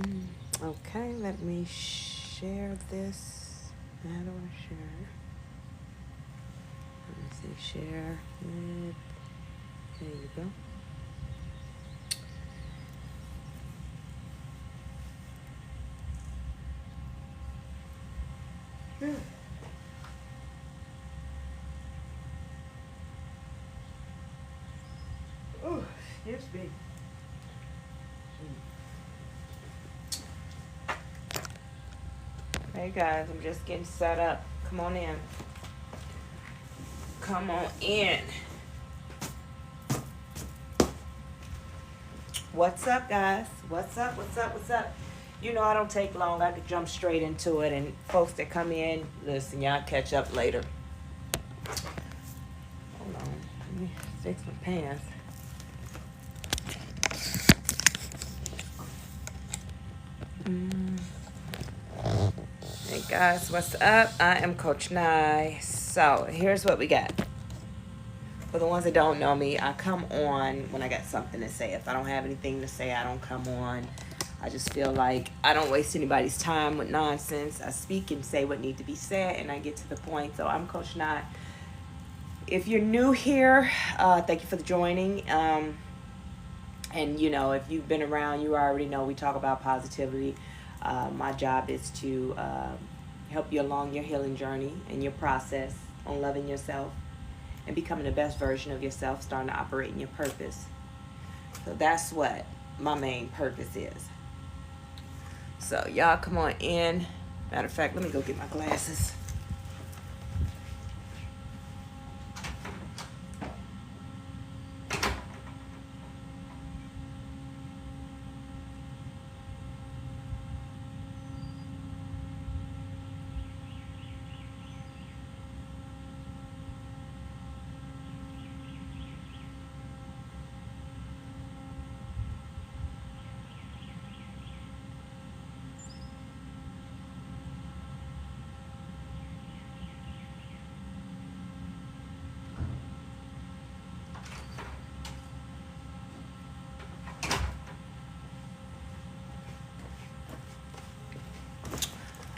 Okay, let me share this. How do I share? Let me see, share with, there you go. Oh, excuse me. Hey guys, I'm just getting set up. Come on in. Come on in. What's up, guys? What's up? What's up? What's up? You know I don't take long. I could jump straight into it. And folks that come in, listen, y'all catch up later. Hold on. Let me fix my pants. Hey guys, what's up? I am Coach Nye. So here's what we got. For the ones that don't know me, I come on when I got something to say. If I don't have anything to say, I don't come on. I just feel like I don't waste anybody's time with nonsense. I speak and say what needs to be said, and I get to the point. So I'm Coach Nye. If you're new here, thank you for joining. And you know, if you've been around, you already know we talk about positivity. My job is to help you along your healing journey and your process on loving yourself and becoming the best version of yourself, starting to operate in your purpose. So that's what my main purpose is. So y'all come on in. Matter of fact, let me go get my glasses.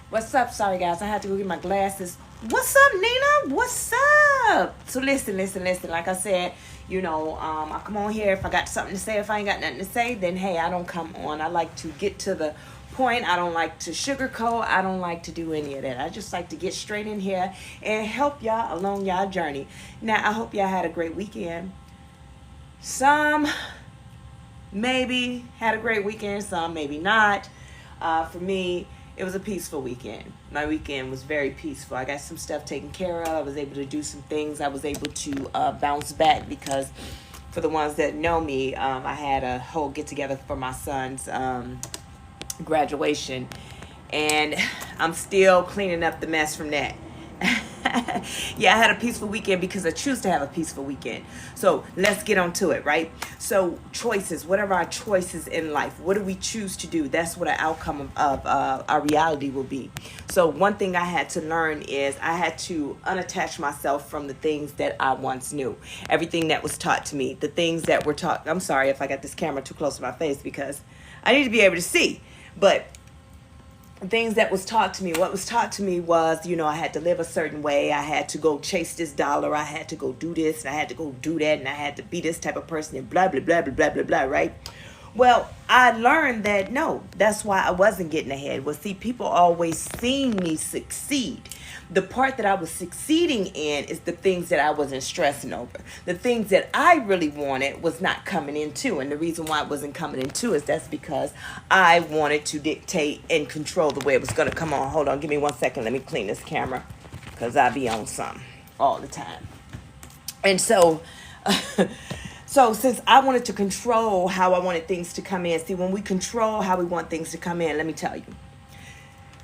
What's up? Sorry, guys. I had to go get my glasses. What's up, Nina? What's up? So listen. Like I said, you know, I come on here if I got something to say. If I ain't got nothing to say, then hey, I don't come on. I like to get to the point. I don't like to sugarcoat. I don't like to do any of that. I just like to get straight in here and help y'all along y'all journey. Now, I hope y'all had a great weekend. Some maybe had a great weekend. Some maybe not. For me, it was a peaceful weekend. My weekend was very peaceful. I got some stuff taken care of. I was able to do some things. I was able to bounce back because for the ones that know me, I had a whole get together for my son's graduation. And I'm still cleaning up the mess from that. Yeah, I had a peaceful weekend because I choose to have a peaceful weekend. So let's get on to it, right? So choices, what are our choices in life? What do we choose to do? That's what an outcome of our reality will be. So one thing I had to learn is I had to unattach myself from the things that I once knew. Everything that was taught to me, the things that were taught. I'm sorry if I got this camera too close to my face because I need to be able to see. But things that was taught to me, what was taught to me was, you know, I had to live a certain way. I had to go chase this dollar. I had to go do this and I had to go do that and I had to be this type of person and blah, blah, blah, blah, blah, blah, blah, right? Well, I learned that no, that's why I wasn't getting ahead. Well, see, people always seen me succeed. The part that I was succeeding in is the things that I wasn't stressing over. The things that I really wanted was not coming into. And the reason why it wasn't coming into is that's because I wanted to dictate and control the way it was going to come on. Hold on, give me 1 second. Let me clean this camera because I be on some all the time. And so... So since I wanted to control how I wanted things to come in, see, when we control how we want things to come in, let me tell you,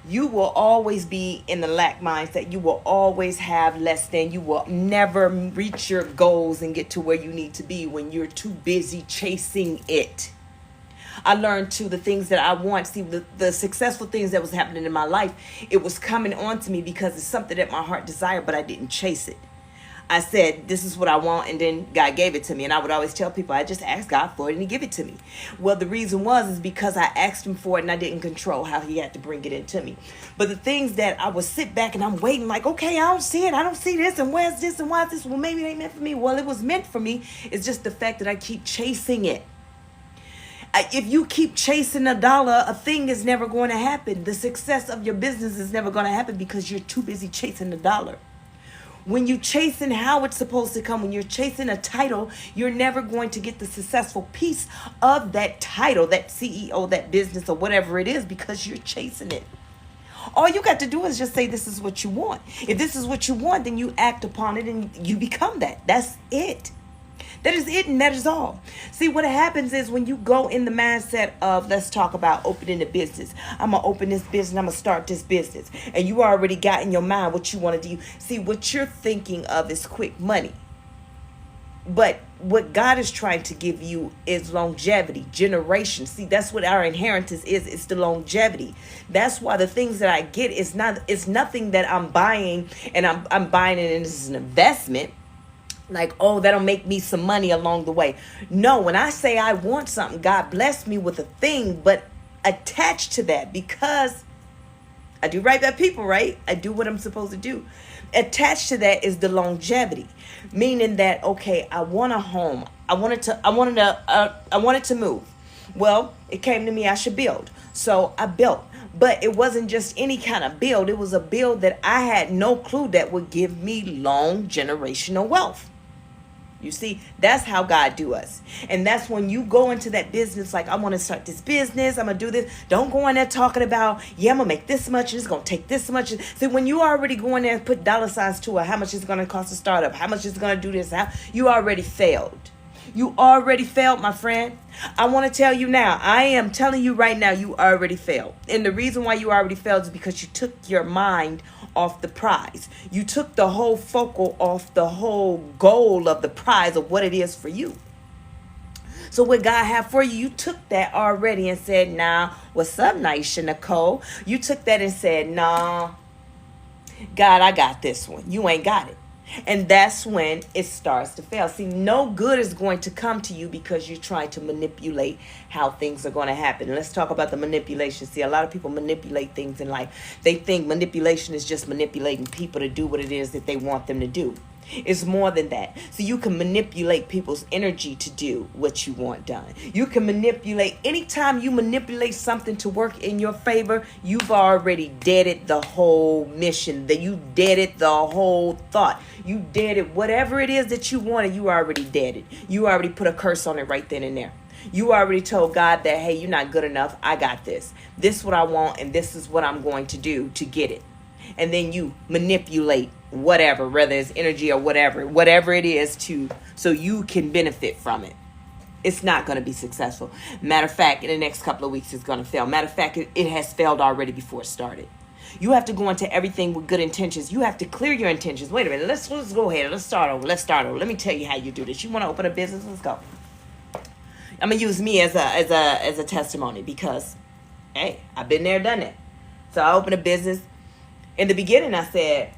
you will always be in the lack mindset. You will always have less than. You will never reach your goals and get to where you need to be when you're too busy chasing it. I learned too the things that I want. See, the successful things that was happening in my life, it was coming on to me because it's something that my heart desired, but I didn't chase it. I said, this is what I want, and then God gave it to me. And I would always tell people, I just asked God for it, and he gave it to me. Well, the reason is because I asked him for it, and I didn't control how he had to bring it into me. But the things that I would sit back and I'm waiting, like, okay, I don't see it. I don't see this, and where's this, and why is this? Well, maybe it ain't meant for me. Well, it was meant for me. It's just the fact that I keep chasing it. If you keep chasing a dollar, a thing is never going to happen. The success of your business is never going to happen because you're too busy chasing the dollar. When you're chasing how it's supposed to come, when you're chasing a title, you're never going to get the successful piece of that title, that CEO, that business, or whatever it is, because you're chasing it. All you got to do is just say, this is what you want. If this is what you want, then you act upon it and you become that. That's it. That is it, and that is all. See, what happens is when you go in the mindset of, let's talk about opening a business. I'm going to open this business. I'm going to start this business. And you already got in your mind what you want to do. See, what you're thinking of is quick money. But what God is trying to give you is longevity, generation. See, that's what our inheritance is. It's the longevity. That's why the things that I get is it's nothing that I'm buying and I'm buying it and this is an investment. Like, oh, that'll make me some money along the way. No, when I say I want something, God bless me with a thing, but attached to that, because I do right by people, right? I do what I'm supposed to do. Attached to that is the longevity, meaning that, okay, I want a home. I wanted to move. Well, it came to me, I should build. So I built. But it wasn't just any kind of build. It was a build that I had no clue that would give me long generational wealth. You see, that's how God do us. And that's when you go into that business, like, I want to start this business. I'm going to do this. Don't go in there talking about, yeah, I'm going to make this much. It's going to take this much. See, when you already go in there and put dollar signs to it, how much is it going to cost to start up? How much is it going to do this? You already failed. You already failed, my friend. I want to tell you now, I am telling you right now, you already failed. And the reason why you already failed is because you took your mind off the prize. You took the whole focal off the whole goal of the prize of what it is for you. So what God had for you, you took that already and said, nah, what's up, Naisha Nicole? You took that and said, nah, God, I got this one. You ain't got it. And that's when it starts to fail. See, no good is going to come to you because you're trying to manipulate how things are going to happen. And let's talk about the manipulation. See, a lot of people manipulate things in life. They think manipulation is just manipulating people to do what it is that they want them to do. It's more than that. So you can manipulate people's energy to do what you want done. You can manipulate, anytime you manipulate something to work in your favor, you've already deaded the whole mission. That you deaded the whole thought. You deaded whatever it is that you wanted, you already deaded. You already put a curse on it right then and there. You already told God that, hey, you're not good enough. I got this. This is what I want, and this is what I'm going to do to get it. And then you manipulate whatever, whether it's energy or whatever it is, so you can benefit from it. It's not going to be successful. Matter of fact, in the next couple of weeks, it's going to fail. Matter of fact, it has failed already before it started. You have to go into everything with good intentions. You have to clear your intentions. Wait a minute. Let's go ahead. Let's start over. Let me tell you how you do this. You want to open a business? Let's go. I'm going to use me as a testimony because, hey, I've been there, done it. So I opened a business. In the beginning, I said,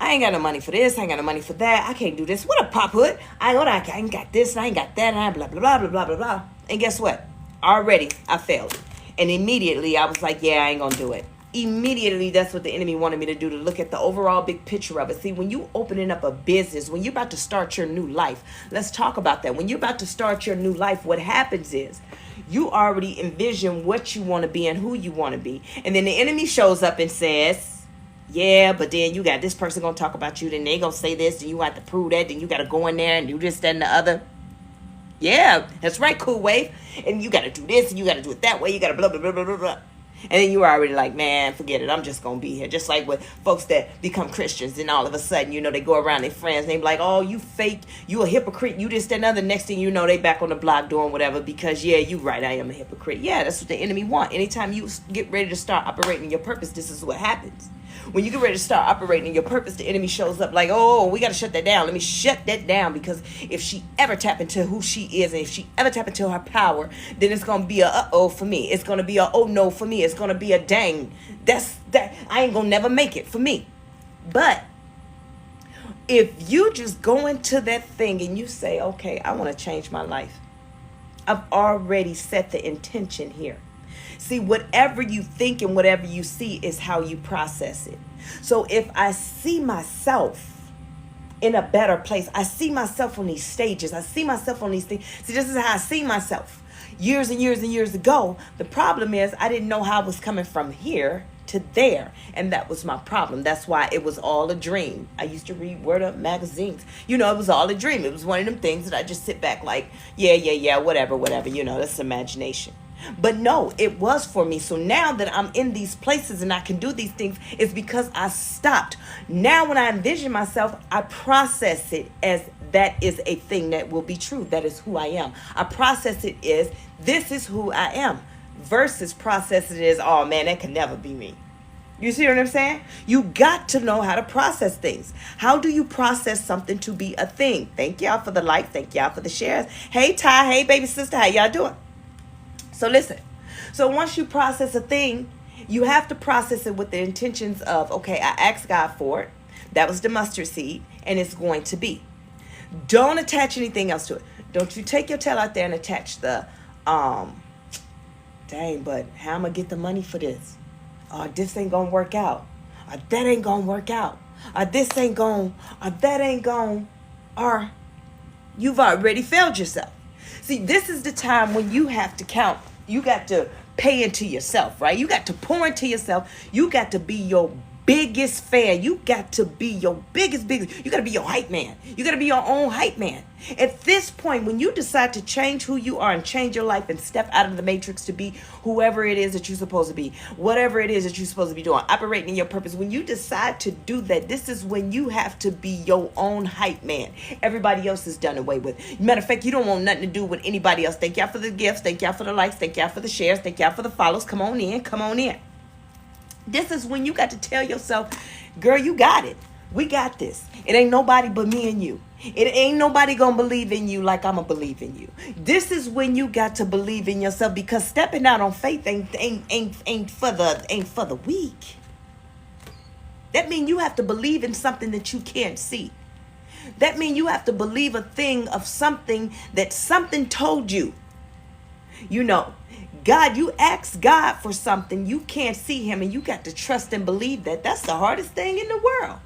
I ain't got no money for this. I ain't got no money for that. I can't do this. What a pop hood. I ain't got this. And I ain't got that. And I blah, blah, blah, blah, blah, blah, blah. And guess what? Already, I failed. And immediately, I was like, yeah, I ain't going to do it. Immediately, that's what the enemy wanted me to do, to look at the overall big picture of it. See, when you opening up a business, when you're about to start your new life, let's talk about that. When you're about to start your new life, what happens is you already envision what you want to be and who you want to be. And then the enemy shows up and says, yeah, but then you got this person going to talk about you. Then they going to say this. Then you have to prove that. Then you got to go in there and do this, that, and the other. Yeah, that's right, Cool Wave. And you got to do this and you got to do it that way. You got to blah, blah, blah, blah, blah, blah. And then you were already like, man, forget it. I'm just going to be here. Just like with folks that become Christians. And all of a sudden, you know, they go around their friends. And they be like, oh, you fake. You a hypocrite. You this, that, and other. Next thing you know, they back on the block doing whatever. Because, yeah, you right. I am a hypocrite. Yeah, that's what the enemy want. Anytime you get ready to start operating your purpose, this is what happens. When you get ready to start operating in your purpose, the enemy shows up like, oh, we got to shut that down. Let me shut that down, because if she ever tap into who she is and if she ever tap into her power, then it's going to be a uh-oh for me. It's going to be a oh no for me. It's going to be a dang. That I ain't going to never make it for me. But If you just go into that thing and you say, okay, I want to change my life, I've already set the intention here. See, whatever you think and whatever you see is how you process it. So if I see myself in a better place, I see myself on these stages, I see myself on these things. See, this is how I see myself years and years and years ago. The problem is I didn't know how I was coming from here to there, and that was my problem. That's why it was all a dream. I used to read Word Up magazines. It was all a dream. It was one of them things that I just sit back like, yeah, whatever, that's imagination. But no, it was for me. So now that I'm in these places and I can do these things, it's because I stopped. Now when I envision myself, I process it as that is a thing that will be true. That is who I am. I process it as this is who I am, versus process it as, oh man, that can never be me. You see what I'm saying? You got to know how to process things. How do you process something to be a thing? Thank y'all for the like. Thank y'all for the shares. Hey, Ty. Hey, baby sister. How y'all doing? So listen. So once you process a thing, you have to process it with the intentions of, okay, I asked God for it. That was the mustard seed, and it's going to be. Don't attach anything else to it. Don't you take your tail out there and attach the, dang, but how am I get the money for this? Or this ain't gonna work out. Or that ain't gonna work out. Or this ain't gonna, or that ain't gonna, or you've already failed yourself. See, this is the time when you have to count. You got to pay into yourself, right? You got to pour into yourself. You got to be your biggest fan. You got to be your biggest. You got to be your hype man. You got to be your own hype man. At this point, when you decide to change who you are and change your life and step out of the matrix to be whoever it is that you're supposed to be, whatever it is that you're supposed to be doing, operating in your purpose, when you decide to do that, this is when you have to be your own hype man. Everybody else is done away with. Matter of fact, you don't want nothing to do with anybody else. Thank y'all for the gifts. Thank y'all for the likes. Thank y'all for the shares. Thank y'all for the follows. Come on in. Come on in. This is when you got to tell yourself, girl, you got it. We got this. It ain't nobody but me and you. It ain't nobody gonna believe in you like I'm gonna believe in you. This is when you got to believe in yourself, because stepping out on faith ain't for the weak. That means you have to believe in something that you can't see. That means you have to believe a thing of something that something told you. God, you ask God for something, you can't see him, and you got to trust and believe that. That's the hardest thing in the world.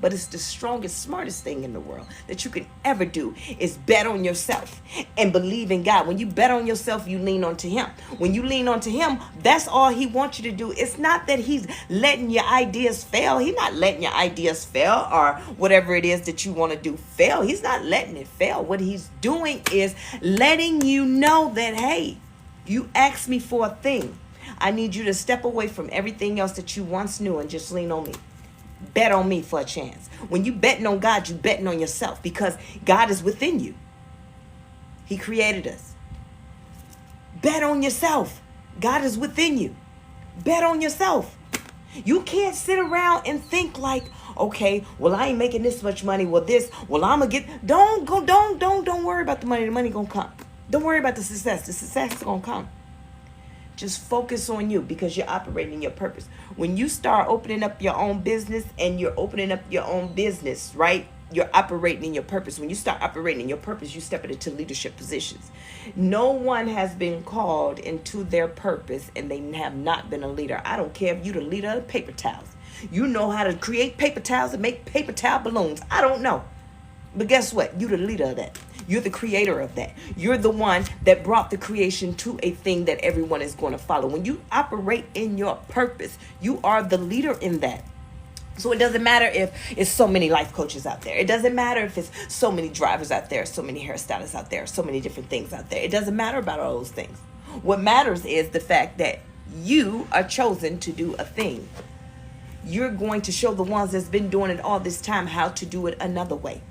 But it's the strongest, smartest thing in the world that you can ever do is bet on yourself and believe in God. When you bet on yourself, you lean onto him. When you lean onto him, that's all he wants you to do. It's not that he's letting your ideas fail. He's not letting your ideas fail, or whatever it is that you want to do fail. He's not letting it fail. What he's doing is letting you know that, hey, you asked me for a thing. I need you to step away from everything else that you once knew and just lean on me. Bet on me for a chance. When you betting on God, you betting on yourself, because God is within you. He created us. Bet on yourself. God is within you. Bet on yourself. You can't sit around and think like, okay, well, I ain't making this much money. Well, I'm gonna get. Don't worry about the money. The money gonna come. Don't worry about the success. The success is gonna come. Just focus on you, because you're operating in your purpose. When you start opening up your own business and you're opening up your own business, right? You're operating in your purpose. When you start operating in your purpose, you step into leadership positions. No one has been called into their purpose and they have not been a leader. I don't care if you're the leader of the paper towels. You know how to create paper towels and make paper towel balloons. I don't know. But guess what? You're the leader of that. You're the creator of that. You're the one that brought the creation to a thing that everyone is going to follow. When you operate in your purpose, you are the leader in that. So it doesn't matter if it's so many life coaches out there. It doesn't matter if it's so many drivers out there, so many hairstylists out there, so many different things out there. It doesn't matter about all those things. What matters is the fact that you are chosen to do a thing. You're going to show the ones that's been doing it all this time how to do it another way.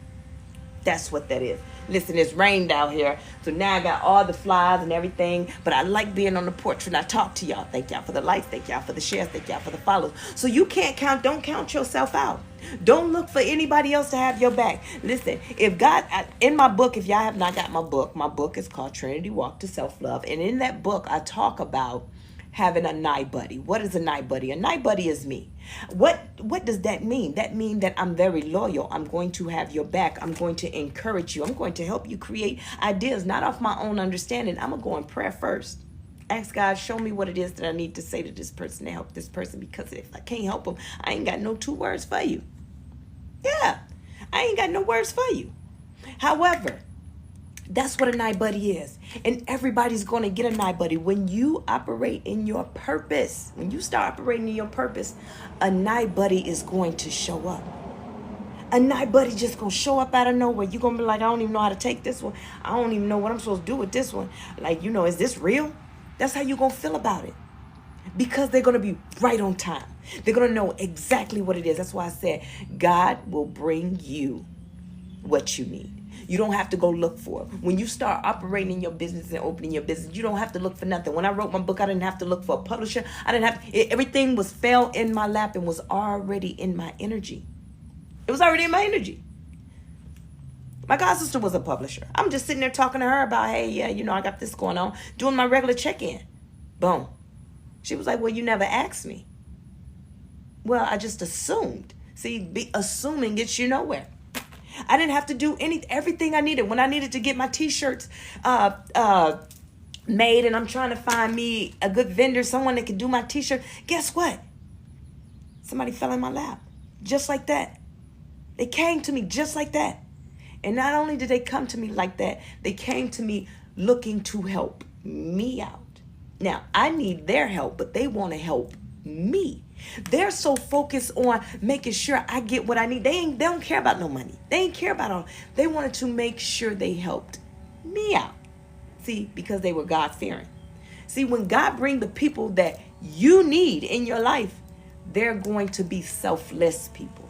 That's what that is. Listen, it's rained out here, so now I got all the flies and everything, but I like being on the porch when I talk to y'all. Thank y'all for the likes. Thank y'all for the shares. Thank y'all for the follows. So you don't count yourself out. Don't look for anybody else to have your back. Listen, if God, in my book, if y'all have not got my book is called Trinity Walk to Self-Love. And in that book, I talk about having a night buddy. What is a night buddy? A night buddy is me. What does that mean? That means that I'm very loyal. I'm going to have your back. I'm going to encourage you. I'm going to help you create ideas, not off my own understanding. I'm going to go in prayer first. Ask God, show me what it is that I need to say to this person to help this person, because if I can't help them, I ain't got no 2 words for you. Yeah, I ain't got no words for you. However, that's what a night buddy is. And everybody's going to get a night buddy. When you operate in your purpose, when you start operating in your purpose, a night buddy is going to show up. A night buddy just going to show up out of nowhere. You're going to be like, I don't even know how to take this one. I don't even know what I'm supposed to do with this one. Like, is this real? That's how you're going to feel about it. Because they're going to be right on time. They're going to know exactly what it is. That's why I said God will bring you what you need. You don't have to go look for it. When you start operating in your business and opening your business, you don't have to look for nothing. When I wrote my book, I didn't have to look for a publisher. I didn't have everything fell in my lap and was already in my energy. It was already in my energy. My god sister was a publisher. I'm just sitting there talking to her about, hey, yeah, I got this going on, doing my regular check-in. Boom. She was like, well, you never asked me. Well, I just assumed. See, assuming gets you nowhere. I didn't have to do everything I needed. When I needed to get my t-shirts made, and I'm trying to find me a good vendor, someone that can do my t-shirt, guess what? Somebody fell in my lap. Just like that. They came to me just like that. And not only did they come to me like that, they came to me looking to help me out. Now, I need their help, but they want to help me. They're so focused on making sure I get what I need. They don't care about no money. They ain't care about all. They wanted to make sure they helped me out. See, because they were God-fearing. See, when God brings the people that you need in your life, they're going to be selfless people.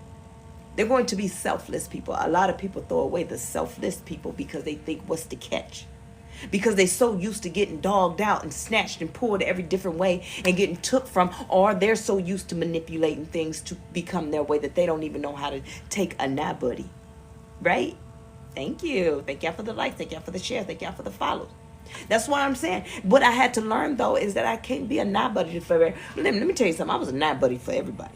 They're going to be selfless people. A lot of people throw away the selfless people because they think, what's the catch? Because they're so used to getting dogged out and snatched and pulled every different way and getting took from, or they're so used to manipulating things to become their way that they don't even know how to take a nobody. Right? Thank you. Thank y'all for the likes. Thank y'all for the shares. Thank y'all for the follows. That's what I'm saying. What I had to learn, though, is that I can't be a nobody for everybody. Let me tell you something. I was a nobody for everybody.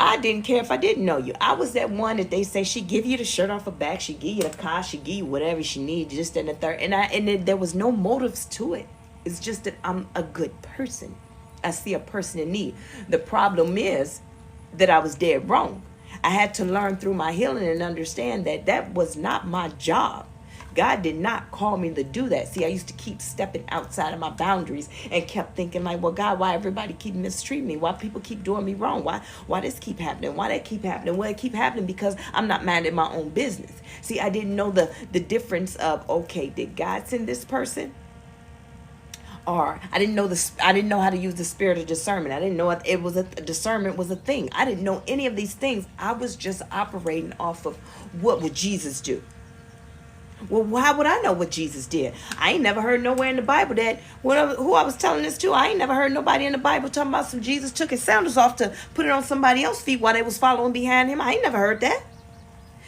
I didn't care if I didn't know you. I was that one that they say she give you the shirt off her back, she give you the car, she give you whatever she needs, just in the third. And there was no motives to it. It's just that I'm a good person. I see a person in need. The problem is that I was dead wrong. I had to learn through my healing and understand that that was not my job. God did not call me to do that. See, I used to keep stepping outside of my boundaries and kept thinking like, well, God, why everybody keep mistreating me? Why people keep doing me wrong? Why this keep happening? Why that keep happening? Well, it keep happening because I'm not minding my own business. See, I didn't know the difference of, okay, did God send this person? Or I didn't know how to use the spirit of discernment. I didn't know it was discernment was a thing. I didn't know any of these things. I was just operating off of what would Jesus do. Well, why would I know what Jesus did? I ain't never heard nowhere in the Bible that who I was telling this to. I ain't never heard nobody in the Bible talking about some Jesus took his sandals off to put it on somebody else's feet while they was following behind him. I ain't never heard that.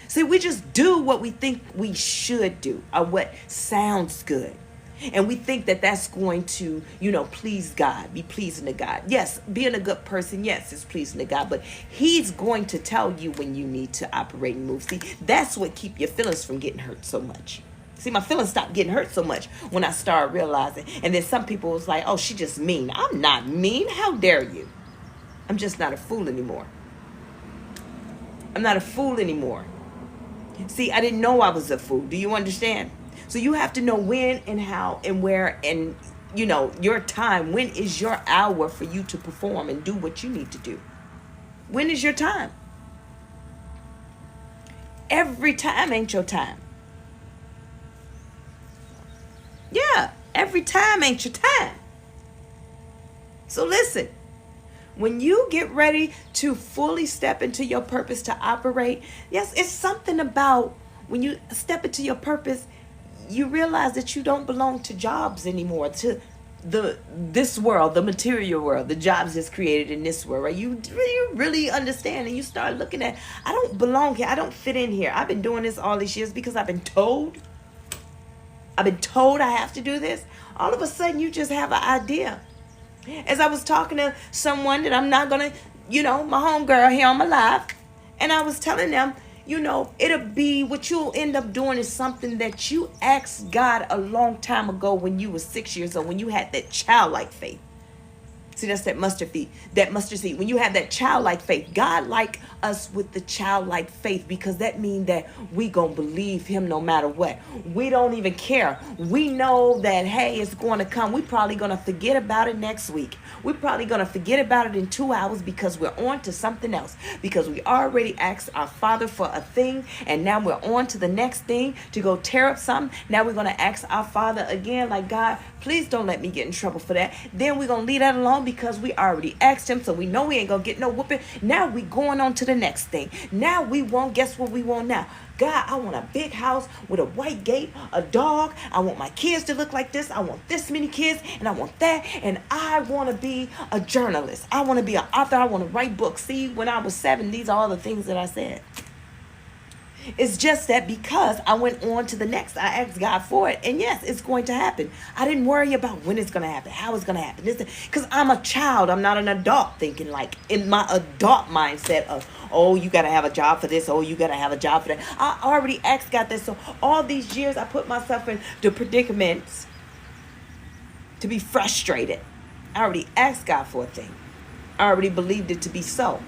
See, we just do what we think we should do or what sounds good. And we think that that's going to, please God, be pleasing to God. Yes, being a good person, yes, is pleasing to God. But he's going to tell you when you need to operate and move. See, that's what keep your feelings from getting hurt so much. See, my feelings stopped getting hurt so much when I started realizing. And then some people was like, oh, she just mean. I'm not mean. How dare you? I'm just not a fool anymore. I'm not a fool anymore. See, I didn't know I was a fool. Do you understand? So you have to know when and how and where and, your time. When is your hour for you to perform and do what you need to do? When is your time? Every time ain't your time. Yeah, every time ain't your time. So listen, when you get ready to fully step into your purpose to operate, yes, it's something about when you step into your purpose, you realize that you don't belong to jobs anymore, to this world, the material world, the jobs that's created in this world, right? You really understand and you start looking at, I don't belong here. I don't fit in here. I've been doing this all these years because I've been told I've been told I have to do this. All of a sudden, you just have an idea. As I was talking to someone that I'm not going to, my homegirl here on my live, and I was telling them, it'll be what you'll end up doing is something that you asked God a long time ago when you were 6 years old, when you had that childlike faith. See, that's that mustard seed. That mustard seed. When you have that childlike faith, God like us with the childlike faith, because that means that we gonna believe him no matter what. We don't even care. We know that, hey, it's going to come. We probably gonna forget about it next week. We're probably gonna forget about it in 2 hours because we're on to something else. Because we already asked our Father for a thing, and now we're on to the next thing to go tear up something. Now we're gonna ask our Father again, like, God, please don't let me get in trouble for that. Then we're gonna leave that alone because we already asked him, so we know we ain't gonna get no whooping. Now we going on to the next thing. Now we want, guess what we want now? God, I want a big house with a white gate, a dog. I want my kids to look like this. I want this many kids, and I want that. And I want to be a journalist. I want to be an author. I want to write books. See, when I was 7, these are all the things that I said. It's just that because I went on to the next, I asked God for it. And yes, it's going to happen. I didn't worry about when it's going to happen, how it's going to happen. Because I'm a child. I'm not an adult thinking like in my adult mindset of, oh, you got to have a job for this. Oh, you got to have a job for that. I already asked God this. So all these years I put myself in the predicaments to be frustrated. I already asked God for a thing. I already believed it to be so.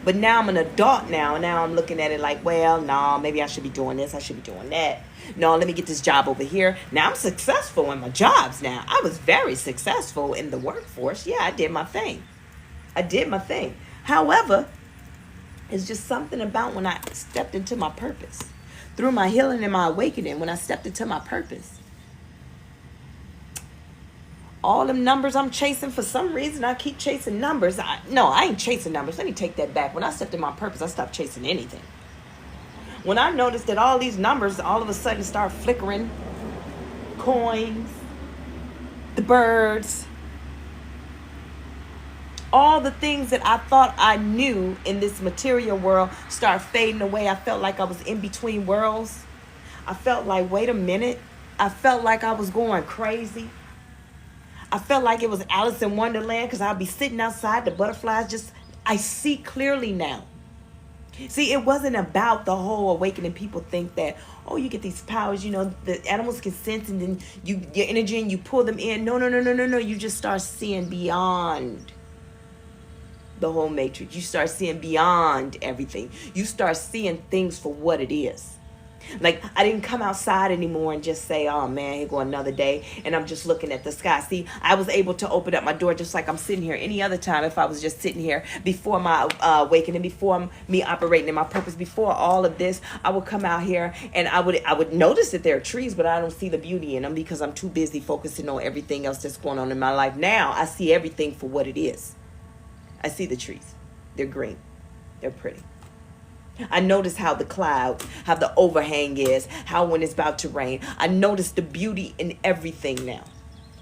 But now I'm an adult now, and now I'm looking at it like, well, no, maybe I should be doing this. I should be doing that. No, let me get this job over here. Now I'm successful in my jobs now. I was very successful in the workforce. Yeah, I did my thing. However, it's just something about when I stepped into my purpose. Through my healing and my awakening, when I stepped into my purpose. All them numbers I'm chasing, for some reason, I keep chasing numbers. I ain't chasing numbers. Let me take that back. When I stepped in my purpose, I stopped chasing anything. When I noticed that all these numbers all of a sudden start flickering, coins, the birds, all the things that I thought I knew in this material world start fading away. I felt like I was in between worlds. I felt like, wait a minute. I felt like I was going crazy. I felt like it was Alice in Wonderland because I'd be sitting outside, the butterflies I see clearly now. See, it wasn't about the whole awakening. People think that, oh, you get these powers, the animals can sense and then your energy and you pull them in. No. You just start seeing beyond the whole matrix. You start seeing beyond everything. You start seeing things for what it is. Like, I didn't come outside anymore and just say, oh man, here go another day, and I'm just looking at the sky. See, I was able to open up my door just like I'm sitting here any other time. If I was just sitting here before my awakening, before me operating in my purpose, before all of this, I would come out here and I would notice that there are trees, but I don't see the beauty in them because I'm too busy focusing on everything else that's going on in my life. Now I see everything for what it is. I see the trees. They're green. They're pretty. I notice how the cloud, how the overhang is, how when it's about to rain. I notice the beauty in everything now.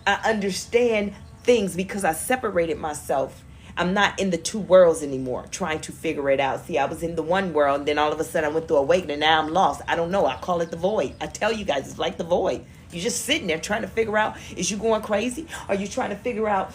I understand things because I separated myself. I'm not in the two worlds anymore, trying to figure it out. See, I was in the one world, and then all of a sudden I went through awakening. Now I'm lost. I don't know. I call it the void. I tell you guys, it's like the void. You're just sitting there trying to figure out, is you going crazy? Are you trying to figure out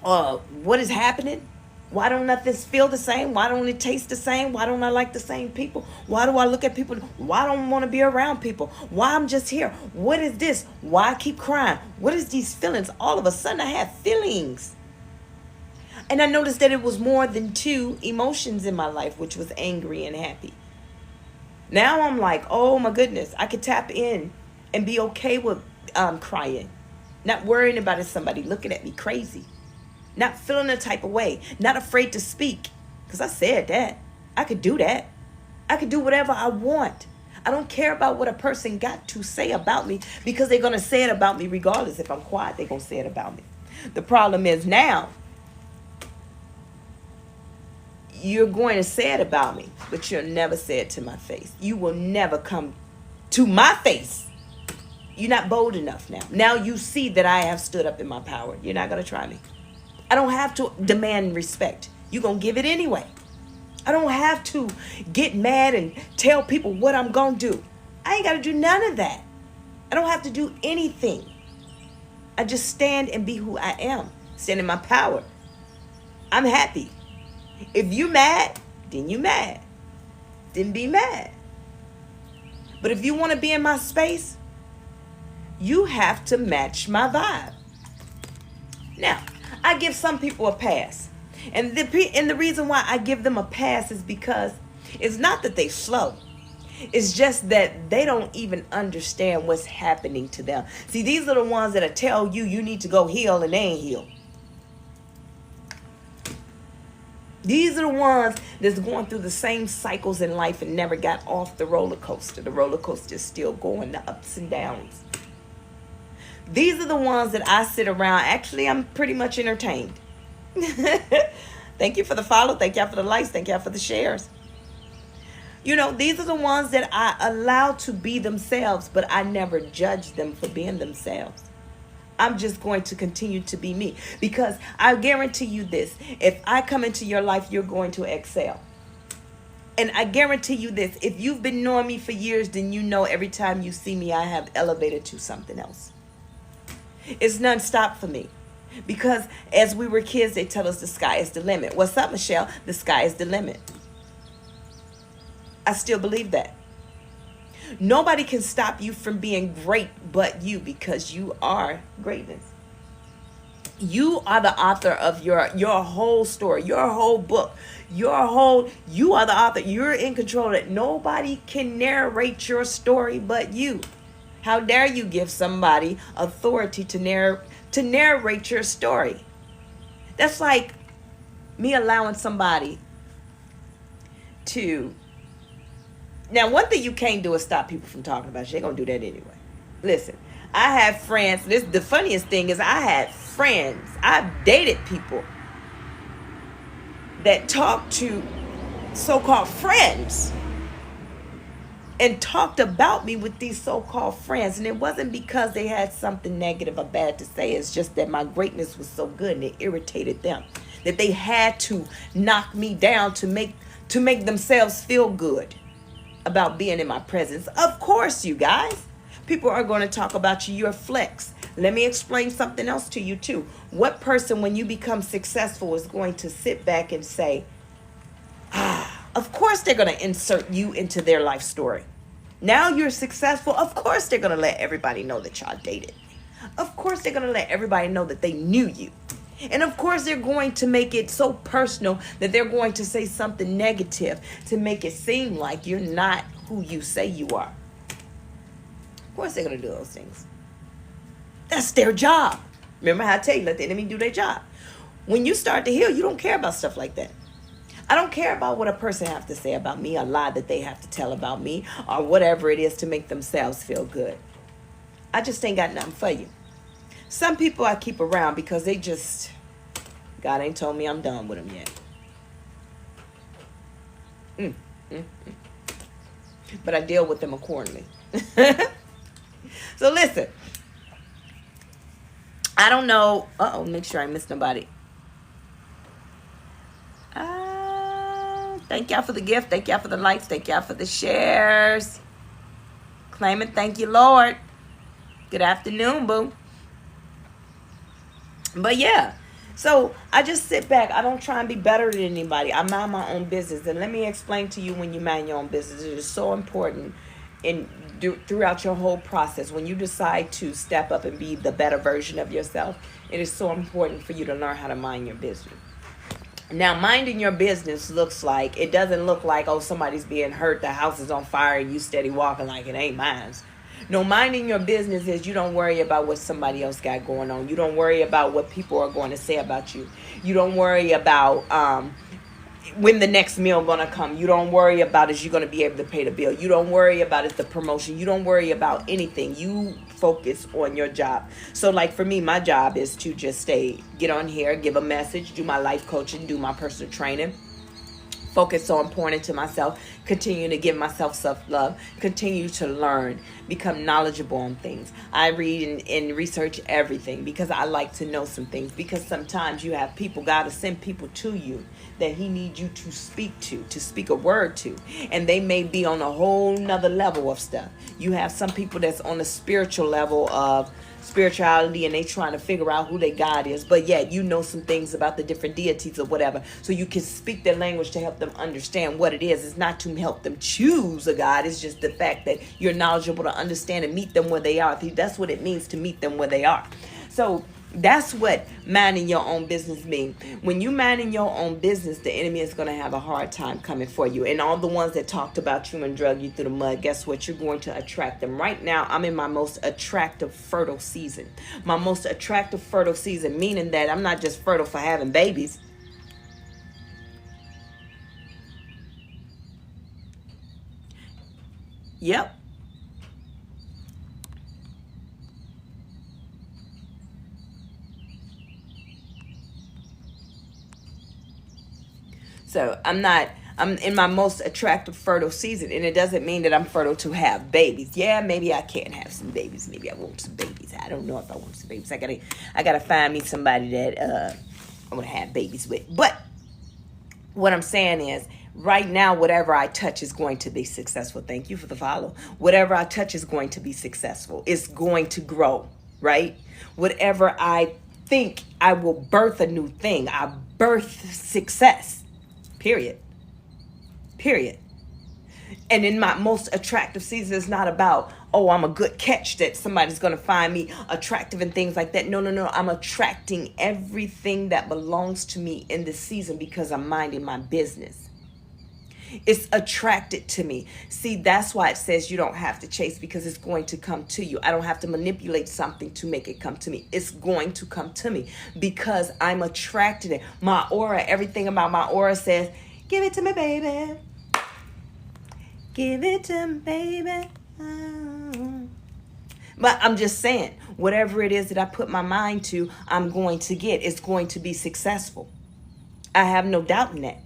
what is happening? Why don't nothing feel the same? Why don't it taste the same? Why don't I like the same people? Why do I look at people? Why don't I want to be around people? Why I'm just here? What is this? Why I keep crying? What is these feelings? All of a sudden I have feelings. And I noticed that it was more than 2 emotions in my life, which was angry and happy. Now I'm like, oh my goodness, I could tap in and be okay with crying. Not worrying about it, somebody looking at me crazy. Not feeling a type of way. Not afraid to speak. Because I said that. I could do that. I could do whatever I want. I don't care about what a person got to say about me because they're going to say it about me regardless. If I'm quiet, they're going to say it about me. The problem is now, you're going to say it about me, but you'll never say it to my face. You will never come to my face. You're not bold enough now. Now you see that I have stood up in my power. You're not going to try me. I don't have to demand respect. You're going to give it anyway. I don't have to get mad and tell people what I'm going to do. I ain't got to do none of that. I don't have to do anything. I just stand and be who I am. Stand in my power. I'm happy. If you mad, then you mad. Then be mad. But if you want to be in my space, you have to match my vibe. Now, I give some people a pass. And the reason why I give them a pass is because it's not that they slow. It's just that they don't even understand what's happening to them. See, these are the ones that tell you need to go heal and they ain't healed. These are the ones that's going through the same cycles in life and never got off the roller coaster. The roller coaster is still going, the ups and downs. These are the ones that I sit around. Actually, I'm pretty much entertained. Thank you for the follow. Thank y'all for the likes. Thank y'all for the shares. You know, these are the ones that I allow to be themselves, but I never judge them for being themselves. I'm just going to continue to be me, because I guarantee you this. If I come into your life, you're going to excel. And I guarantee you this. If you've been knowing me for years, then you know every time you see me, I have elevated to something else. It's nonstop for me. Because as we were kids, they tell us the sky is the limit. What's up, Michelle? The sky is the limit. I still believe that. Nobody can stop you from being great but you, because you are greatness. You are the author of your whole story, your whole book, you are the author. You're in control of it. Nobody can narrate your story but you. How dare you give somebody authority to narrate your story? That's like me allowing somebody to... Now, one thing you can't do is stop people from talking about you. They're going to do that anyway. Listen, I have friends. The funniest thing is I had friends. I've dated people that talked to so-called friends and talked about me with these so-called friends. And it wasn't because they had something negative or bad to say. It's just that my greatness was so good and it irritated them, that they had to knock me down to make themselves feel good about being in my presence. Of course, you guys, people are going to talk about you. You're flex. Let me explain something else to you too. What person, when you become successful, is going to sit back and say, of course they're going to insert you into their life story. Now you're successful. Of course they're going to let everybody know that y'all dated. Of course they're going to let everybody know that they knew you. And of course they're going to make it so personal that they're going to say something negative to make it seem like you're not who you say you are. Of course they're going to do those things. That's their job. Remember how I tell you, let the enemy do their job. When you start to heal, you don't care about stuff like that. I don't care about what a person has to say about me, a lie that they have to tell about me, or whatever it is to make themselves feel good. I just ain't got nothing for you. Some people I keep around because God ain't told me I'm done with them yet. But I deal with them accordingly. So listen, I don't know. Make sure I miss nobody. Thank y'all for the gift. Thank y'all for the likes. Thank y'all for the shares. Claim it. Thank you, Lord. Good afternoon, boo. But yeah, so I just sit back. I don't try and be better than anybody. I mind my own business. And let me explain to you, when you mind your own business, it is so important throughout your whole process. When you decide to step up and be the better version of yourself, it is so important for you to learn how to mind your business. Now, minding your business it doesn't look like, oh, somebody's being hurt, the house is on fire, and you steady walking like it ain't mine. No, minding your business is you don't worry about what somebody else got going on. You don't worry about what people are going to say about you. You don't worry about when the next meal going to come. You don't worry about is you going to be able to pay the bill. You don't worry about is the promotion. You don't worry about anything. You focus on your job. So like for me, my job is to just get on here, give a message, do my life coaching, do my personal training, Focus on pouring into myself, continue to give myself self-love, continue to learn, become knowledgeable on things. I read and research everything because I like to know some things, because sometimes you have people, God will send people to you that he needs you to speak a word to, and they may be on a whole nother level of stuff. You have some people that's on a spiritual level of spirituality, and they trying to figure out who their God is, but yet you know some things about the different deities or whatever, so you can speak their language to help them understand what it is. It's not to help them choose a God, it's just the fact that you're knowledgeable to understand and meet them where they are. That's what it means to meet them where they are. So that's what minding your own business means. When you minding your own business, the enemy is going to have a hard time coming for you. And all the ones that talked about you and drug you through the mud, guess what? You're going to attract them. Right now, I'm in my most attractive fertile season. My most attractive fertile season, meaning that I'm not just fertile for having babies. Yep. So I'm in my most attractive fertile season, and it doesn't mean that I'm fertile to have babies. Yeah, maybe I can have some babies. Maybe I want some babies. I don't know if I want some babies. I gotta find me somebody that I'm gonna have babies with. But what I'm saying is, right now, whatever I touch is going to be successful. Thank you for the follow. Whatever I touch is going to be successful. It's going to grow, right? Whatever I think, I will birth a new thing. I birth success. Period. And in my most attractive season, it's not about, oh, I'm a good catch that somebody's going to find me attractive and things like that. No. I'm attracting everything that belongs to me in this season because I'm minding my business. It's attracted to me. See, that's why it says you don't have to chase, because it's going to come to you. I don't have to manipulate something to make it come to me. It's going to come to me because I'm attracted to it. My aura, everything about my aura says, give it to me, baby. Give it to me, baby. Oh. But I'm just saying, whatever it is that I put my mind to, I'm going to get. It's going to be successful. I have no doubt in that.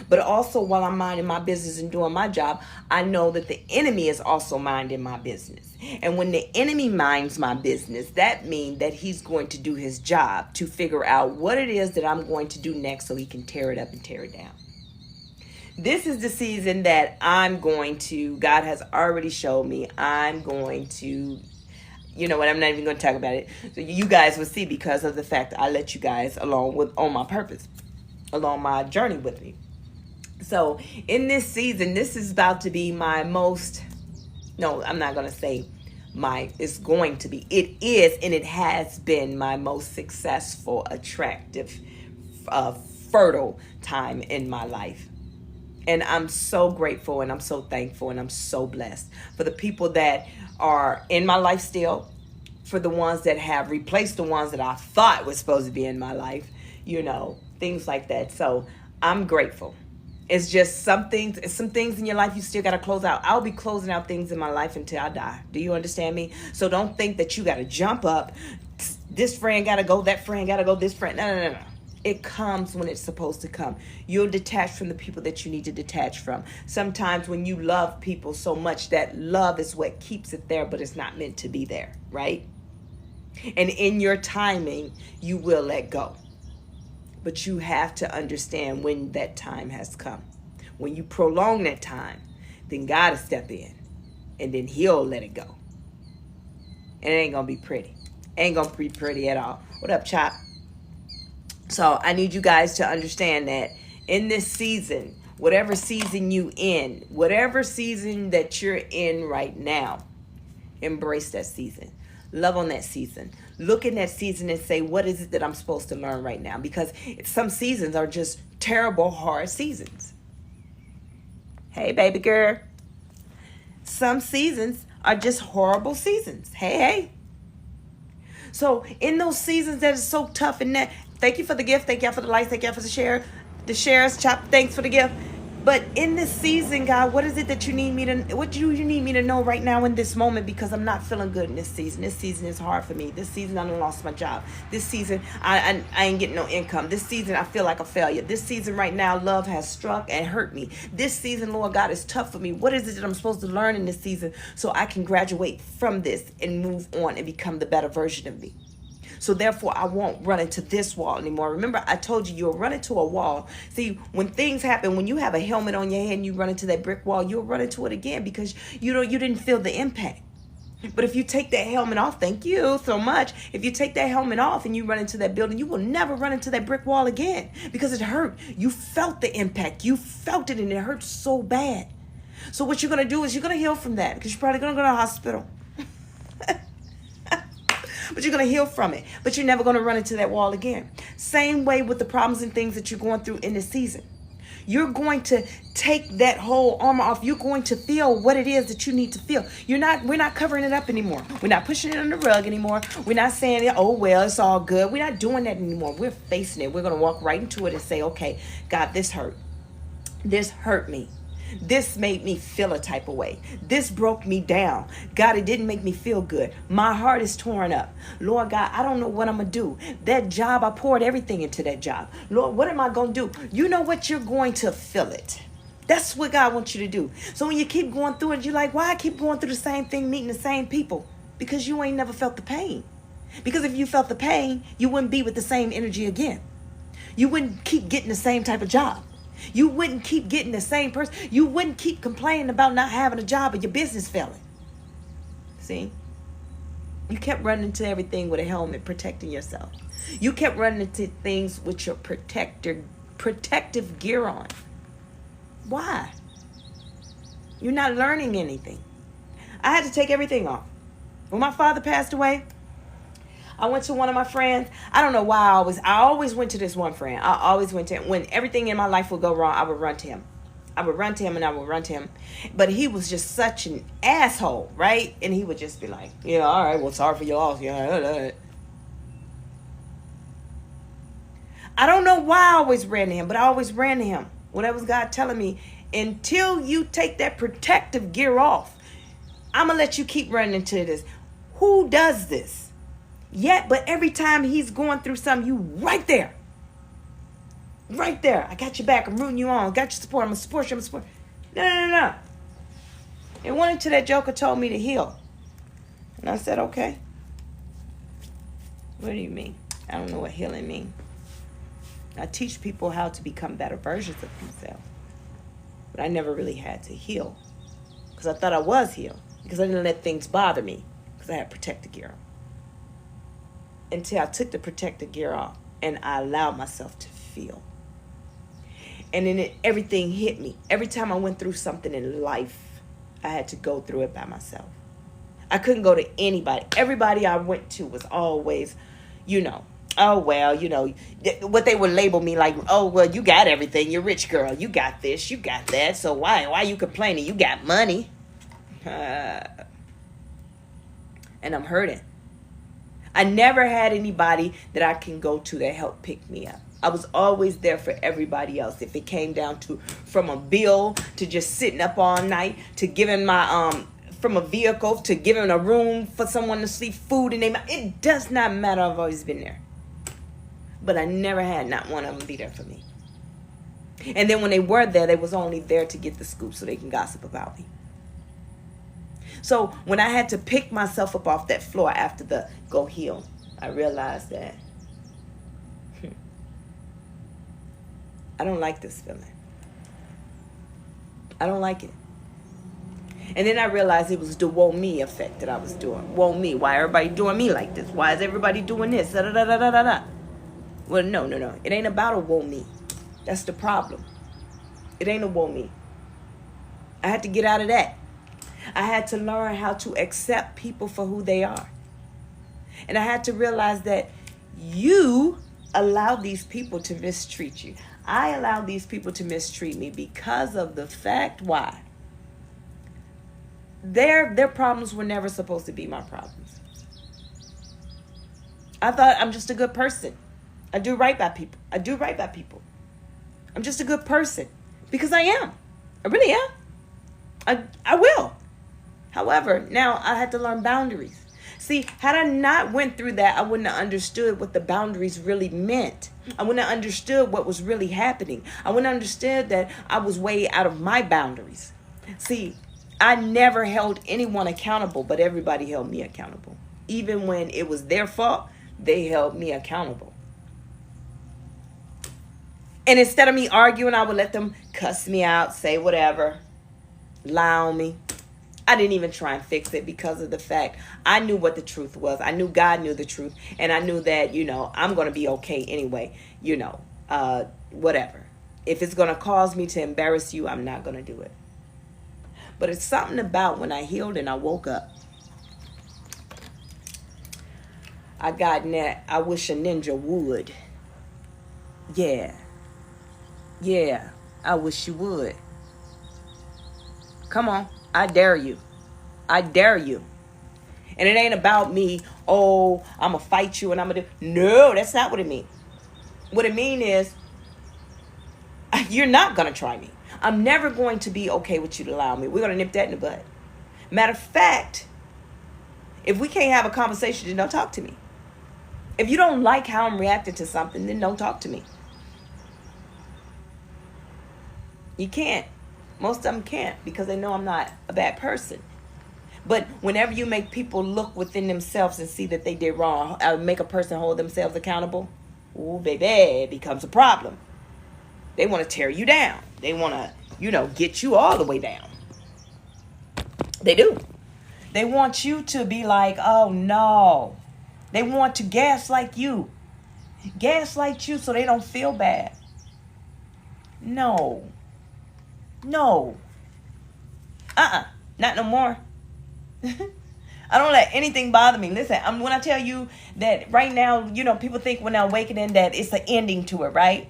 But also, while I'm minding my business and doing my job, I know that the enemy is also minding my business. And when the enemy minds my business, that means that he's going to do his job to figure out what it is that I'm going to do next so he can tear it up and tear it down. This is the season that God has already showed me, I'm going to, you know what, I'm not even going to talk about it. So you guys will see, because of the fact I let you guys along on my purpose, along my journey with me. So in this season, this is about to be my most, no, I'm not going to say it's going to be, it is, and it has been my most successful, attractive, fertile time in my life. And I'm so grateful, and I'm so thankful, and I'm so blessed for the people that are in my life still, for the ones that have replaced the ones that I thought was supposed to be in my life, things like that. So I'm grateful. It's just some things in your life you still got to close out. I'll be closing out things in my life until I die. Do you understand me? So don't think that you got to jump up. This friend got to go, that friend got to go, this friend. No. It comes when it's supposed to come. You'll detach from the people that you need to detach from. Sometimes when you love people so much, that love is what keeps it there, but it's not meant to be there, right? And in your timing, you will let go. But you have to understand when that time has come. When you prolong that time, then God will step in, and then he'll let it go. And it ain't going to be pretty. Ain't going to be pretty at all. What up, Chop? So I need you guys to understand that in this season, whatever season you in, whatever season that you're in right now, embrace that season. Love on that season. Look in that season and say, what is it that I'm supposed to learn right now? Because some seasons are just terrible, hard seasons. Hey, baby girl. Some seasons are just horrible seasons. Hey. So in those seasons that is so tough, and that, thank you for the gift. Thank y'all for the likes. Thank y'all for the share. The shares, Chop, thanks for the gift. But in this season, God, what is it that you need me to, what do you need me to know right now in this moment? Because I'm not feeling good in this season. This season is hard for me. This season, I done lost my job. This season, I ain't getting no income. This season, I feel like a failure. This season right now, love has struck and hurt me. This season, Lord God, is tough for me. What is it that I'm supposed to learn in this season so I can graduate from this and move on and become the better version of me? So therefore, I won't run into this wall anymore. Remember, I told you you'll run into a wall. See, when things happen, when you have a helmet on your head and you run into that brick wall, you'll run into it again because you didn't feel the impact. But if you take that helmet off, thank you so much. If you take that helmet off and you run into that building, you will never run into that brick wall again because it hurt. You felt the impact. You felt it and it hurt so bad. So what you're going to do is you're going to heal from that because you're probably going to go to the hospital. But you're going to heal from it. But you're never going to run into that wall again. Same way with the problems and things that you're going through in this season. You're going to take that whole armor off. You're going to feel what it is that you need to feel. We're not covering it up anymore. We're not pushing it on the rug anymore. We're not saying, oh, well, it's all good. We're not doing that anymore. We're facing it. We're going to walk right into it and say, okay, God, this hurt. This hurt me. This made me feel a type of way. This broke me down. God, it didn't make me feel good. My heart is torn up. Lord God, I don't know what I'm going to do. That job, I poured everything into that job. Lord, what am I going to do? You know what? You're going to feel it. That's what God wants you to do. So when you keep going through it, you're like, why I keep going through the same thing, meeting the same people? Because you ain't never felt the pain. Because if you felt the pain, you wouldn't be with the same energy again. You wouldn't keep getting the same type of job. You wouldn't keep getting the same person. You wouldn't keep complaining about not having a job or your business failing. See? You kept running into everything with a helmet protecting yourself. You kept running into things with your protective gear on. Why? You're not learning anything. I had to take everything off. When my father passed away, I went to one of my friends. I don't know why I always went to this one friend. I always went to him. When everything in my life would go wrong, I would run to him. I would run to him and I would run to him. But he was just such an asshole, right? And he would just be like, yeah, all right, well, sorry for your loss. Yeah. I don't know why I always ran to him, but I always ran to him. What was God telling me? Until you take that protective gear off, I'm going to let you keep running into this. Who does this? Yet, but every time he's going through something, you right there. Right there. I got your back. I'm rooting you on. Got your support. I'm going to support you. I'm going to support you. No. It went into that joker told me to heal. And I said, okay. What do you mean? I don't know what healing means. I teach people how to become better versions of themselves. But I never really had to heal. Because I thought I was healed. Because I didn't let things bother me. Because I had protective gear on. Until I took the protective gear off and I allowed myself to feel. And then everything hit me. Every time I went through something in life, I had to go through it by myself. I couldn't go to anybody. Everybody I went to was always, oh, well, what they would label me like, oh, well, you got everything. You're rich, girl. You got this. You got that. So why you complaining? You got money. And I'm hurting. I never had anybody that I can go to that helped pick me up. I was always there for everybody else. If it came down to from a bill to just sitting up all night to giving my from a vehicle to giving a room for someone to sleep, food and it does not matter. I've always been there. But I never had not one of them be there for me. And then when they were there, they was only there to get the scoop so they can gossip about me. So when I had to pick myself up off that floor after the go heal, I realized that I don't like this feeling. I don't like it. And then I realized it was the woe me effect that I was doing. Woe me. Why everybody doing me like this? Why is everybody doing this? Da, da, da, da, da, da. Well, no. It ain't about a woe me. That's the problem. It ain't a woe me. I had to get out of that. I had to learn how to accept people for who they are. And I had to realize that you allow these people to mistreat you. I allowed these people to mistreat me because of the fact why. Their problems were never supposed to be my problems. I thought I'm just a good person. I do right by people. I'm just a good person. because I am. I really am. I will. However, now I had to learn boundaries. See, had I not went through that, I wouldn't have understood what the boundaries really meant. I wouldn't have understood what was really happening. I wouldn't have understood that I was way out of my boundaries. See, I never held anyone accountable, but everybody held me accountable. Even when it was their fault, they held me accountable. And instead of me arguing, I would let them cuss me out, say whatever, lie on me. I didn't even try and fix it because of the fact I knew what the truth was. I knew God knew the truth. And I knew that, I'm going to be okay anyway. Whatever. If it's going to cause me to embarrass you, I'm not going to do it. But it's something about when I healed and I woke up. I got in that, I wish a ninja would. Yeah, I wish you would. Come on, I dare you. I dare you. And it ain't about me, I'm going to fight you and I'm going to do. No, that's not what it means. What it means is, you're not going to try me. I'm never going to be okay with you to allow me. We're going to nip that in the bud. Matter of fact, if we can't have a conversation, then don't talk to me. If you don't like how I'm reacting to something, then don't talk to me. You can't. Most of them can't because they know I'm not a bad person. But whenever you make people look within themselves and see that they did wrong, make a person hold themselves accountable, ooh, baby, it becomes a problem. They want to tear you down. They want to, get you all the way down. They do. They want you to be like, oh, no. They want to gaslight you. Gaslight you so they don't feel bad. No. Not no more. I don't let anything bother me. Listen, when I tell you that right now, people think when they're awakening that it's an ending to it, right?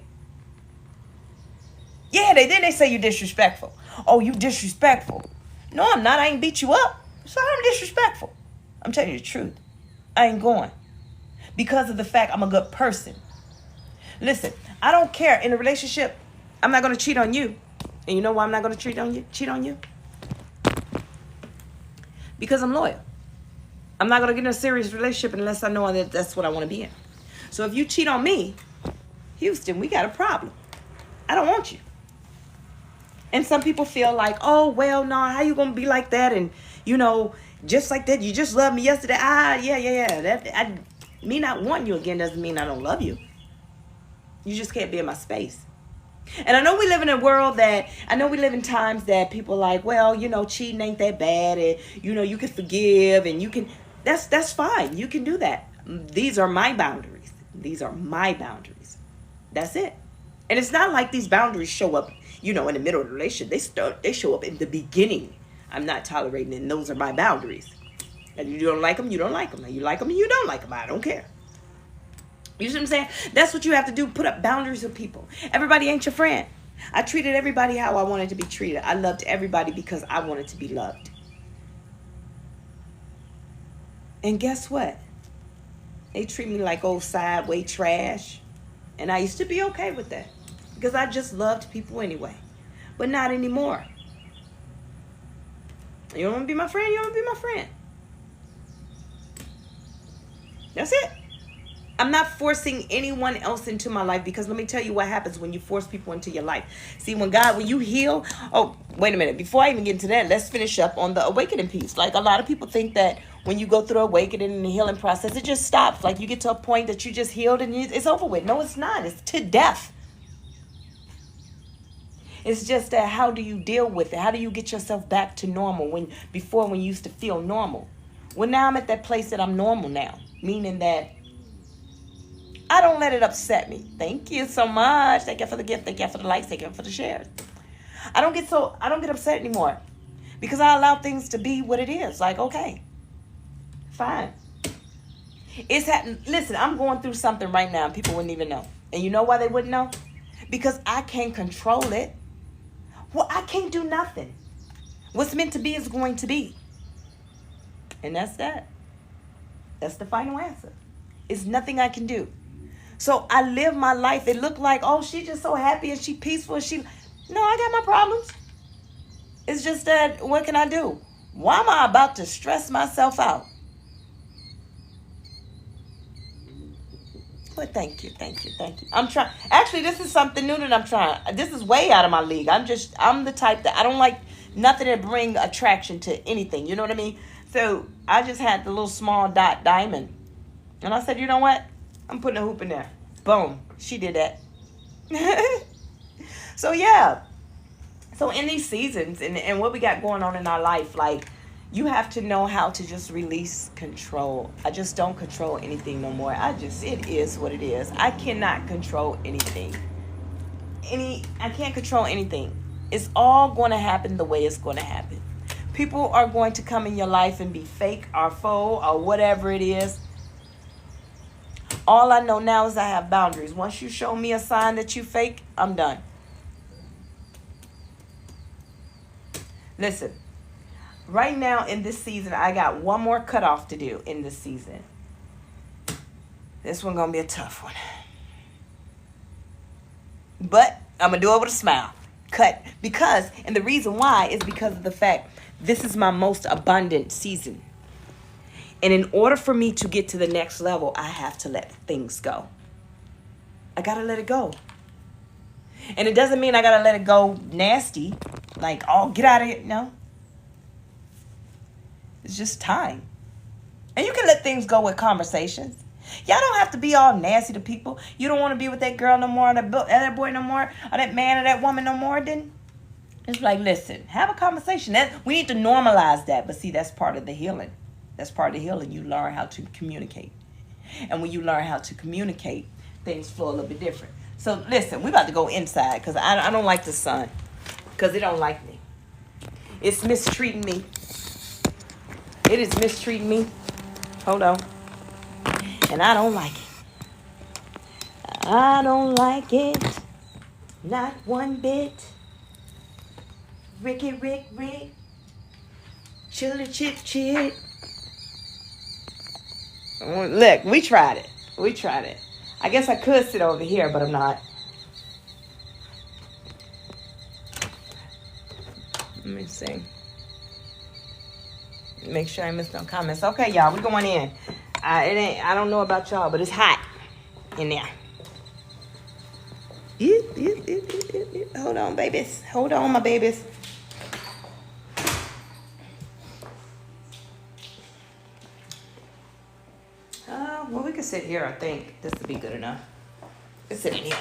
Yeah, they say you're disrespectful. Oh, you disrespectful. No, I'm not. I ain't beat you up. So I'm disrespectful. I'm telling you the truth. I ain't going. Because of the fact I'm a good person. Listen, I don't care. In a relationship, I'm not going to cheat on you. And you know why I'm not going to cheat on you? Because I'm loyal. I'm not going to get in a serious relationship unless I know that that's what I want to be in. So if you cheat on me, Houston, we got a problem. I don't want you. And some people feel like, oh, well, no, how you going to be like that? And, just like that, you just loved me yesterday. Yeah. Me not wanting you again doesn't mean I don't love you. You just can't be in my space. And I know we live in a world we live in times that people are like, well, cheating ain't that bad. And, you can forgive and you can, that's fine. You can do that. These are my boundaries. That's it. And it's not like these boundaries show up, in the middle of the relationship. They show up in the beginning. I'm not tolerating it, and those are my boundaries. And you don't like them, you don't like them. And you like them, and you don't like them. I don't care. You see what I'm saying? That's what you have to do. Put up boundaries with people. Everybody ain't your friend. I treated everybody how I wanted to be treated. I loved everybody because I wanted to be loved. And guess what? They treat me like old sideways trash. And I used to be okay with that. Because I just loved people anyway. But not anymore. You don't want to be my friend? You don't want to be my friend. That's it. I'm not forcing anyone else into my life because let me tell you what happens when you force people into your life. See, when you heal, wait a minute. Before I even get into that, let's finish up on the awakening piece. Like a lot of people think that when you go through awakening and the healing process, it just stops. Like you get to a point that you just healed and it's over with. No, it's not. It's to death. It's just that how do you deal with it? How do you get yourself back to normal when you used to feel normal? Well, now I'm at that place that I'm normal now, meaning that I don't let it upset me. Thank you so much. Thank you for the gift. Thank you for the likes. Thank you for the shares. I don't get upset anymore because I allow things to be what it is. Like, okay, fine. It's happening. Listen, I'm going through something right now and people wouldn't even know. And you know why they wouldn't know? Because I can't control it. Well, I can't do nothing. What's meant to be is going to be. And that's that. That's the final answer. It's nothing I can do. So I live my life. It looked like, oh, she's just so happy and she peaceful. No, I got my problems. It's just that, what can I do? Why am I about to stress myself out? But thank you, thank you, thank you. I'm trying. Actually, this is something new that I'm trying. This is way out of my league. I'm the type that I don't like nothing that bring attraction to anything. You know what I mean? So I just had the little small dot diamond. And I said, you know what? I'm putting a hoop in there. Boom. She did that. So yeah. So in these seasons and what we got going on in our life, like, you have to know how to just release control. I just don't control anything no more. It is what it is. I cannot control anything. I can't control anything. It's all going to happen the way it's going to happen. People are going to come in your life and be fake or faux or whatever it is. All I know now is I have boundaries. Once you show me a sign that you fake, I'm done. Listen, right now in this season, I got one more cutoff to do in this season. This one gonna be a tough one. But I'm gonna do it with a smile. Cut. And the reason why is because of the fact this is my most abundant season. And in order for me to get to the next level, I have to let things go. I gotta let it go. And it doesn't mean I gotta let it go nasty. Like, oh, get out of here. No. It's just time. And you can let things go with conversations. Y'all don't have to be all nasty to people. You don't want to be with that girl no more, or that boy no more, or that man or that woman no more, then it's like, listen, have a conversation. We need to normalize that. But see, that's part of the healing. That's part of the healing. You learn how to communicate. And when you learn how to communicate, things flow a little bit different. So listen, we about to go inside because I don't like the sun. Because it don't like me. It's mistreating me. It is mistreating me. Hold on. And I don't like it. I don't like it. Not one bit. Ricky, Rick. Chilly, chit. Look, we tried it. I guess I could sit over here, but I'm not. Let me see. Make sure I missed no comments. Okay, y'all, we're going in. I don't know about y'all, but it's hot in there. Hold on, babies. Hold on, my babies. Well, we can sit here, I think. This would be good enough. Let's sit in here.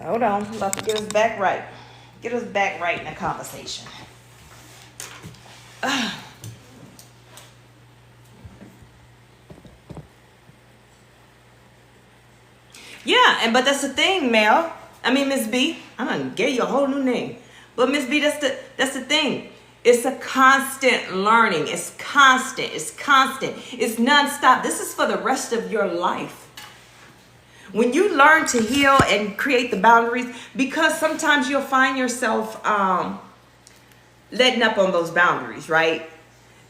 Hold on. I'm about to get us back right. Get us back right in the conversation. Yeah, but that's the thing, Mel. Miss B. I'm gonna give you a whole new name. But Miss B, that's the thing. It's a constant learning. It's constant. It's nonstop. This is for the rest of your life. When you learn to heal and create the boundaries, because sometimes you'll find yourself letting up on those boundaries, right?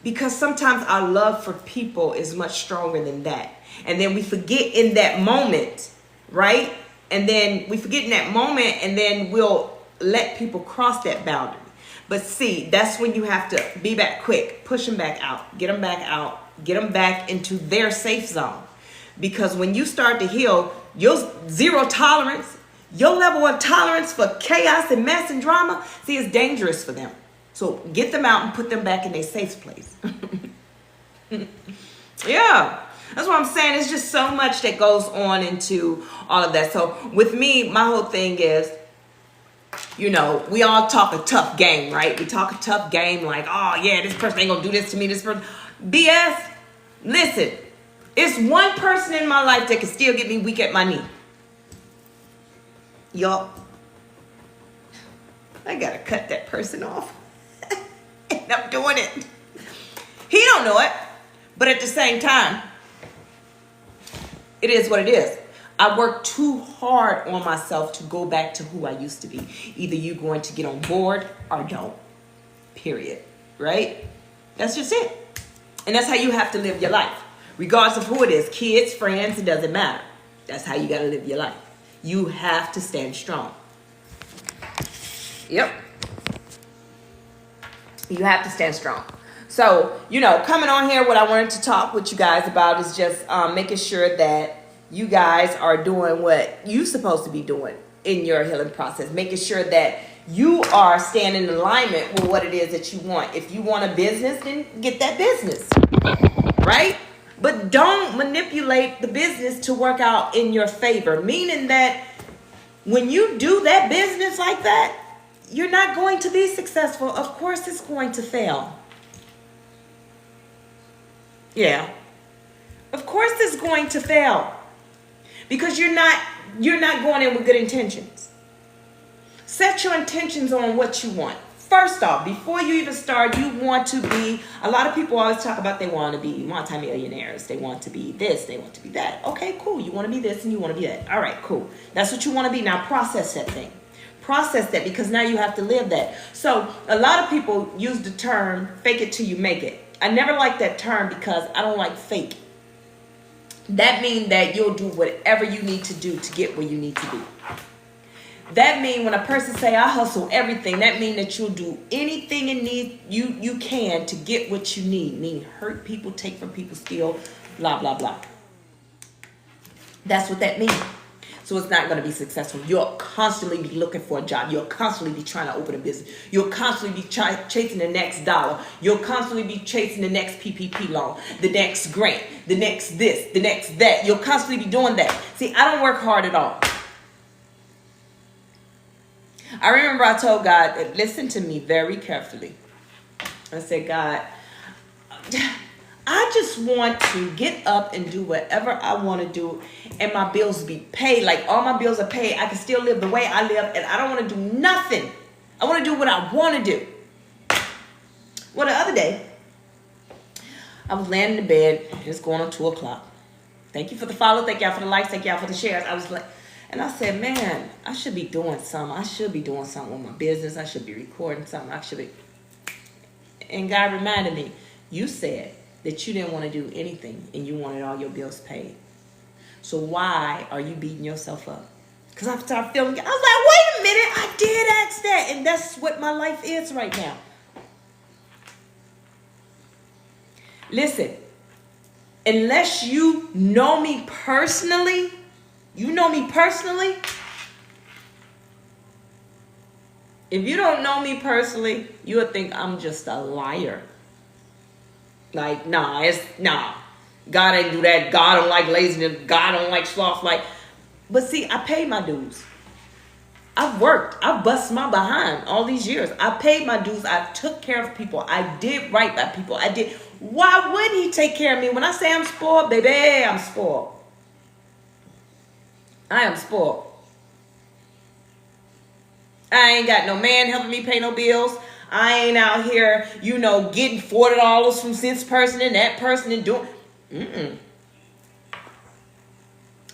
Because sometimes our love for people is much stronger than that. And then we forget in that moment, right? And then we forget in that moment, and then we'll let people cross that boundary. But see, that's when you have to be back quick, push them back out, get them back out, get them back into their safe zone. Because when you start to heal, your zero tolerance, your level of tolerance for chaos and mess and drama, see, it's dangerous for them. So get them out and put them back in their safe place. Yeah. That's what I'm saying. It's just so much that goes on into all of that. So with me, my whole thing is, we all talk a tough game, right? We talk a tough game like, oh, yeah, this person ain't going to do this to me. This person. BS. Listen, it's one person in my life that can still get me weak at my knee. Y'all, I got to cut that person off. And I'm doing it. He don't know it. But at the same time, it is what it is. I work too hard on myself to go back to who I used to be. Either you're going to get on board or don't. Period. Right? That's just it. And that's how you have to live your life. regardless of who it is, kids, friends, it doesn't matter. That's how you got to live your life. You have to stand strong. Yep. You have to stand strong. So, coming on here, what I wanted to talk with you guys about is just making sure that you guys are doing what you're supposed to be doing in your healing process. Making sure that you are staying in alignment with what it is that you want. If you want a business, then get that business, right? But don't manipulate the business to work out in your favor. Meaning that when you do that business like that, you're not going to be successful. Of course it's going to fail. Yeah. Of course it's going to fail. Because you're not going in with good intentions. Set your intentions on what you want. First off, before you even start, you want to be, a lot of people always talk about they want to be multimillionaires. They want to be this, they want to be that. Okay, cool. You want to be this and you want to be that. All right, cool. That's what you want to be. Now process that thing. Process that, because now you have to live that. So a lot of people use the term fake it till you make it. I never liked that term because I don't like fake. That means that you'll do whatever you need to do to get where you need to be. That means when a person say I hustle everything, that means that you'll do anything you can to get what you need. Meaning hurt people, take from people, steal, blah, blah, blah. That's what that means. So it's not going to be successful. You'll constantly be looking for a job. You'll constantly be trying to open a business. You'll constantly be chasing the next dollar. You'll constantly be chasing the next PPP loan, the next grant, the next this, the next that. You'll constantly be doing that. See, I don't work hard at all. I remember I told God, listen to me very carefully. I said, God, I just want to get up and do whatever I want to do and my bills be paid. Like all my bills are paid. I can still live the way I live and I don't want to do nothing. I want to do what I want to do. Well, the other day, I was laying in the bed. It's going on 2 o'clock. Thank you for the follow. Thank y'all for the likes. Thank y'all for the shares. I was like, and I said, man, I should be doing something. I should be doing something with my business. I should be recording something. And God reminded me, you said that you didn't want to do anything and you wanted all your bills paid. So why are you beating yourself up? Because I started feeling, I was like, wait a minute, I did ask that. And that's what my life is right now. Listen, unless you know me personally, if you don't know me personally, you would think I'm just a liar. Like, nah. God ain't do that. God don't like laziness. God don't like sloth. But see, I paid my dues. I've worked. I've bust my behind all these years. I paid my dues. I took care of people. I did right by people. I did. Why wouldn't he take care of me? When I say I'm spoiled, baby, I'm spoiled. I am spoiled. I ain't got no man helping me pay no bills. I ain't out here, getting $40 from this person and that person and doing.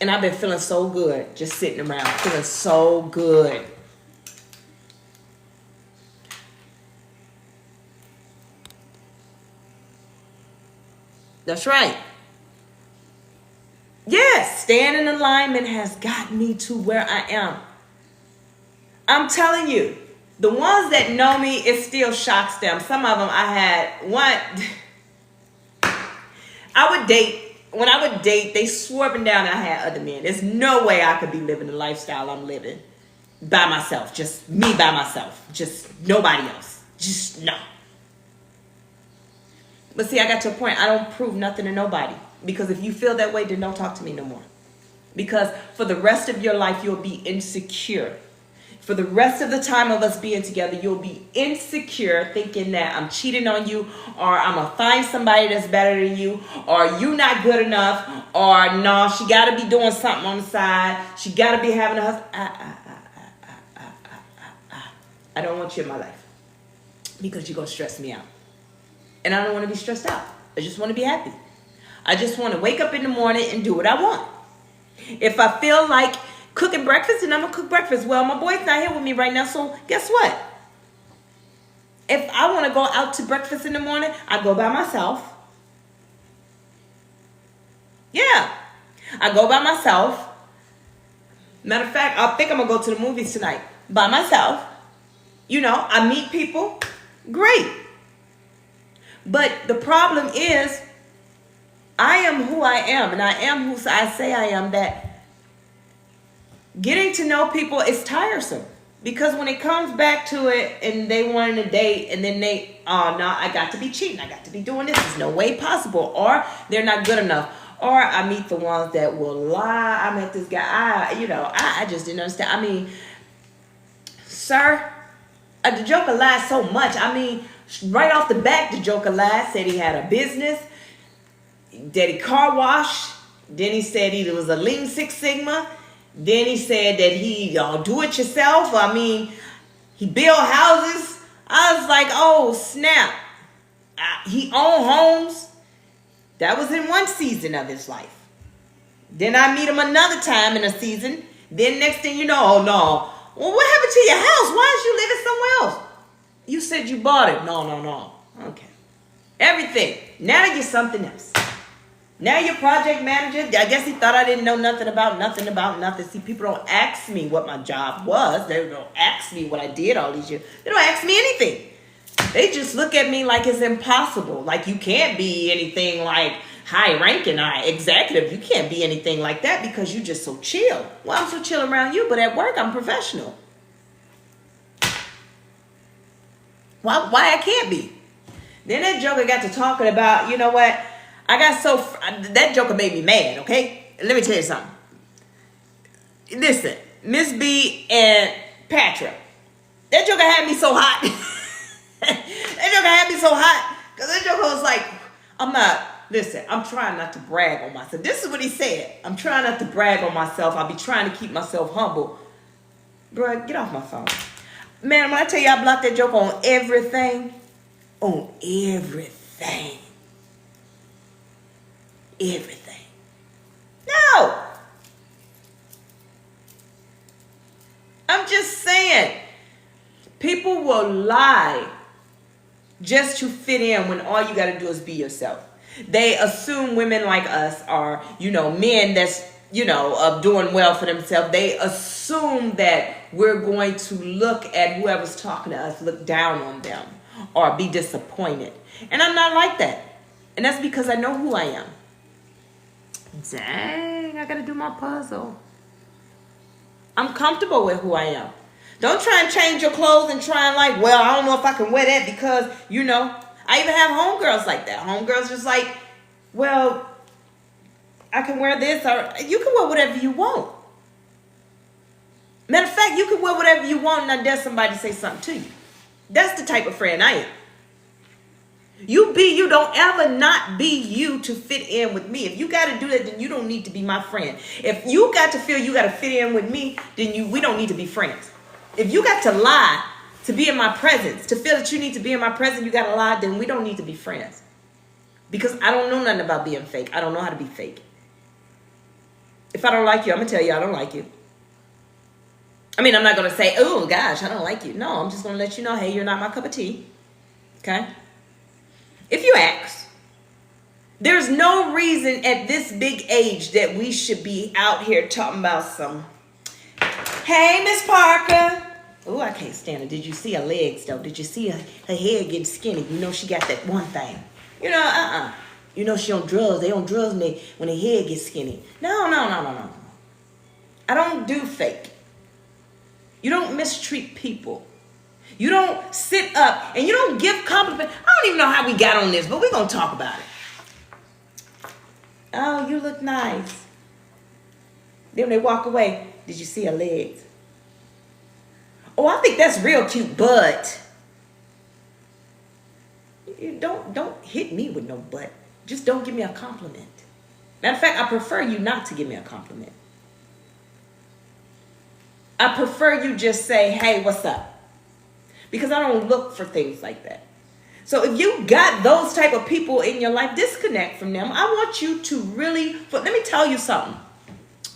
And I've been feeling so good just sitting around, feeling so good. That's right. Yes, staying in alignment has gotten me to where I am. I'm telling you, the ones that know me, it still shocks them. Some of them I had one. When I would date, they swore up and down I had other men. There's no way I could be living the lifestyle I'm living by myself. Just me by myself. Just nobody else. Just no. But see, I got to a point, I don't prove nothing to nobody. Because if you feel that way, then don't talk to me no more. Because for the rest of your life, you'll be insecure. For the rest of the time of us being together, you'll be insecure thinking that I'm cheating on you, or I'm going to find somebody that's better than you, or you not good enough, or no, she got to be doing something on the side. She got to be having a husband. I don't want you in my life because you're going to stress me out. And I don't want to be stressed out. I just want to be happy. I just want to wake up in the morning and do what I want. If I feel like cooking breakfast, then I'm going to cook breakfast. Well, my boy's not here with me right now, so guess what? If I want to go out to breakfast in the morning, I go by myself. Yeah. I go by myself. Matter of fact, I think I'm going to go to the movies tonight by myself. You know, I meet people. Great. But the problem is, I am who I am, and I am who I say I am, that getting to know people is tiresome. Because when it comes back to it and they want a date and then oh no, I got to be cheating. I got to be doing this. There's no way possible. Or they're not good enough. Or I meet the ones that will lie. I met this guy. I just didn't understand. I mean, sir, the Joker lied so much. I mean, right off the bat, the Joker lied, said he had a business, that he car washed. Then he said he was a Lean Six Sigma. Then he said that he do it yourself. I mean, he built houses. I was like, oh, snap. He owned homes. That was in one season of his life. Then I meet him another time in a season. Then next thing you know, oh, no. Well, what happened to your house? Why is you living somewhere else? You said you bought it. No. Okay. Everything. Now you're something else. Now you're project manager. I guess he thought I didn't know nothing about nothing. See, people don't ask me what my job was. They don't ask me what I did all these years. They don't ask me anything. They just look at me like it's impossible. Like you can't be anything like high ranking executive. You can't be anything like that because you're just so chill. Well, I'm so chill around you, but at work I'm professional. Why I can't be? Then that joker got to talking about, you know what? That joker made me mad, okay? Let me tell you something. Listen, Miss B and Patra, that joker had me so hot. That joker had me so hot. Because that joker was like, I'm trying not to brag on myself. This is what he said. I'm trying not to brag on myself. I'll be trying to keep myself humble. Bro, get off my phone. Man, when I tell you I blocked that joker on everything. On everything. Everything. No. I'm just saying. People will lie just to fit in when all you got to do is be yourself. They assume women like us are, men that's, doing well for themselves. They assume that we're going to look at whoever's talking to us, look down on them, or be disappointed. And I'm not like that. And that's because I know who I am. Dang, I got to do my puzzle. I'm comfortable with who I am. Don't try and change your clothes and try and I don't know if I can wear that because, I even have homegirls like that. Homegirls just like, I can wear this, or you can wear whatever you want. Matter of fact, you can wear whatever you want and I dare somebody say something to you. That's the type of friend I am. You be you. Don't ever not be you to fit in with me. If you got to do that, then you don't need to be my friend. If you got to feel you got to fit in with me, then we don't need to be friends. If you got to lie to be in my presence, to feel that you need to be in my presence, you got to lie, then we don't need to be friends. Because I don't know nothing about being fake. I don't know how to be fake. If I don't like you, I'm going to tell you I don't like you. I mean, I'm not going to say, oh, gosh, I don't like you. No, I'm just going to let you know, hey, you're not my cup of tea. Okay? If you ask, there's no reason at this big age that we should be out here talking about some, hey, Miss Parker. Oh, I can't stand it. Did you see her legs, though? Did you see her head getting skinny? She got that one thing. She on drugs. They on drugs when their head gets skinny. No. I don't do fake. You don't mistreat people. You don't sit up and you don't give compliments. I don't even know how we got on this, but we're going to talk about it. Oh, you look nice. Then when they walk away, did you see her legs? Oh, I think that's real cute, but you don't hit me with no but. Just don't give me a compliment. Matter of fact, I prefer you not to give me a compliment. I prefer you just say, hey, what's up? Because I don't look for things like that. So if you got those type of people in your life, disconnect from them. I want you to really, let me tell you something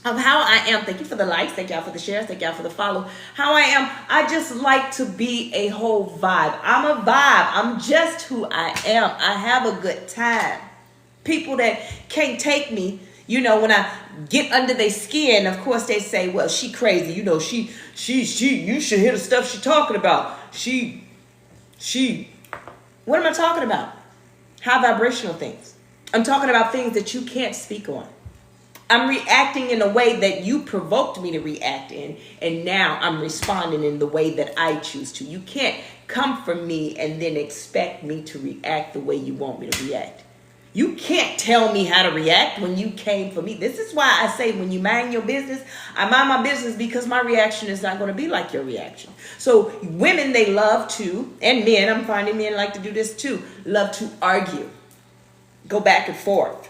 of how I am. Thank you for the likes. Thank y'all for the shares. Thank y'all for the follow. How I am. I just like to be a whole vibe. I'm a vibe. I'm just who I am. I have a good time. People that can't take me, You know, when I get under their skin, of course they say, well, she crazy. You know, she, you should hear the stuff she talking about. What am I talking about? High vibrational things. I'm talking about things that you can't speak on. I'm reacting in a way that you provoked me to react in, and now I'm responding in the way that I choose to. You can't come from me and then expect me to react the way you want me to react. You can't tell me how to react when you came for me. This is why I say when you mind your business, I mind my business, because my reaction is not going to be like your reaction. So women, they love to, and men, I'm finding men like to do this too, love to argue, go back and forth.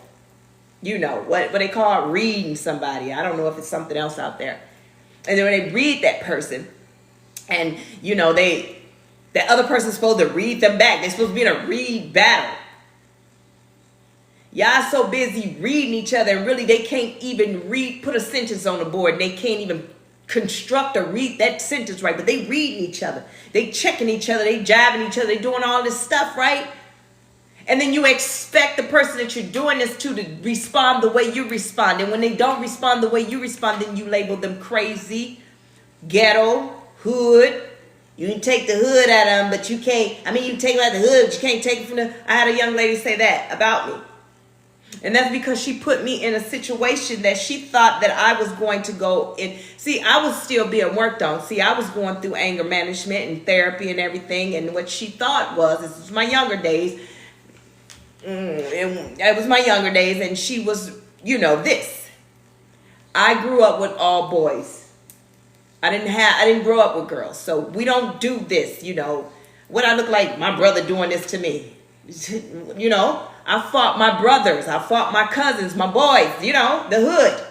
You know, what they call reading somebody. I don't know if it's something else out there. And then when they read that person, and, you know, the other person's supposed to read them back. They're supposed to be in a read battle. Y'all so busy reading each other, and really they can't even put a sentence on the board. And they can't even construct or read that sentence right. But they reading each other. They checking each other. They jiving each other. They doing all this stuff, right? And then you expect the person that you're doing this to respond the way you respond. And when they don't respond the way you respond, then you label them crazy, ghetto, hood. You can take the hood out of them, but you can't. I mean, you take them out of the hood, but you can't take it from the. I had a young lady say that about me. And that's because she put me in a situation that she thought that I was going to go in. See, I was still being worked on. See, I was going through anger management and therapy and everything. And what she thought was, this was my younger days. It was my younger days, and she was, you know, this. I grew up with all boys. I didn't grow up with girls, so we don't do this, you know. What I look like, my brother doing this to me, you know. I fought my brothers, I fought my cousins, my boys, you know, the hood,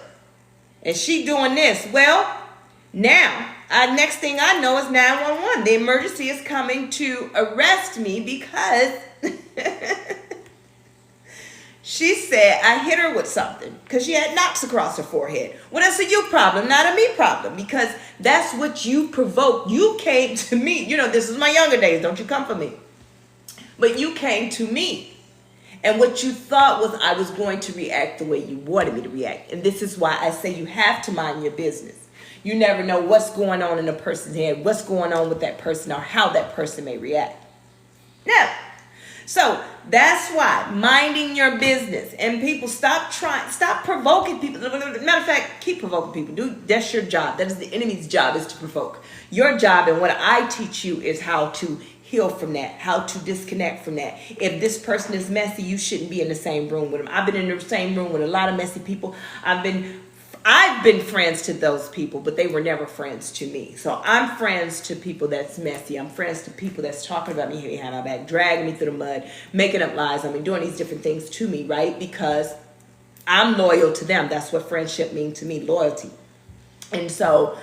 and she doing this. Well, now, next thing I know is 911. The emergency is coming to arrest me because. She said I hit her with something because she had knocks across her forehead. Well, that's a you problem, not a me problem, because that's what you provoked. You came to me. You know, this is my younger days. Don't you come for me. But you came to me. And what you thought was I was going to react the way you wanted me to react. And this is why I say you have to mind your business. You never know what's going on in a person's head, what's going on with that person, or how that person may react. Now, so that's why minding your business, and people stop provoking people. Matter of fact, keep provoking people. That's your job. That is the enemy's job, is to provoke. Your job, and what I teach you, is how to heal from that, how to disconnect from that. If this person is messy, you shouldn't be in the same room with them. I've been in the same room with a lot of messy people. I've been friends to those people, but they were never friends to me. So I'm friends to people that's messy. I'm friends to people that's talking about me behind my back, dragging me through the mud, making up lies. I mean, doing these different things to me, right? Because I'm loyal to them. That's what friendship means to me, loyalty. And so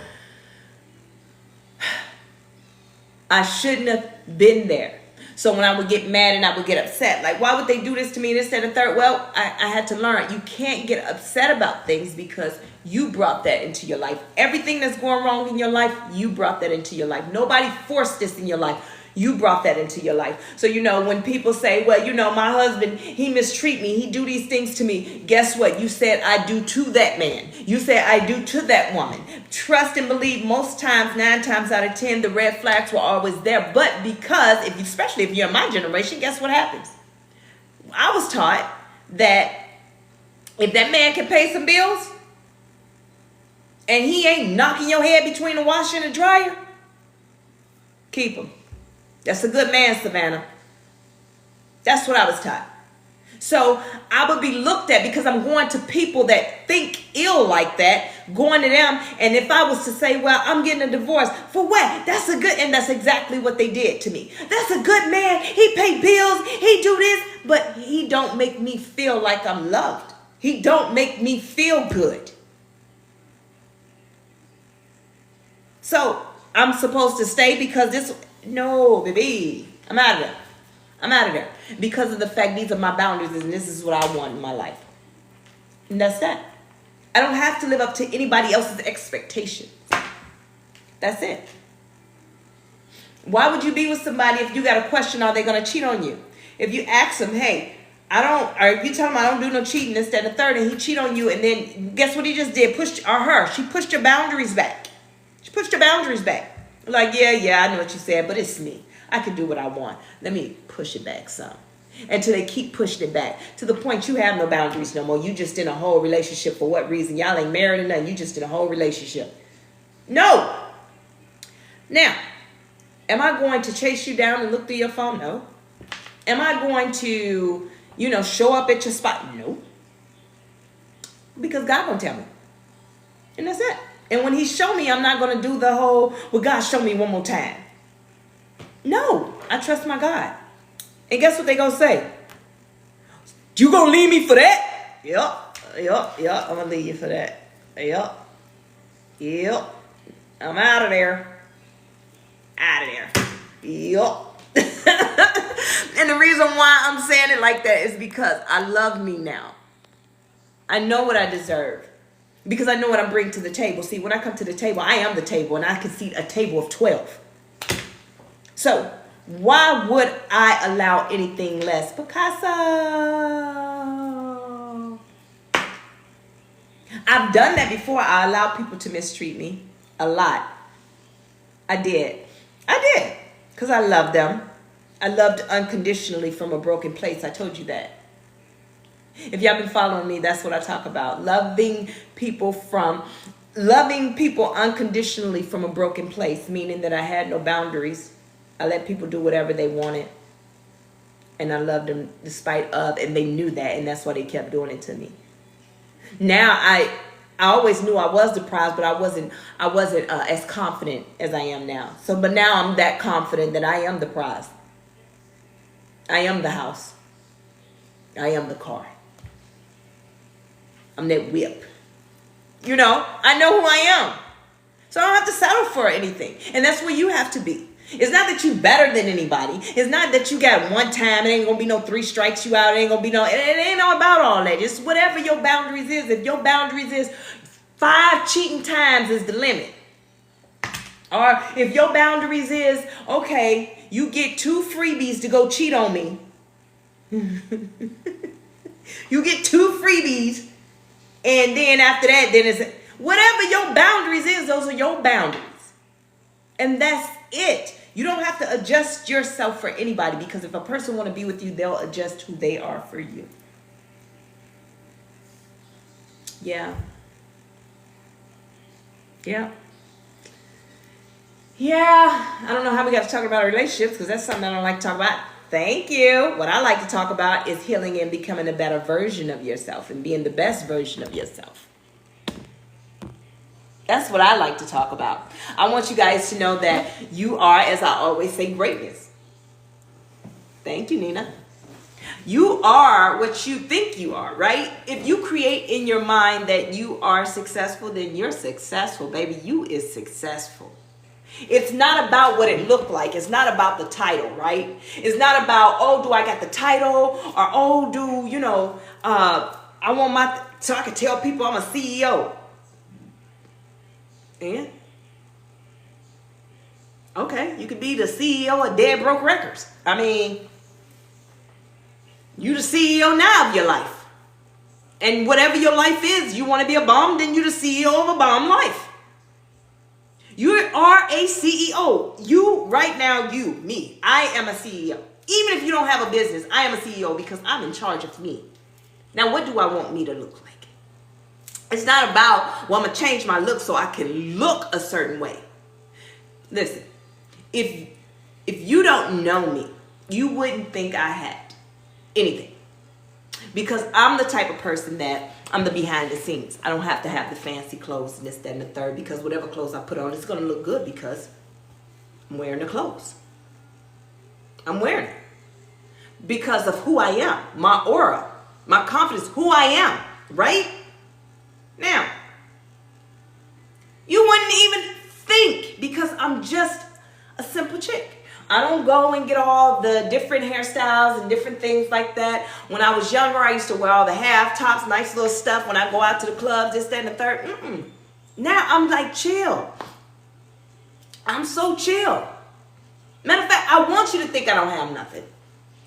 I shouldn't have been there. So when I would get mad and I would get upset, like, why would they do this to me instead of third? Well, I had to learn. You can't get upset about things because you brought that into your life. Everything that's going wrong in your life, you brought that into your life. Nobody forced this in your life. You brought that into your life. So, you know, when people say, well, you know, my husband, he mistreat me. He do these things to me. Guess what? You said I do to that man. You said I do to that woman. Trust and believe, most times, 9 times out of 10, the red flags were always there. But because, especially if you're in my generation, guess what happens? I was taught that if that man can pay some bills and he ain't knocking your head between the washer and the dryer, keep him. That's a good man, Savannah. That's what I was taught. So I would be looked at because I'm going to people that think ill like that, going to them. And if I was to say, well, I'm getting a divorce, for what? That's a good, and that's exactly what they did to me. That's a good man. He pay bills. He do this, but he don't make me feel like I'm loved. He don't make me feel good. So I'm supposed to stay because this. No, baby, I'm out of there. I'm out of there because of the fact these are my boundaries and this is what I want in my life. And that's that. I don't have to live up to anybody else's expectations. That's it. Why would you be with somebody if you got a question, are they going to cheat on you? If you ask them, hey, Or you tell him I don't do no cheating, this, that, and the third, and he cheat on you, and then guess what he just did? She pushed your boundaries back. She pushed your boundaries back. Like, yeah, I know what you said, but it's me. I can do what I want. Let me push it back some. Until they keep pushing it back. To the point you have no boundaries no more. You just in a whole relationship. For what reason? Y'all ain't married or nothing. You just in a whole relationship. No. Now, am I going to chase you down and look through your phone? No. Am I going to, show up at your spot? No. Because God gonna tell me. And that's it. And when he show me, I'm not going to do the whole, well, God, show me one more time. No, I trust my God. And guess what they going to say? You going to leave me for that? Yep. I'm going to leave you for that. Yep. I'm out of there. Yep. And the reason why I'm saying it like that is because I love me now. I know what I deserve. Because I know what I'm bringing to the table. See, when I come to the table, I am the table, and I can seat a table of 12. So, why would I allow anything less? Picasso. I've done that before. I allowed people to mistreat me a lot. I did. Because I loved them. I loved unconditionally from a broken place. I told you that. If y'all been following me, that's what I talk about. Loving people unconditionally from a broken place, meaning that I had no boundaries. I let people do whatever they wanted. And I loved them despite of, and they knew that, and that's why they kept doing it to me. Now, I always knew I was the prize, but I wasn't as confident as I am now. But now I'm that confident that I am the prize. I am the house. I am the car. I'm that whip. I know who I am. So I don't have to settle for anything. And that's where you have to be. It's not that you better than anybody. It's not that you got one time. It ain't going to be no 3 strikes you out. It ain't all about all that. It's whatever your boundaries is. If your boundaries is 5 cheating times is the limit. Or if your boundaries is, okay, you get 2 freebies to go cheat on me. You get 2 freebies. And then after that, then it's whatever your boundaries is, those are your boundaries. And that's it. You don't have to adjust yourself for anybody, because if a person want to be with you, they'll adjust who they are for you. Yeah. I don't know how we got to talk about relationships, because that's something I don't like to talk about. Thank you. What I like to talk about is healing and becoming a better version of yourself and being the best version of yourself. That's what I like to talk about. I want you guys to know that you are, as I always say, greatness. Thank you, Nina. You are what you think you are, right? If you create in your mind that you are successful, then you're successful, baby. You is successful. It's not about what it looked like. It's not about the title, right? It's not about, oh, do I got the title? Or, oh, I want so I can tell people I'm a CEO. And? Okay, you could be the CEO of Dead Broke Records. I mean, you the CEO now of your life. And whatever your life is, you want to be a bomb, then you're the CEO of a bomb life. You are a CEO. You, right now, me. I am a CEO. Even if you don't have a business, I am a CEO because I'm in charge of me. Now, what do I want me to look like? It's not about, well, I'm going to change my look so I can look a certain way. Listen, if you don't know me, you wouldn't think I had anything. Because I'm the type of person that I'm the behind the scenes. I don't have to have the fancy clothes and this, that, and the third, because whatever clothes I put on, it's going to look good because I'm wearing the clothes. I'm wearing it. Because of who I am, my aura, my confidence, who I am, right? Now, you wouldn't even think, because I'm just a simple chick. I don't go and get all the different hairstyles and different things like that. When I was younger, I used to wear all the half tops, nice little stuff when I go out to the club, this, that, and the third. Now I'm like chill. I'm so chill. Matter of fact, I want you to think I don't have nothing.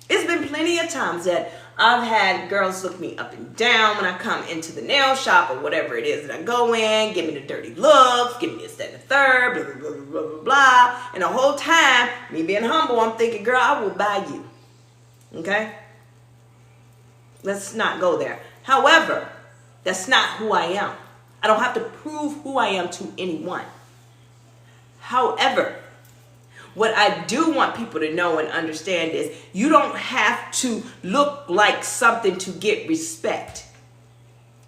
It's been plenty of times that I've had girls look me up and down when I come into the nail shop or whatever it is that I go in, give me the dirty looks, give me this, that, and the third, blah, blah, blah, blah, blah, blah. And the whole time, me being humble, I'm thinking, girl, I will buy you. Okay? Let's not go there. However, that's not who I am. I don't have to prove who I am to anyone. However, what I do want people to know and understand is you don't have to look like something to get respect.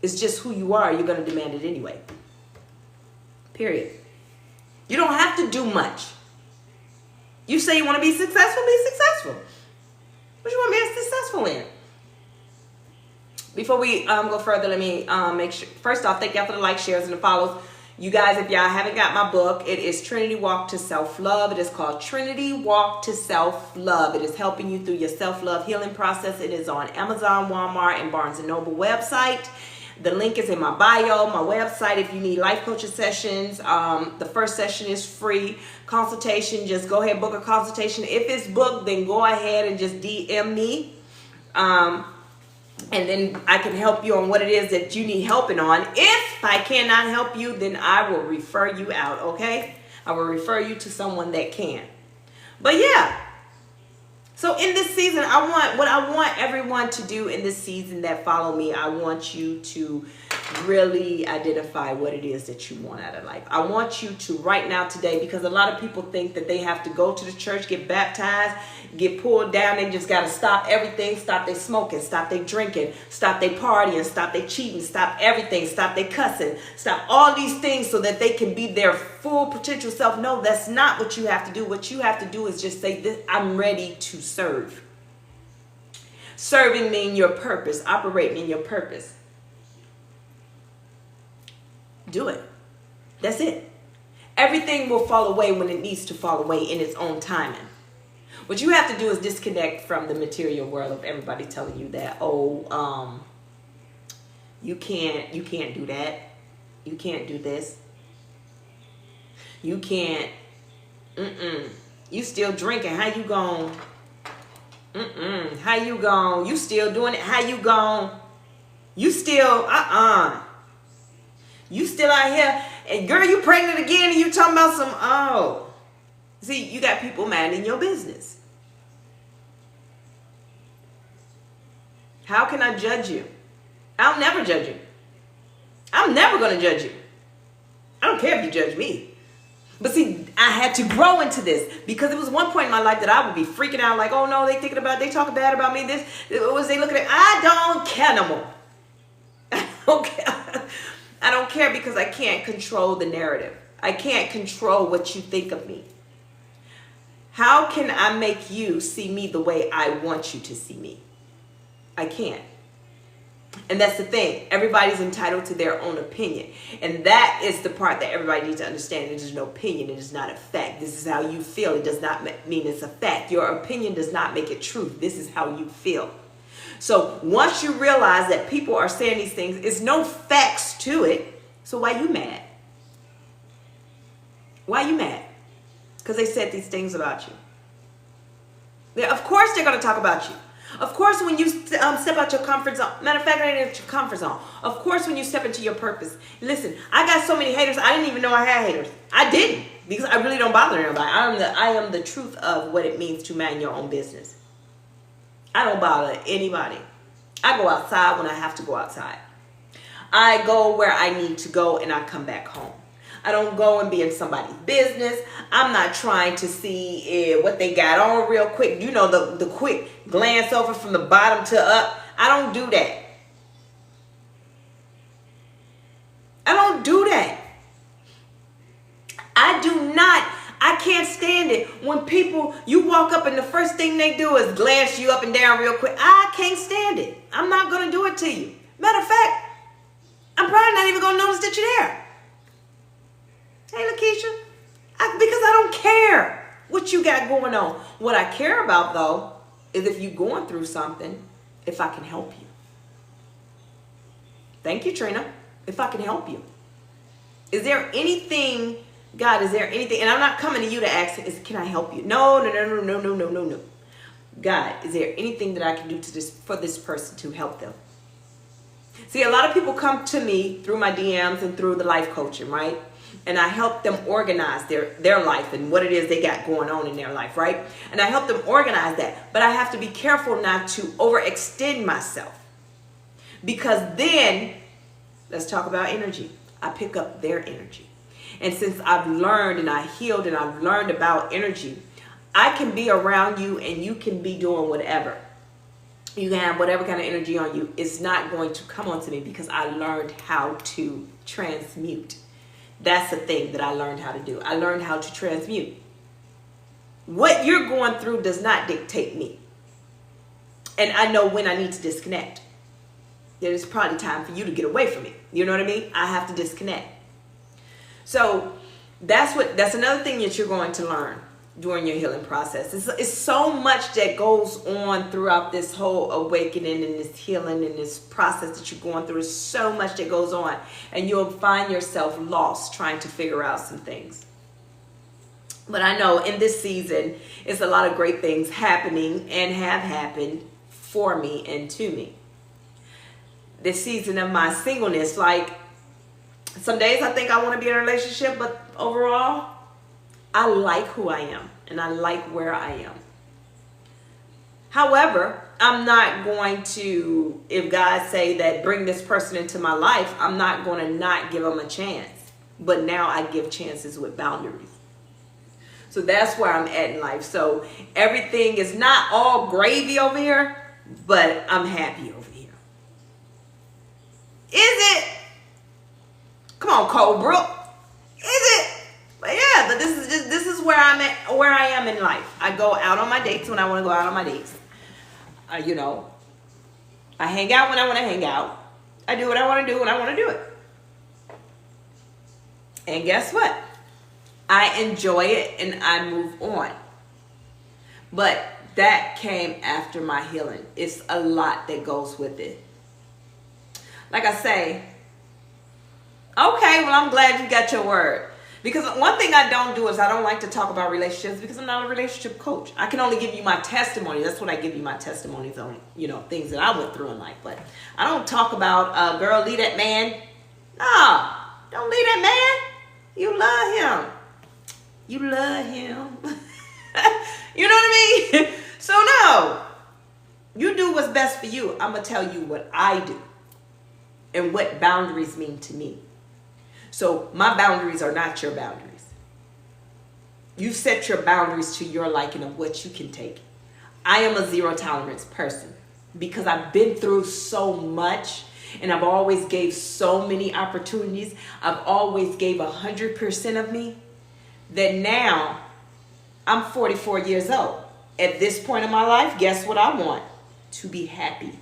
It's just who you are. You're going to demand it anyway. Period. You don't have to do much. You say you want to be successful, be successful. What you want to be successful in? Before we go further, let me make sure. First off, thank y'all for the likes, shares, and the follows. You guys, if y'all haven't got my book, it is Trinity Walk to Self-Love. It is called Trinity Walk to Self-Love. It is helping you through your self-love healing process. It is on Amazon, Walmart, and Barnes & Noble website. The link is in my bio, my website. If you need life coaching sessions, the first session is free. Consultation, just go ahead and book a consultation. If it's booked, then go ahead and just DM me. And then I can help you on what it is that you need helping on. If I cannot help you, then I will refer you out, okay? I will refer you to someone that can. But yeah. So in this season, what I want everyone to do in this season that follow me, I want you to really identify what it is that you want out of life. I want you to right now today, because a lot of people think that they have to go to the church, get baptized, get pulled down. They just got to stop everything, stop their smoking, stop their drinking, stop their partying, stop their cheating, stop everything, stop their cussing, stop all these things so that they can be their full potential self. No, that's not what you have to do. What you have to do is just say, this, I'm ready to serve. Serving means your purpose, operating in your purpose. Do it. That's it. Everything will fall away when it needs to fall away in its own timing. What you have to do is disconnect from the material world of everybody telling you that, you can't do that. You can't do this. You can't, you still drinking. How you gon', how you gon', you still doing it. How you gon', you still, you still out here, and girl, you pregnant again, and you talking about some, See, you got people mad in your business. How can I judge you? I'll never judge you. I'm never going to judge you. I don't care if you judge me. But see, I had to grow into this because it was one point in my life that I would be freaking out like, oh no, they talking bad about me. This, what was they looking at? I don't care no more. I don't care. I don't care because I can't control the narrative. I can't control what you think of me. How can I make you see me the way I want you to see me? I can't. And that's the thing. Everybody's entitled to their own opinion. And that is the part that everybody needs to understand. It is no opinion. It is not a fact. This is how you feel. It does not mean it's a fact. Your opinion does not make it true. This is how you feel. So once you realize that people are saying these things, there's no facts to it. So why you mad? Why you mad? Because they said these things about you. Of course they're going to talk about you. Of course, when you step out your comfort zone, matter of fact, I ain't in your comfort zone. Of course, when you step into your purpose. Listen, I got so many haters. I didn't even know I had haters. I didn't, because I really don't bother anybody. I am the truth of what it means to man your own business. I don't bother anybody. I go outside when I have to go outside. I go where I need to go, and I come back home. I don't go and be in somebody's business. I'm not trying to see what they got on real quick. You know, the quick glance over from the bottom to up. I don't do that. I don't do that. I can't stand it when people, you walk up and the first thing they do is glance you up and down real quick. I can't stand it. I'm not going to do it to you. Matter of fact, I'm probably not even going to notice that you're there. Hey, Lakeisha, because I don't care what you got going on. What I care about, though, is if you're going through something, if I can help you. Thank you, Trina. If I can help you. Is there anything, God, is there anything, and I'm not coming to you to ask, can I help you? No. God, is there anything that I can do for this person to help them? See, a lot of people come to me through my DMs and through the life coaching, right? And I help them organize their life and what it is they got going on in their life, right? And I help them organize that. But I have to be careful not to overextend myself. Because then, let's talk about energy. I pick up their energy. And since I've learned and I healed and I've learned about energy, I can be around you and you can be doing whatever. You can have whatever kind of energy on you. It's not going to come onto me because I learned how to transmute. That's the thing that I learned how to do. I learned how to transmute. What you're going through does not dictate me. And I know when I need to disconnect. It's probably time for you to get away from me. You know what I mean? I have to disconnect. So that's another thing that you're going to learn during your healing process. It's so much that goes on throughout this whole awakening and this healing and this process that you're going through. It's so much that goes on, and you'll find yourself lost trying to figure out some things. But I know in this season, it's a lot of great things happening and have happened for me and to me. This season of my singleness, like some days I think I want to be in a relationship, but overall, I like who I am and I like where I am. However, I'm not going to, if God say that bring this person into my life, I'm not going to not give them a chance. But now I give chances with boundaries. So that's where I'm at in life. So everything is not all gravy over here, but I'm happy over here. Is it? Come on, Colebrook. Is it? But yeah, but this is where I'm at, where I am in life. I go out on my dates when I want to go out on my dates. You know, I hang out when I want to hang out. I do what I want to do when I want to do it. And guess what? I enjoy it and I move on. But that came after my healing. It's a lot that goes with it. Like I say, okay, well, I'm glad you got your word. Because one thing I don't do is I don't like to talk about relationships because I'm not a relationship coach. I can only give you my testimony. That's what I give you my testimonies on, you know, things that I went through in life. But I don't talk about, girl, leave that man. No, don't leave that man. You love him. You love him. You know what I mean? So no, you do what's best for you. I'm going to tell you what I do and what boundaries mean to me. So my boundaries are not your boundaries. You set your boundaries to your liking of what you can take. I am a zero tolerance person because I've been through so much and I've always gave so many opportunities. I've always gave 100% of me that now I'm 44 years old. At this point in my life, guess what I want? To be happy.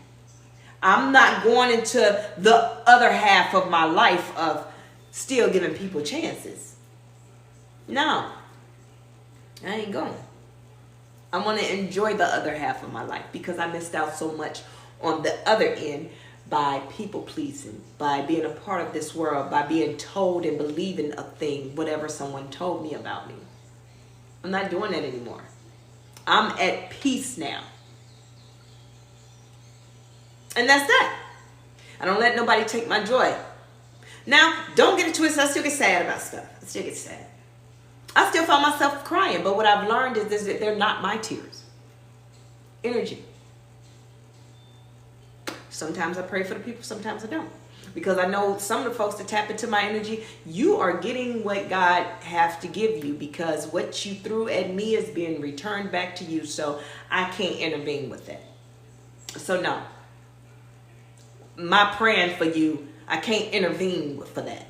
I'm not going into the other half of my life of still giving people chances. No, I ain't going. I want to enjoy the other half of my life because I missed out so much on the other end by people pleasing, by being a part of this world, by being told and believing a thing, whatever someone told me about me. I'm not doing that anymore. I'm at peace now. And that's that. I don't let nobody take my joy. Now, don't get it twisted. I still get sad about stuff. I still get sad. I still find myself crying. But what I've learned is that they're not my tears. Energy. Sometimes I pray for the people. Sometimes I don't. Because I know some of the folks that tap into my energy, you are getting what God has to give you. Because what you threw at me is being returned back to you. So I can't intervene with that. So no. My praying for you, I can't intervene for that.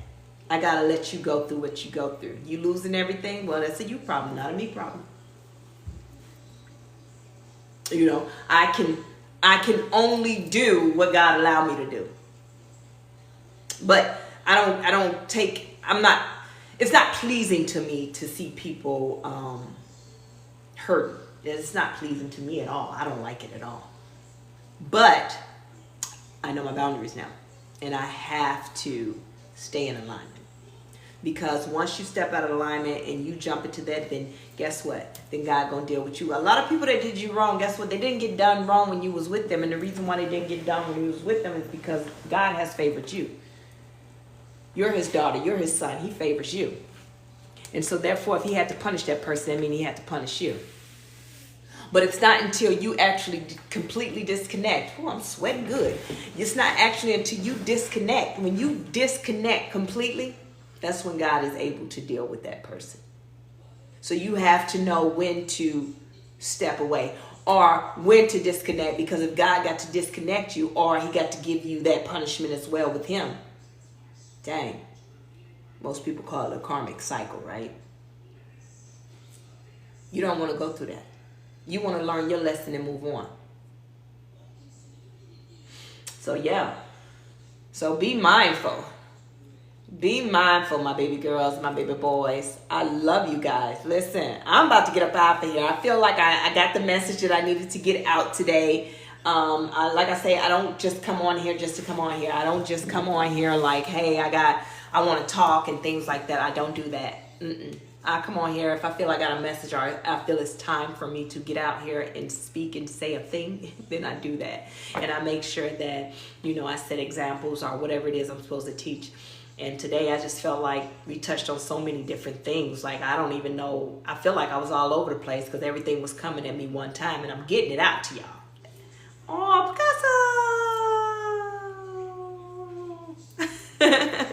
I got to let you go through what you go through. You losing everything? Well, that's a you problem, not a me problem. You know, I can only do what God allowed me to do. But it's not pleasing to me to see people hurt. It's not pleasing to me at all. I don't like it at all. But I know my boundaries now. And I have to stay in alignment. Because once you step out of alignment and you jump into that, then guess what? Then God gonna deal with you. A lot of people that did you wrong, guess what? They didn't get done wrong when you was with them. And the reason why they didn't get done when you was with them is because God has favored you. You're his daughter. You're his son. He favors you. And so therefore, if he had to punish that person, that means he had to punish you. But it's not until you actually completely disconnect. Oh, I'm sweating good. It's not actually until you disconnect. When you disconnect completely, that's when God is able to deal with that person. So you have to know when to step away or when to disconnect, because if God got to disconnect you, or he got to give you that punishment as well with him, dang. Most people call it a karmic cycle, right? You don't want to go through that. You want to learn your lesson and move on. So yeah. So be mindful. Be mindful, my baby girls, my baby boys. I love you guys. Listen, I'm about to get up out of here. I feel like I got the message that I needed to get out today. Like I say, I don't just come on here just to come on here. I don't just come on here like, hey, I want to talk and things like that. I don't do that. I come on here if I feel I got a message, or I feel it's time for me to get out here and speak and say a thing, then I do that. And I make sure that, I set examples or whatever it is I'm supposed to teach. And today I just felt like we touched on so many different things. Like, I don't even know. I feel like I was all over the place because everything was coming at me one time, and I'm getting it out to y'all. Oh, Picasso.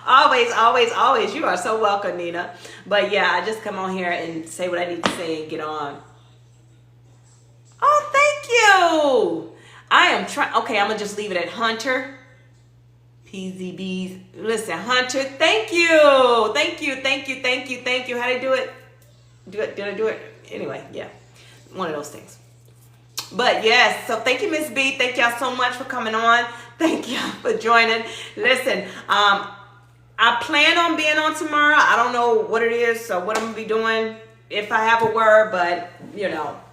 Always, always, always. You are so welcome, Nina. But yeah, I just come on here and say what I need to say and get on. Oh, thank you. I am trying. Okay, I'm going to just leave it at Hunter. PZBs. Listen, Hunter, thank you. Thank you, thank you, thank you, thank you. How did I do it? Did I do it? Anyway, yeah. One of those things. But yes, so thank you, Miss B. Thank y'all so much for coming on. Thank y'all for joining. Listen, I plan on being on tomorrow. I don't know what it is or what I'm going to be doing if I have a word, but,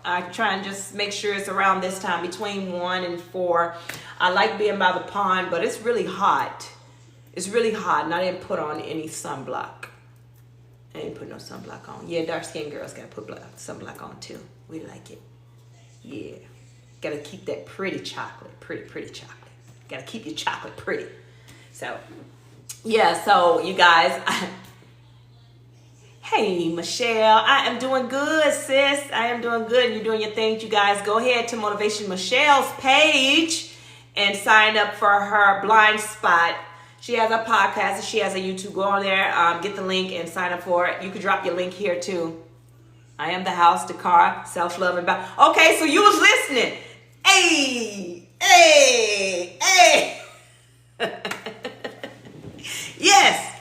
I try and just make sure it's around this time, between 1 and 4. I like being by the pond, but it's really hot. It's really hot, and I didn't put on any sunblock. I didn't put no sunblock on. Yeah, dark-skinned girls got to put sunblock on, too. We like it. Yeah. Got to keep that pretty chocolate. Pretty chocolate. Got to keep your chocolate pretty. So... yeah, so you guys, hey, Michelle, I am doing good, sis. I am doing good. You're doing your thing. You guys, go ahead to Motivation Michelle's page and sign up for her blind spot. She has a podcast and she has a YouTube. Go on there, get the link and sign up for it. You can drop your link here too. I am the house, the car, self-love, and okay, so you was listening. Hey. Yes,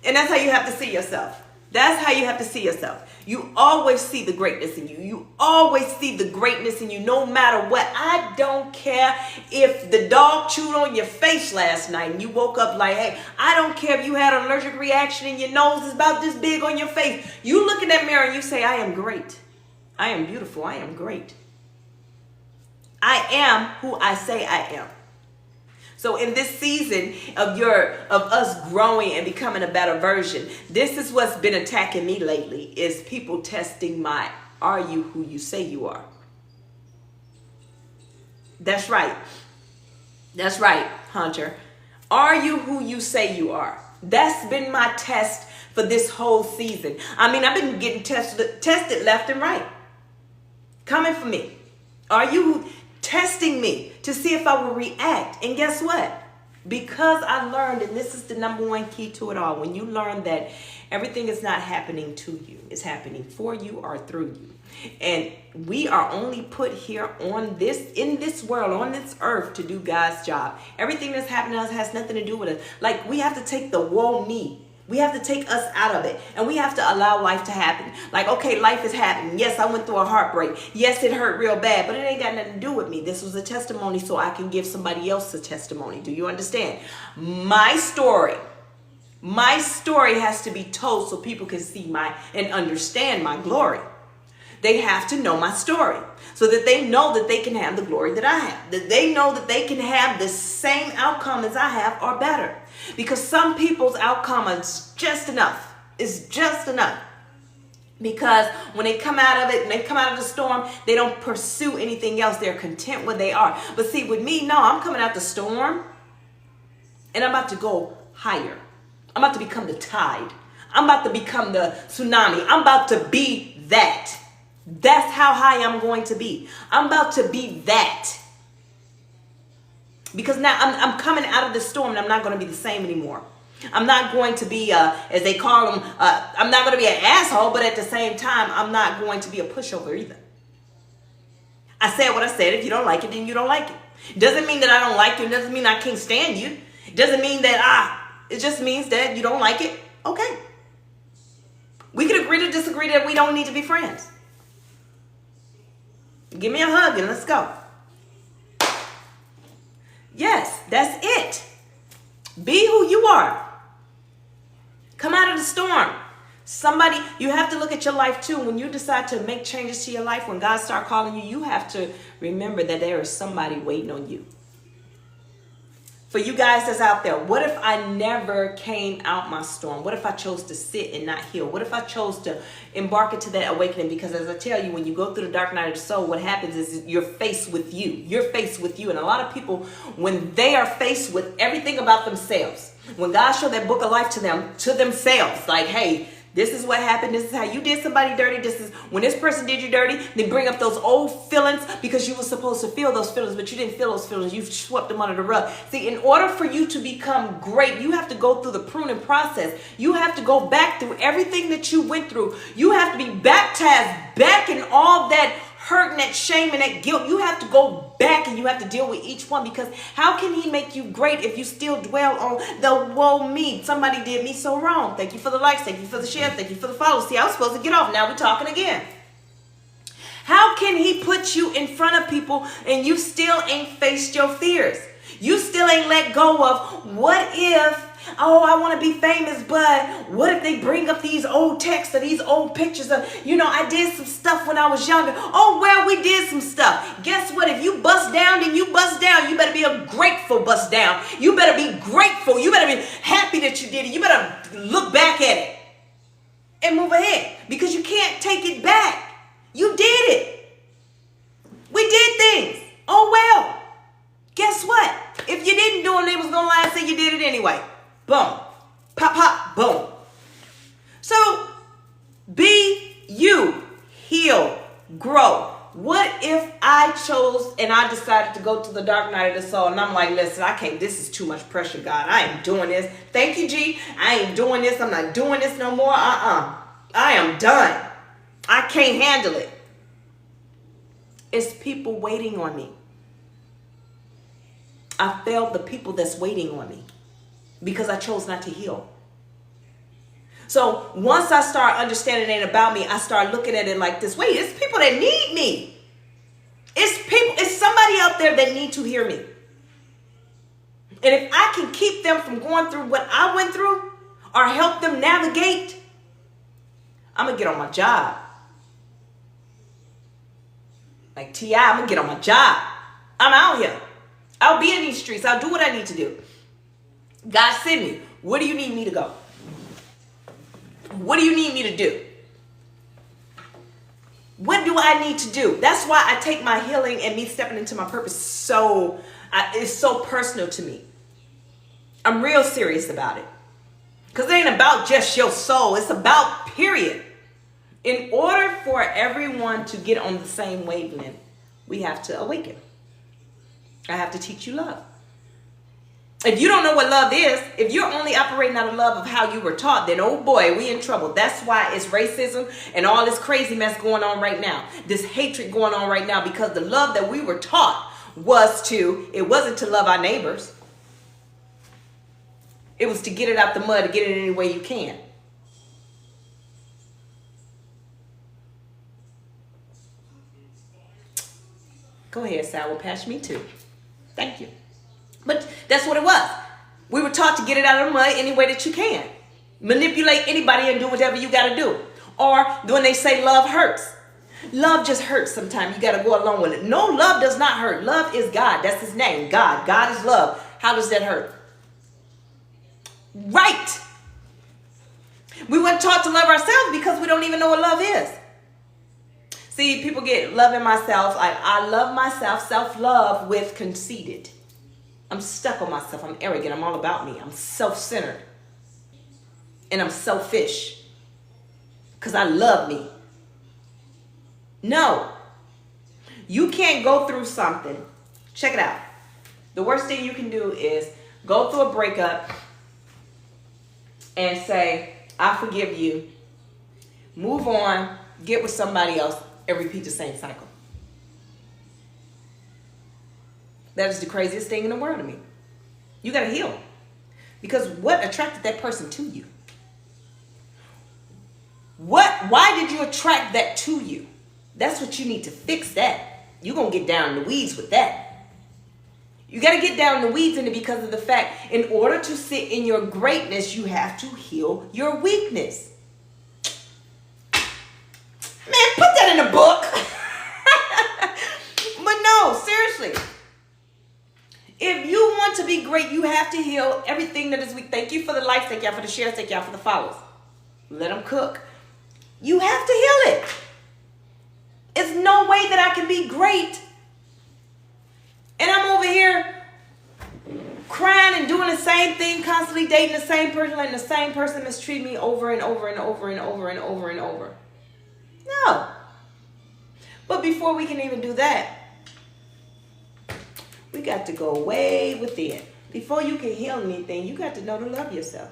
and that's how you have to see yourself. That's how you have to see yourself. You always see the greatness in you. You always see the greatness in you, no matter what. I don't care if the dog chewed on your face last night and you woke up like, hey, I don't care if you had an allergic reaction and your nose is about this big on your face. You look in that mirror and you say, I am great. I am beautiful. I am great. I am who I say I am. So in this season of us growing and becoming a better version, this is what's been attacking me lately, is people testing are you who you say you are? That's right. That's right, Hunter. Are you who you say you are? That's been my test for this whole season. I mean, I've been getting tested left and right. Coming for me. Are you testing me to see if I will react? And guess what? Because I learned, and this is the number one key to it all, when you learn that everything is not happening to you, it's happening for you or through you. And we are only put here in this world, on this earth, to do God's job. Everything that's happening to us has nothing to do with us. Like, we have to take the woe me. We have to take us out of it, and we have to allow life to happen. Like, okay, life is happening. Yes, I went through a heartbreak. Yes, it hurt real bad, but it ain't got nothing to do with me. This was a testimony so I can give somebody else a testimony. Do you understand? My story has to be told so people can see and understand my glory. They have to know my story so that they know that they can have the glory that I have, that they know that they can have the same outcome as I have or better. Because some people's outcome is just enough. It's just enough. Because when they come out of it, when they come out of the storm, they don't pursue anything else. They're content where they are. But see, with me, no, I'm coming out the storm and I'm about to go higher. I'm about to become the tide. I'm about to become the tsunami. I'm about to be that. That's how high I'm going to be. I'm about to be that. Because now I'm coming out of the storm and I'm not going to be the same anymore. I'm not going to be, as they call them, I'm not going to be an asshole, but at the same time, I'm not going to be a pushover either. I said what I said. If you don't like it, then you don't like it. Doesn't mean that I don't like you. It doesn't mean I can't stand you. It doesn't mean that it just means that you don't like it. Okay. We can agree to disagree that we don't need to be friends. Give me a hug and let's go. Yes, that's it. Be who you are. Come out of the storm. Somebody, you have to look at your life too. When you decide to make changes to your life, when God starts calling you, you have to remember that there is somebody waiting on you. For you guys that's out there, what if I never came out my storm? What if I chose to sit and not heal? What if I chose to embark into that awakening? Because as I tell you, when you go through the dark night of the soul, what happens is you're faced with you. You're faced with you. And a lot of people, when they are faced with everything about themselves, when God showed that book of life to them, to themselves, like, hey, this is what happened. This is how you did somebody dirty. This is when this person did you dirty. They bring up those old feelings because you were supposed to feel those feelings, but you didn't feel those feelings. You swept them under the rug. See, in order for you to become great, you have to go through the pruning process. You have to go back through everything that you went through. You have to be baptized back in all that hurt and that shame and that guilt. You have to go back and you have to deal with each one, because how can he make you great if you still dwell on the woe me? Somebody did me so wrong. Thank you for the likes. Thank you for the shares. Thank you for the follows. See, I was supposed to get off. Now we're talking again. How can he put you in front of people and you still ain't faced your fears? You still ain't let go of what if, oh, I want to be famous, but what if they bring up these old texts or these old pictures of, I did some stuff when I was younger. Oh, well, we did some stuff. Guess what? If you bust down, then you bust down. You better be a grateful bust down. You better be grateful. You better be happy that you did it. You better look back at it and move ahead, because you can't take it back. You did it. We did things. Oh, well. Guess what? If you didn't do it, they was going to lie and say you did it anyway. Boom. Pop, pop, boom. So, be you. Heal. Grow. What if I chose and I decided to go to the dark night of the soul and I'm like, listen, I can't, this is too much pressure, God. I ain't doing this. Thank you, G. I ain't doing this. I'm not doing this no more. I am done. I can't handle it. It's people waiting on me. I failed the people that's waiting on me because I chose not to heal. So once I start understanding it ain't about me, I start looking at it like this. Wait, it's people that need me. It's somebody out there that need to hear me. And if I can keep them from going through what I went through or help them navigate, I'm going to get on my job. Like T.I., I'm going to get on my job. I'm out here. I'll be in these streets. I'll do what I need to do. God send me. Where do you need me to go? What do you need me to do? What do I need to do? That's why I take my healing and me stepping into my purpose it's so personal to me. I'm real serious about it. Because it ain't about just your soul. It's about period. In order for everyone to get on the same wavelength, we have to awaken. I have to teach you love. If you don't know what love is, if you're only operating out of love of how you were taught, then oh boy, we in trouble. That's why it's racism and all this crazy mess going on right now. This hatred going on right now, because the love that we were taught it wasn't to love our neighbors. It was to get it out the mud, to get it any way you can. Go ahead, Sour Patch, me too. Thank you. But that's what it was. We were taught to get it out of the mud any way that you can. Manipulate anybody and do whatever you got to do. Or when they say love hurts. Love just hurts sometimes. You got to go along with it. No, love does not hurt. Love is God. That's his name. God. God is love. How does that hurt? Right. We weren't taught to love ourselves because we don't even know what love is. See, people get loving myself. I love myself, self-love with conceited. I'm stuck on myself. I'm arrogant. I'm all about me. I'm self-centered. And I'm selfish. Because I love me. No. You can't go through something. Check it out. The worst thing you can do is go through a breakup and say, I forgive you. Move on. Get with somebody else. And repeat the same cycle. That is the craziest thing in the world to me. You got to heal. Because what attracted that person to you? Why did you attract that to you? That's what you need to fix that. You're going to get down in the weeds with that. You got to get down in the weeds in it because of the fact, in order to sit in your greatness, you have to heal your weakness. Man, put that in a book. But no, seriously. If you want to be great, you have to heal everything that is weak. Thank you for the likes. Thank y'all for the shares. Thank y'all for the follows. Let them cook. You have to heal it. It's no way that I can be great. And I'm over here crying and doing the same thing, constantly dating the same person, letting the same person mistreat me over and over and over and over and over and over. No. But before we can even do that, we got to go way within. Before you can heal anything, you got to know to love yourself.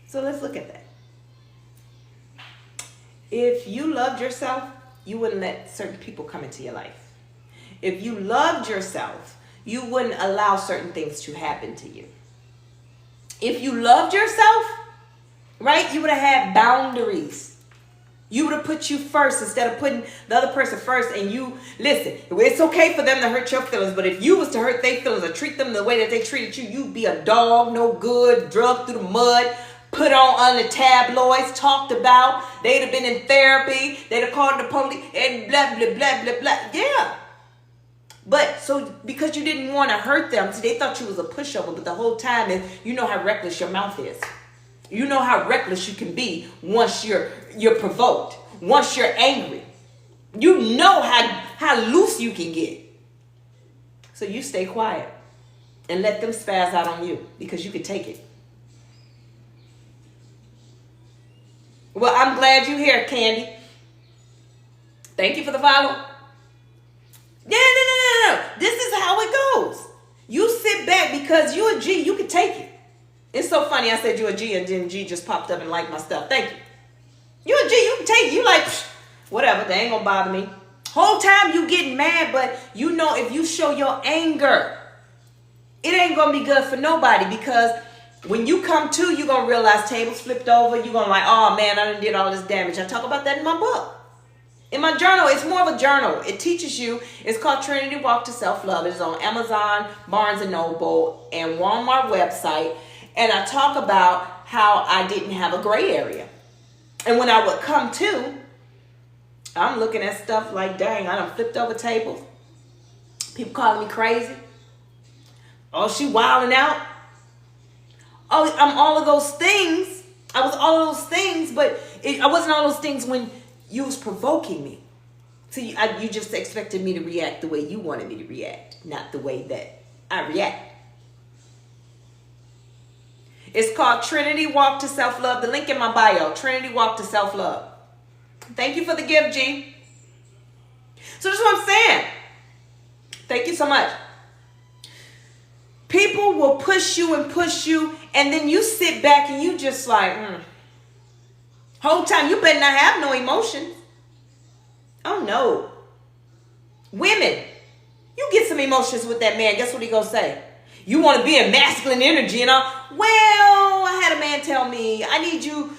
So let's look at that. If you loved yourself, you wouldn't let certain people come into your life. If you loved yourself, you wouldn't allow certain things to happen to you. If you loved yourself, right, you would have had boundaries. You would have put you first instead of putting the other person first. And you, listen, it's okay for them to hurt your feelings, but if you was to hurt their feelings or treat them the way that they treated you, you'd be a dog, no good, drugged through the mud, put on the tabloids, talked about. They'd have been in therapy. They'd have called the police and blah, blah, blah, blah, blah. Yeah. But so because you didn't want to hurt them, so they thought you was a pushover, but the whole time, you know how reckless your mouth is. You know how reckless you can be once you're provoked, once you're angry. You know how loose you can get. So you stay quiet and let them spaz out on you because you can take it. Well, I'm glad you're here, Candy. Thank you for the follow. Yeah, no. This is how it goes. You sit back because you're a G. You can take it. It's so funny. I said you're a G and then G just popped up and liked my stuff. Thank you. You're a G. You can take it. You like, whatever. They ain't going to bother me. Whole time you getting mad, but you know if you show your anger, it ain't going to be good for nobody because when you come to, you're going to realize tables flipped over. You're going to like, oh, man, I done did all this damage. I talk about that in my book. In my journal, it's more of a journal. It teaches you. It's called Trinity Walk to Self-Love. It's on Amazon, Barnes & Noble, and Walmart website. And I talk about how I didn't have a gray area. And when I would come to, I'm looking at stuff like, dang, I done flipped over tables. People calling me crazy. Oh, she wilding out. Oh, I'm all of those things. I was all of those things, but I wasn't all those things when you was provoking me. So you just expected me to react the way you wanted me to react, not the way that I react. It's called Trinity Walk to Self-Love. The link in my bio, Trinity Walk to Self-Love. Thank you for the gift, G. So that's what I'm saying. Thank you so much. People will push you, and then you sit back and you just like, Whole time, you better not have no emotions. Oh, no. Women, you get some emotions with that man. Guess what he gonna say? You want to be in masculine energy, and well, I had a man tell me, I need you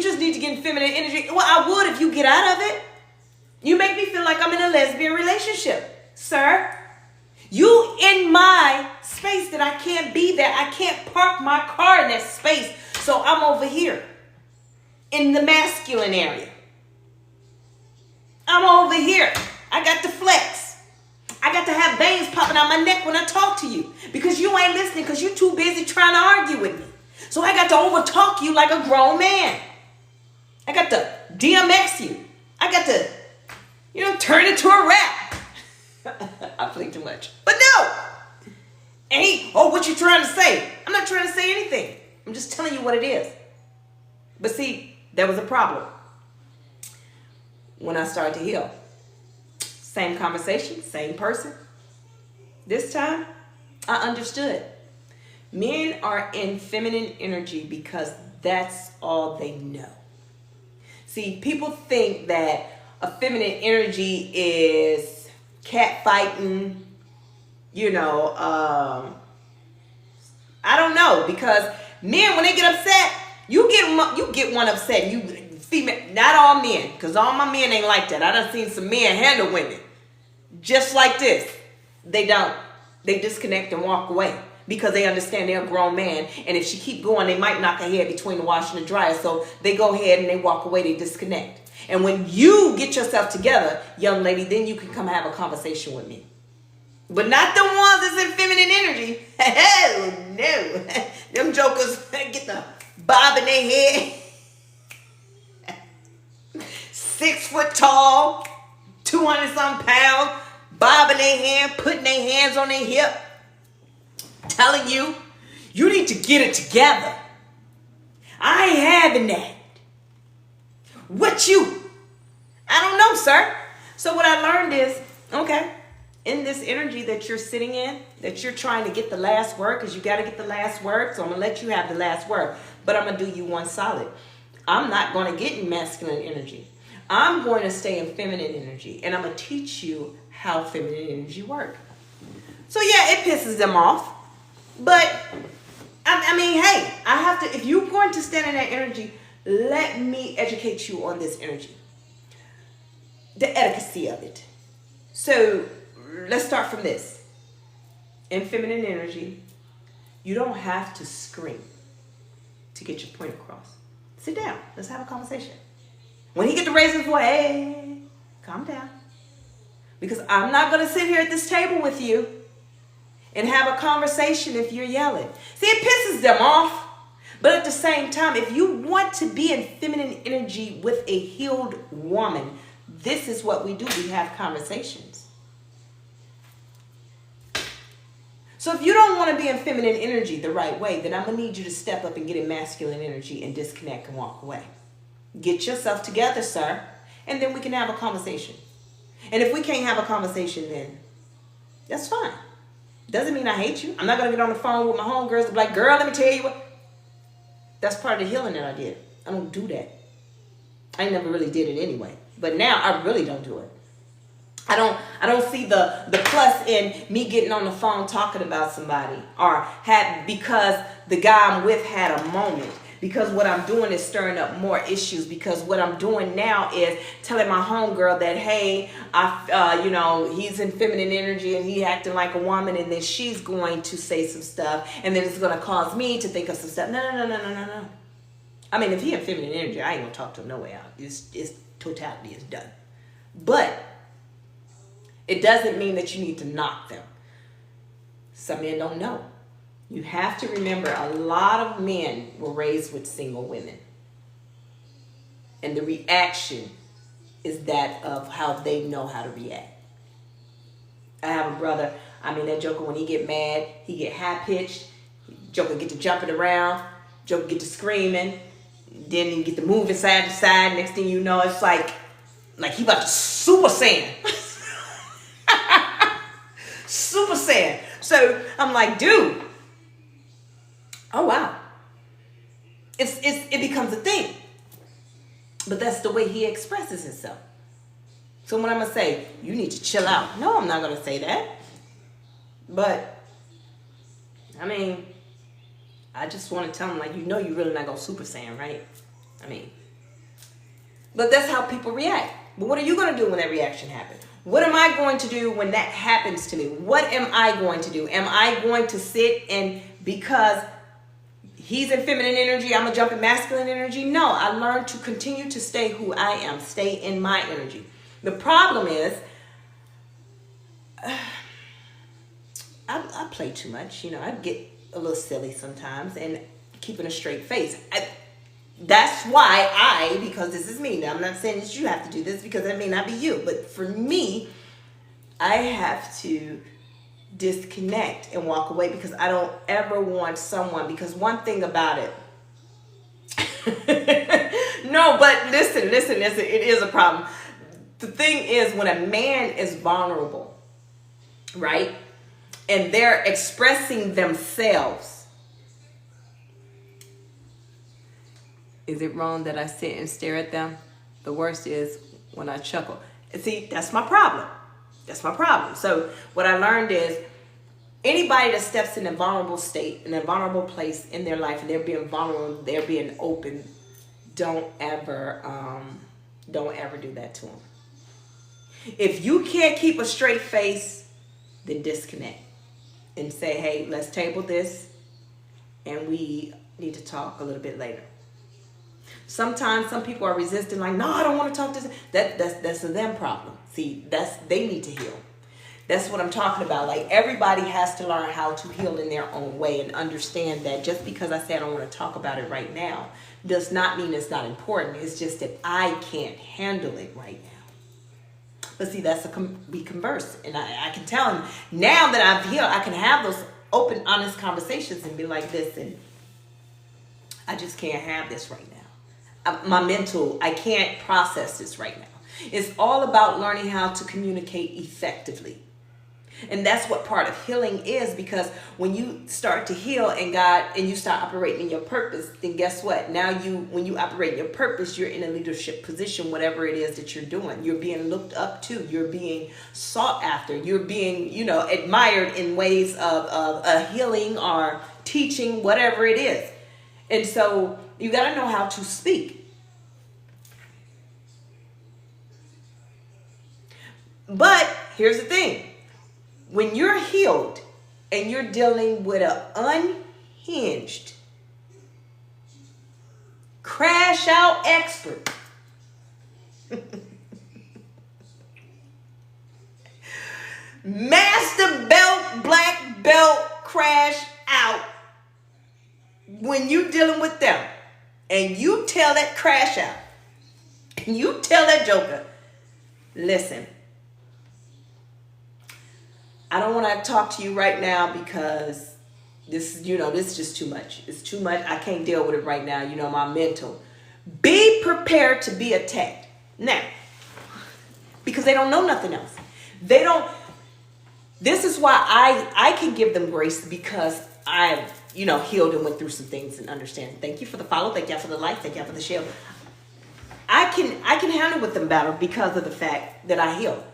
just need to get in feminine energy. Well, I would if you get out of it. You make me feel like I'm in a lesbian relationship. Sir, you in my space that I can't be there. I can't park my car in that space. So I'm over here in the masculine area. I'm over here. I got to flex. I got to have veins popping out my neck when I talk to you because you ain't listening because you're too busy trying to argue with me. So I got to over talk you like a grown man. I got to DMX you. I got to, turn it to a rap. I play too much. But no. What you trying to say? I'm not trying to say anything. I'm just telling you what it is. But see, there was a problem when I started to heal. Same conversation, same person. This time, I understood. Men are in feminine energy because that's all they know. See, people think that a feminine energy is cat fighting, I don't know, because men, when they get upset, you get one upset. You female, not all men, because all my men ain't like that. I done seen some men handle women just like this. They don't. They disconnect and walk away because they understand they're a grown man, and if she keep going, they might knock her head between the wash and the dryer. So they go ahead and they walk away. They disconnect. And when you get yourself together, young lady, then you can come have a conversation with me. But not the ones that's in feminine energy. Hell no. Them jokers get the bob in their head. 6 foot tall, 200-something pounds, bobbing their hand, putting their hands on their hip, telling you, you need to get it together. I ain't having that. What you? I don't know, sir. So what I learned is, okay, in this energy that you're sitting in, that you're trying to get the last word, because you got to get the last word, so I'm going to let you have the last word. But I'm going to do you one solid. I'm not going to get in masculine energy. I'm going to stay in feminine energy, and I'm going to teach you how feminine energy works. So yeah, it pisses them off. But, I mean, hey, I have to, if you're going to stand in that energy, let me educate you on this energy. The etiquette of it. So, let's start from this. In feminine energy, you don't have to scream to get your point across. Sit down. Let's have a conversation. When he get to raise his voice, hey, calm down. Because I'm not going to sit here at this table with you and have a conversation if you're yelling. See, it pisses them off. But at the same time, if you want to be in feminine energy with a healed woman, this is what we do. We have conversations. So if you don't want to be in feminine energy the right way, then I'm going to need you to step up and get in masculine energy and disconnect and walk away. Get yourself together, sir, and then we can have a conversation. And if we can't have a conversation, then that's fine. Doesn't mean I hate you. I'm not going to get on the phone with my homegirls and be like, girl, let me tell you what. That's part of the healing that I did. I don't do that. I never really did it anyway. But now I really don't do it. I don't see the plus in me getting on the phone talking about somebody or because the guy I'm with had a moment. Because what I'm doing is stirring up more issues. Because what I'm doing now is telling my homegirl that, hey, he's in feminine energy and he acting like a woman, and then she's going to say some stuff, and then it's going to cause me to think of some stuff. No. I mean, if he in feminine energy, I ain't gonna talk to him no way out. It's totality is done. But it doesn't mean that you need to knock them. Some men don't know. You have to remember, a lot of men were raised with single women. And the reaction is that of how they know how to react. I have a brother, that joker, when he get mad, he get high-pitched. Joker get to jumping around. Joker get to screaming. Then he get to moving side to side. Next thing you know, it's like he about to Super Saiyan. Super Saiyan. So I'm like, dude. Oh, wow. It becomes a thing. But that's the way he expresses himself. So when I'm going to say, you need to chill out. No, I'm not going to say that. But, I just want to tell him, you're really not going to Super Saiyan, right? But that's how people react. But what are you going to do when that reaction happens? What am I going to do when that happens to me? What am I going to do? Am I going to sit and because he's in feminine energy, I'm going to jump in masculine energy? No, I learned to continue to stay who I am. Stay in my energy. The problem is, I play too much. I get a little silly sometimes, and keeping a straight face. That's why because this is me. Now, I'm not saying that you have to do this because that may not be you. But for me, I have to disconnect and walk away because I don't ever want someone, because one thing about it, no, but listen, it is a problem. The thing is, when a man is vulnerable, right, and they're expressing themselves, is it wrong that I sit and stare at them? The worst is when I chuckle. See, that's my problem. So what I learned is, anybody that steps in a vulnerable state, in a vulnerable place in their life, and they're being vulnerable, they're being open, don't ever do that to them. If you can't keep a straight face, then disconnect and say, hey, let's table this, and we need to talk a little bit later. Sometimes some people are resistant, like, no, I don't want to talk to this. That's a them problem. See, they need to heal. That's what I'm talking about. Like, everybody has to learn how to heal in their own way and understand that just because I say I don't want to talk about it right now does not mean it's not important. It's just that I can't handle it right now. But see, we converse. And I can tell him, now that I've healed, I can have those open, honest conversations and be like, listen, I just can't have this right now. I can't process this right now. It's all about learning how to communicate effectively. And that's what part of healing is, because when you start to heal and you start operating in your purpose, then guess what? Now when you operate in your purpose, you're in a leadership position, whatever it is that you're doing. You're being looked up to. You're being sought after. You're being, admired in ways of healing or teaching, whatever it is. And so you got to know how to speak. But here's the thing. When you're healed and you're dealing with an unhinged, crash out expert, master belt, black belt, crash out, when you're dealing with them and you tell that crash out, and you tell that joker, listen, I don't want to talk to you right now because this is just too much. It's too much. I can't deal with it right now. My mental. Be prepared to be attacked. Now, because they don't know nothing else. This is why I can give them grace, because I've, healed and went through some things and understand. Thank you for the follow. Thank you for the like. Thank you for the share. I can handle with them better because of the fact that I healed.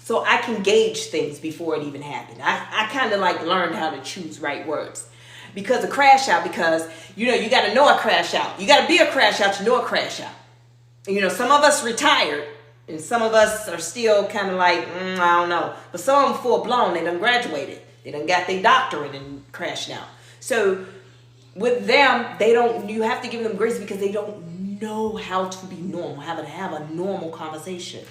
So I can gauge things before it even happened. I kind of learned how to choose right words. Because a crash out, because, you got to know a crash out. You got to be a crash out to know a crash out. Some of us retired, and some of us are still kind of I don't know. But some of them full blown, they done graduated. They done got their doctorate and crashed out. So with them, you have to give them grace because they don't know how to be normal, how to have a normal conversation.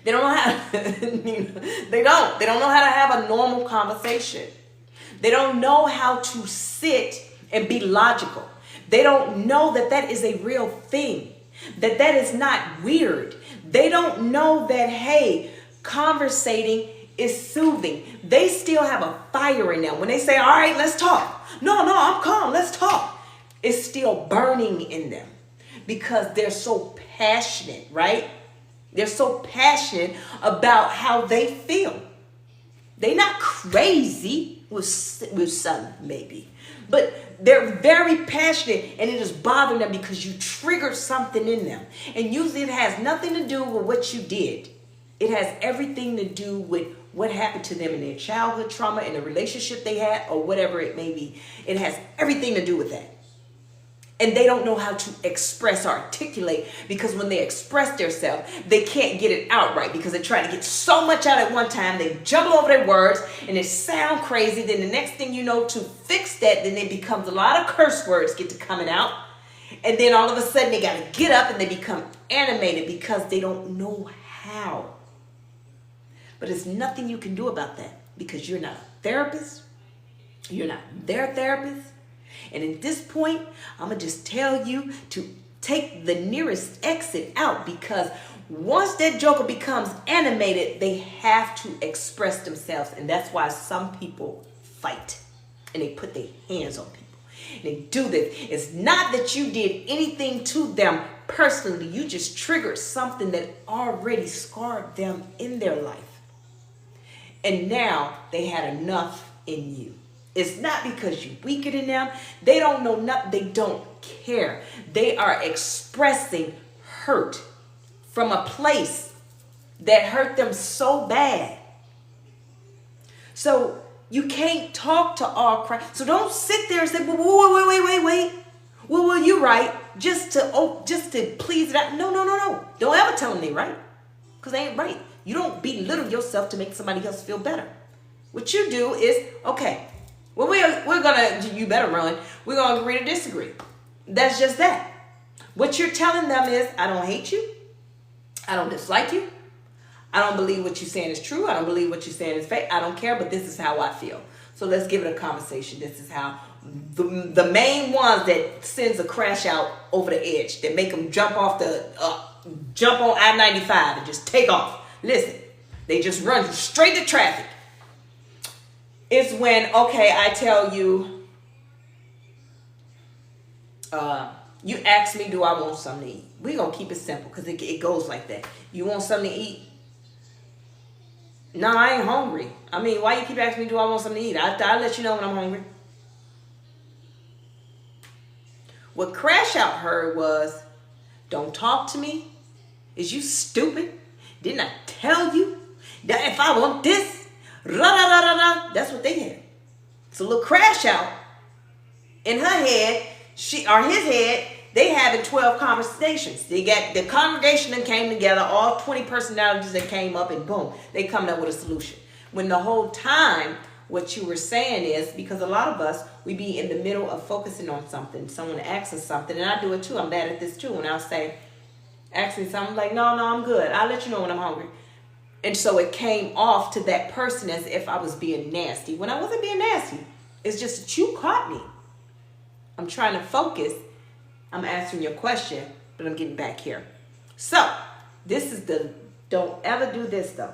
They don't know how. They don't know how to have a normal conversation. They don't know how to sit and be logical. They don't know that is a real thing. That is not weird. They don't know that, hey, conversating is soothing. They still have a fire in them. When they say, all right, let's talk. No, I'm calm. Let's talk. It's still burning in them because they're so passionate, right? They're so passionate about how they feel. They're not crazy with some, maybe. But they're very passionate, and it is bothering them because you triggered something in them. And usually it has nothing to do with what you did. It has everything to do with what happened to them in their childhood trauma, in the relationship they had, or whatever it may be. It has everything to do with that. And they don't know how to express or articulate, because when they express themselves, they can't get it out right because they're trying to get so much out at one time. They jumble over their words and it sound crazy. Then the next thing you know, to fix that, then it becomes a lot of curse words get to coming out. And then all of a sudden they got to get up and they become animated because they don't know how. But there's nothing you can do about that because you're not a therapist. You're not their therapist. And at this point, I'm going to just tell you to take the nearest exit out, because once that joker becomes animated, they have to express themselves. And that's why some people fight and they put their hands on people. And they do this. It's not that you did anything to them personally. You just triggered something that already scarred them in their life. And now they had enough in you. It's not because you're weaker than them. They don't know nothing. They don't care. They are expressing hurt from a place that hurt them so bad. So you can't talk to all crowd. So don't sit there and say, wait. Well, you're right. Just to please that. No. Don't ever tell them they right. Because they ain't right. You don't belittle yourself to make somebody else feel better. What you do is, okay, well, we're gonna, you better run. We're gonna agree to disagree. That's just that. What you're telling them is, I don't hate you. I don't dislike you. I don't believe what you're saying is true. I don't believe what you're saying is fake. I don't care, but this is how I feel. So let's give it a conversation. This is how the main ones that sends a crash out over the edge, that make them jump on I-95 and just take off. Listen, they just run straight to traffic. It's when, okay, I tell you, you ask me, do I want something to eat? We're going to keep it simple because it goes like that. You want something to eat? No, I ain't hungry. I mean, why you keep asking me, do I want something to eat? I'll let you know when I'm hungry. What Crash Out heard was, don't talk to me. Is you stupid? Didn't I tell you that if I want this? That's what they had. So little Crash Out in her head, his head, they having 12 conversations. They got the congregation that came together, all 20 personalities that came up, and boom, they coming up with a solution. When the whole time, what you were saying is, because a lot of us, we be in the middle of focusing on something. Someone asks us something, and I do it too. I'm bad at this too. When I'll say, ask me something, like, no, I'm good. I'll let you know when I'm hungry. And so it came off to that person as if I was being nasty. When I wasn't being nasty. It's just that you caught me. I'm trying to focus. I'm answering your question, but I'm getting back here. So this is don't ever do this though.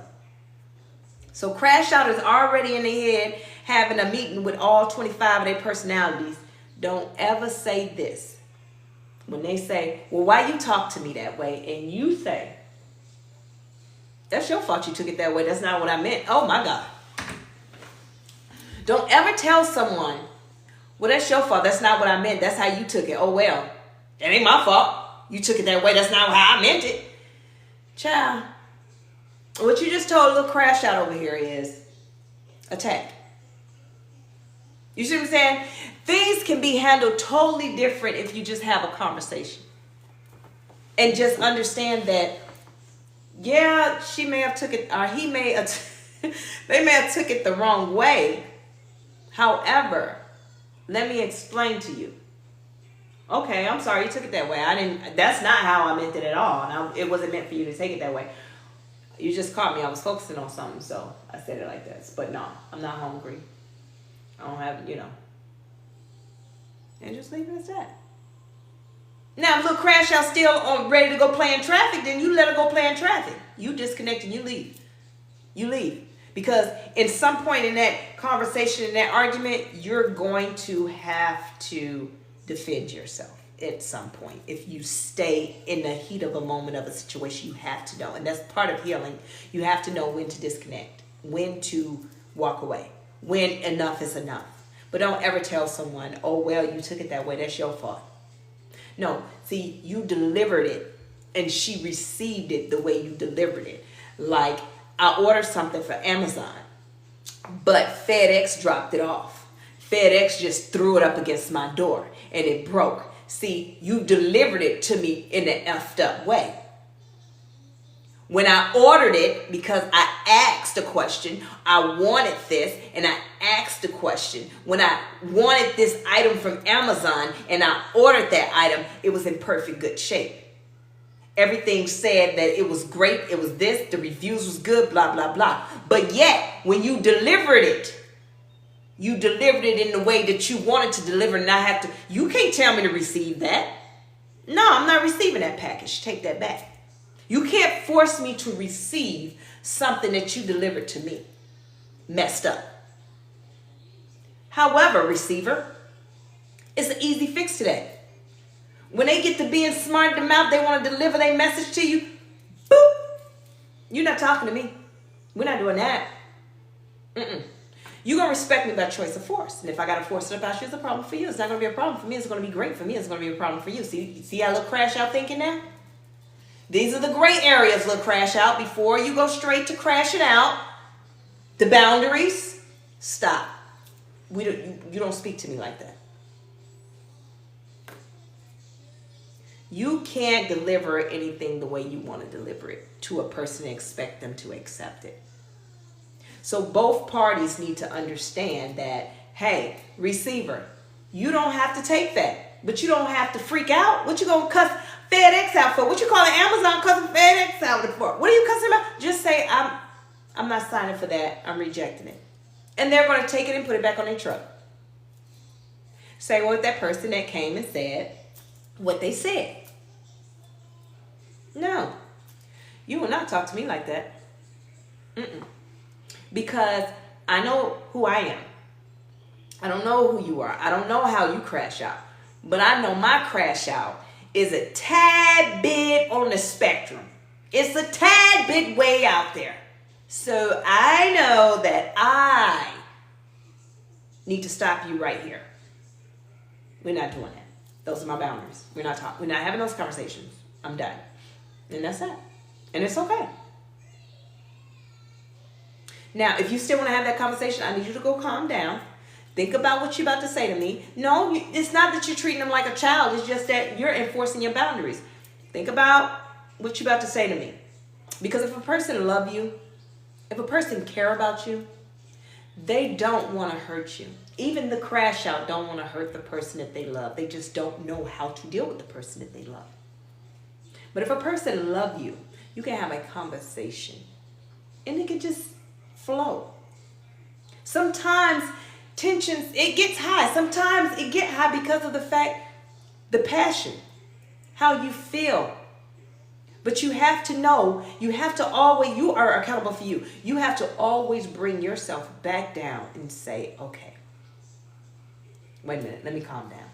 So Crash Out is already in their head having a meeting with all 25 of their personalities. Don't ever say this. When they say, well, why you talk to me that way? And you say, that's your fault you took it that way. That's not what I meant. Oh my God. Don't ever tell someone, well, that's your fault. That's not what I meant. That's how you took it. Oh, well, that ain't my fault. You took it that way. That's not how I meant it. Child, what you just told a little Crash Out over here is attack. You see what I'm saying? Things can be handled totally different if you just have a conversation. And just understand that, yeah, she may have took it, or he may have, they may have took it the wrong way. However, let me explain to you. Okay, I'm sorry you took it that way. That's not how I meant it at all. It wasn't meant for you to take it that way. You just caught me. I was focusing on something, so I said it like this. But no, I'm not hungry. I don't have, and just leave it as that. Now, if little Crash Out still ready to go play in traffic, then you let her go play in traffic. You disconnect and you leave. You leave. Because in some point in that conversation, in that argument, you're going to have to defend yourself at some point. If you stay in the heat of a moment of a situation, you have to know. And that's part of healing. You have to know when to disconnect, when to walk away, when enough is enough. But don't ever tell someone, oh, well, you took it that way. That's your fault. No, see, you delivered it and she received it the way you delivered it. Like, I ordered something for Amazon, but FedEx dropped it off. FedEx just threw it up against my door and it broke. See, you delivered it to me in an effed up way. When I ordered it, because I asked a question, I wanted this, and I asked a question. When I wanted this item from Amazon and I ordered that item, it was in perfect good shape. Everything said that it was great, it was this, the reviews was good, blah, blah, blah. But yet, when you delivered it in the way that you wanted to deliver, and I have to, you can't tell me to receive that. No, I'm not receiving that package. Take that back. You can't force me to receive something that you delivered to me messed up. However, receiver, it's an easy fix to that. When they get to being smart in the mouth, they want to deliver their message to you. Boop. You're not talking to me. We're not doing that. You're going to respect me by choice of force. And if I got to force it about you, it's a problem for you. It's not going to be a problem for me. It's going to be great for me. It's going to be a problem for you. See how little crash out thinking now? These are the gray areas, little crash out. Before you go straight to crashing out, the boundaries, stop. You don't speak to me like that. You can't deliver anything the way you want to deliver it to a person and expect them to accept it. So both parties need to understand that, hey, receiver, you don't have to take that, but you don't have to freak out. What you gonna cuss FedEx out for? What you calling Amazon cussing FedEx out for? What are you cussing about? Just say, I'm not signing for that. I'm rejecting it. And they're going to take it and put it back on their truck. Same with that person that came and said what they said. No, you will not talk to me like that. Because I know who I am. I don't know who you are. I don't know how you crash out. But I know my crash out is a tad bit on the spectrum. It's a tad bit way out there. So I know that I need to stop you right here. We're not doing that. Those are my boundaries. We're not having those conversations. I'm done. And that's it. And it's okay. Now, if you still want to have that conversation, I need you to go calm down. Think about what you're about to say to me. No, it's not that you're treating them like a child. It's just that you're enforcing your boundaries. Think about what you're about to say to me. Because if a person loves you, if a person care about you, they don't want to hurt you. Even the crash out don't want to hurt the person that they love. They just don't know how to deal with the person that they love. But if a person loves you, you can have a conversation and it can just flow. Sometimes tensions, it gets high. Sometimes it gets high because of the fact, the passion, how you feel. But you have to know, you have to always, you are accountable for you. You have to always bring yourself back down and say, okay, wait a minute, let me calm down.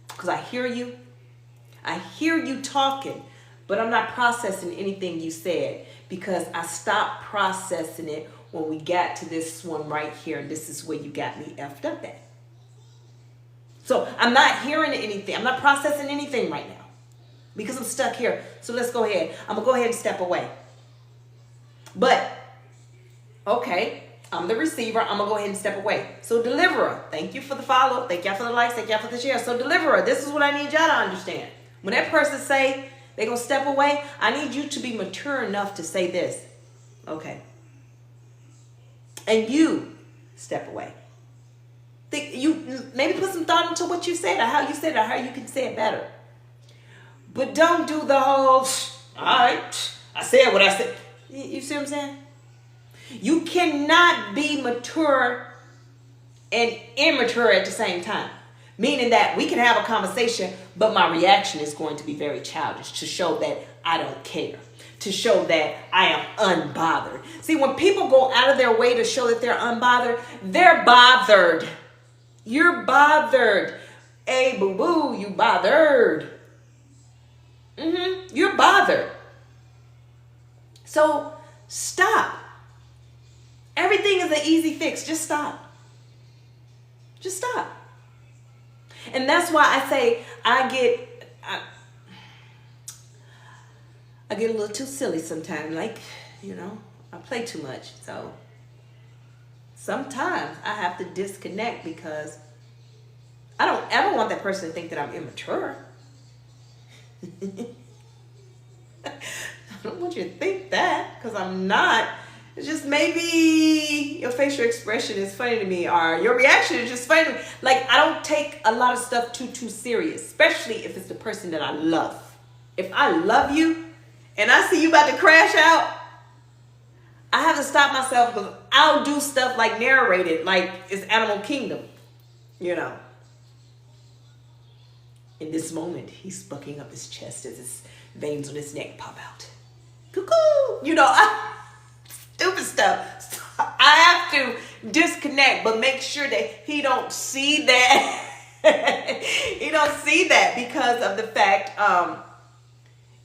Because I hear you talking, but I'm not processing anything you said because I stopped processing it when we got to this one right here, and this is where you got me effed up at. So I'm not hearing anything. I'm not processing anything right now because I'm stuck here. So let's go ahead. I'm going to go ahead and step away. But, okay, I'm the receiver. I'm going to go ahead and step away. So deliverer, thank you for the follow. Thank y'all for the likes. Thank y'all for the share. So deliverer, this is what I need y'all to understand. When that person say they're going to step away, I need you to be mature enough to say this. Okay. And you step away. You maybe put some thought into what you said or how you said it or how you can say it better. But don't do the whole, all right, I said what I said. You see what I'm saying? You cannot be mature and immature at the same time. Meaning that we can have a conversation, but my reaction is going to be very childish to show that I don't care. To show that I am unbothered. See, when people go out of their way to show that they're unbothered, they're bothered. You're bothered. Hey, boo-boo, you bothered. You're bothered. So stop. Everything is an easy fix. Just stop. Just stop. And that's why I say I get a little too silly sometimes. Like, I play too much. So sometimes I have to disconnect because I don't ever want that person to think that I'm immature. I don't want you to think that because I'm not. It's just maybe your facial expression is funny to me or your reaction is just funny to me. Like, I don't take a lot of stuff too serious, especially if it's the person that I love. If I love you and I see you about to crash out, I have to stop myself because I'll do stuff like narrated, like it's Animal Kingdom, you know. In this moment, he's bucking up his chest as his veins on his neck pop out. Cuckoo! You know, stupid stuff. So I have to disconnect, but make sure that he don't see that. He don't see that because of the fact,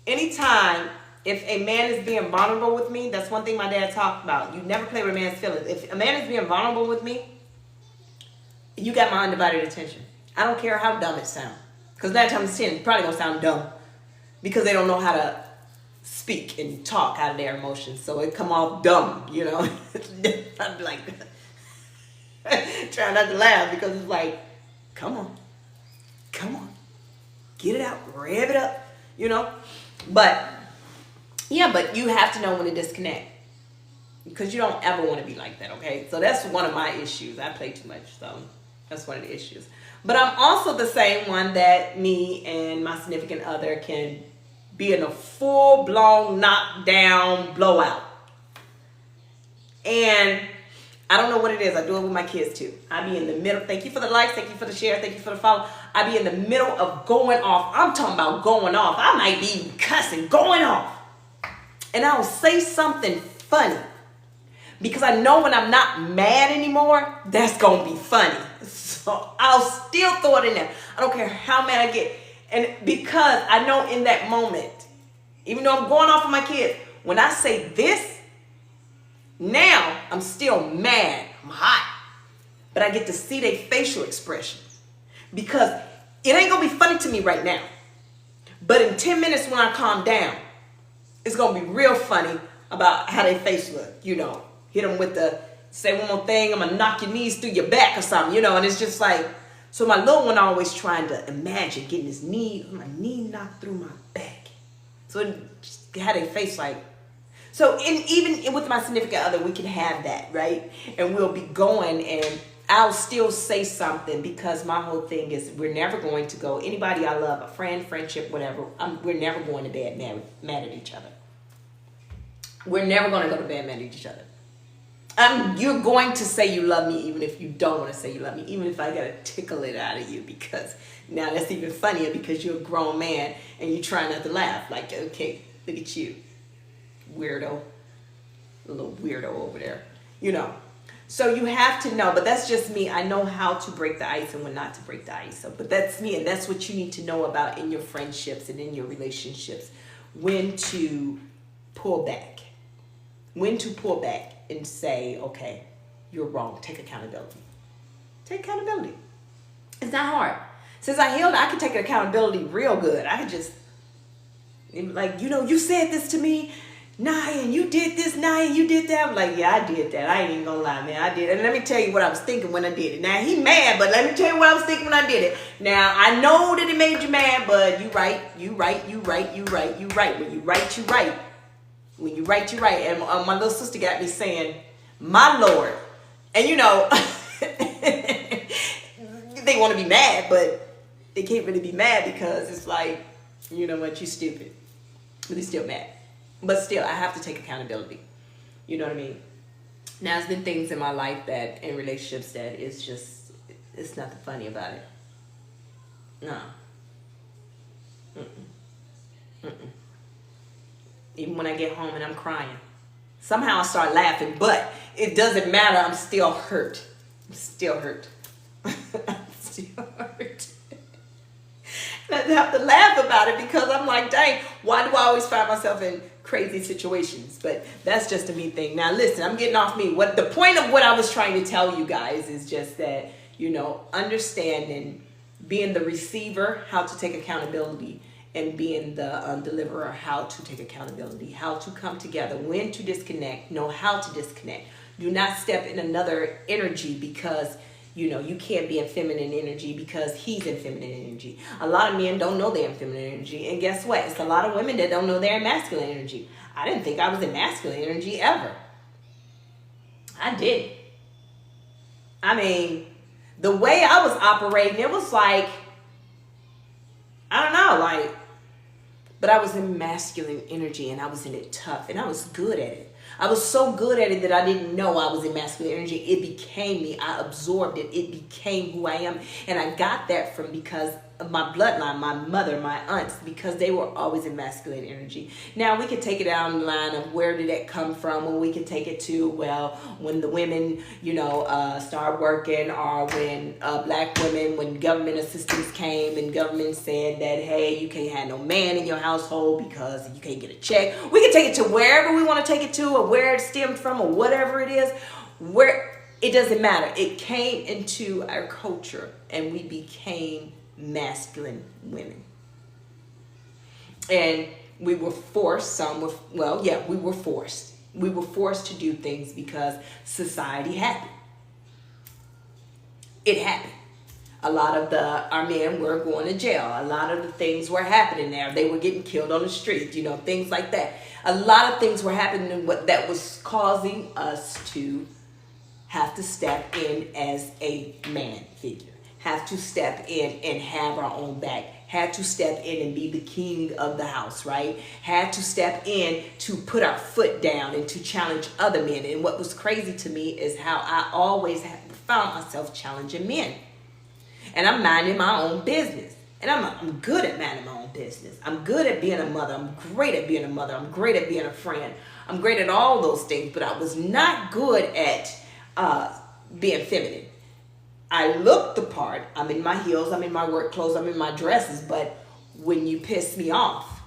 anytime if a man is being vulnerable with me, that's one thing my dad talked about. You never play with a man's feelings. If a man is being vulnerable with me, you got my undivided attention. I don't care how dumb it sounds. Because 9 times 10, it's probably going to sound dumb. Because they don't know how to speak and talk out of their emotions. So it come off dumb, you know. I'm like, trying not to laugh because it's like, come on. Get it out, rev it up, you know. But, yeah, but you have to know when to disconnect. Because you don't ever want to be like that, okay? So that's one of my issues. I play too much, so that's one of the issues. But I'm also the same one that me and my significant other can be in a full-blown knockdown blowout. And I don't know what it is. I do it with my kids too. I be in the middle. Thank you for the likes. Thank you for the share. Thank you for the follow. I be in the middle of going off. I'm talking about going off. I might be cussing, going off. And I'll say something funny. Because I know when I'm not mad anymore, that's going to be funny. So I'll still throw it in there. I don't care how mad I get. And because I know in that moment, even though I'm going off on my kids, when I say this, now I'm still mad. I'm hot. But I get to see their facial expressions. Because it ain't going to be funny to me right now. But in 10 minutes when I calm down, it's going to be real funny about how their face look, you know. Hit them with the, say one more thing, I'm going to knock your knees through your back or something, you know. And it's just like, so my little one always trying to imagine getting his knee, my knee knocked through my back. So it just had a face like, so even with my significant other, we can have that, right? And we'll be going and I'll still say something because my whole thing is we're never going to go, anybody I love, a friend, friendship, whatever, we're never going to bed mad at each other. We're never going to go to bed mad at each other. You're going to say you love me even if you don't want to say you love me, even if I got to tickle it out of you, because now that's even funnier because you're a grown man and you try not to laugh. Like, okay, look at you, weirdo, a little weirdo over there, you know. So you have to know, but that's just me. I know how to break the ice and when not to break the ice. So, but that's me, and that's what you need to know about in your friendships and in your relationships, when to pull back. When to pull back and say, okay, you're wrong. Take accountability. Take accountability. It's not hard. Since I healed, I can take accountability real good. I can just, like, you know, you said this to me, Nia, and you did this, Nia, and you did that. I'm like, yeah, I did that. I ain't even gonna lie, man. I did it. And let me tell you what I was thinking when I did it. Now, he mad, but let me tell you what I was thinking when I did it. Now, I know that it made you mad, but you right. When you right, you right. When you right, you right. And my little sister got me saying, my Lord. And you know, they want to be mad, but they can't really be mad because it's like, you know what, you stupid. But they're still mad. But still, I have to take accountability. You know what I mean? Now, there's been things in my life that, in relationships, that it's just, it's nothing funny about it. No. Even when I get home and I'm crying. Somehow I start laughing, but it doesn't matter. I'm still hurt. I'm still hurt. And I have to laugh about it because I'm like, dang, why do I always find myself in crazy situations? But that's just a me thing. Now, listen, I'm getting off me. What the point of what I was trying to tell you guys is just that, you know, understanding, being the receiver, how to take accountability, and being the deliverer, how to take accountability, how to come together, when to disconnect, know how to disconnect. Do not step in another energy because, you know, you can't be in feminine energy because he's in feminine energy. A lot of men don't know they're in feminine energy. And guess what? It's a lot of women that don't know they're in masculine energy. I didn't think I was in masculine energy ever. I did. I mean, the way I was operating, it was like, I don't know, like, But I was in masculine energy, and I was in it tough, and I was good at it. I was so good at it that I didn't know I was in masculine energy. It became me. I absorbed it. It became who I am. And I got that from because of my bloodline, my mother, my aunts, because they were always in masculine energy. Now, we could take it down the line of where did that come from, or we could take it to, well, when the women, started working, or when black women, when government assistance came and government said that, hey, you can't have no man in your household because you can't get a check. We can take it to wherever we want to take it to, or where it stemmed from, or whatever it is. Where it doesn't matter. It came into our culture, and we became masculine women. And we were forced, we were forced. We were forced to do things because society happened. It happened. A lot of our men were going to jail. A lot of the things were happening there. They were getting killed on the street, things like that. A lot of things were happening that was causing us to have to step in as a man figure. Have to step in and have our own back. Had to step in and be the king of the house, right? Had to step in to put our foot down and to challenge other men. And what was crazy to me is how I always found myself challenging men. And I'm minding my own business. And I'm good at minding my own business. I'm good at being a mother. I'm great at being a mother. I'm great at being a friend. I'm great at all those things. But I was not good at being feminine. I look the part. I'm in my heels. I'm in my work clothes. I'm in my dresses. But when you piss me off,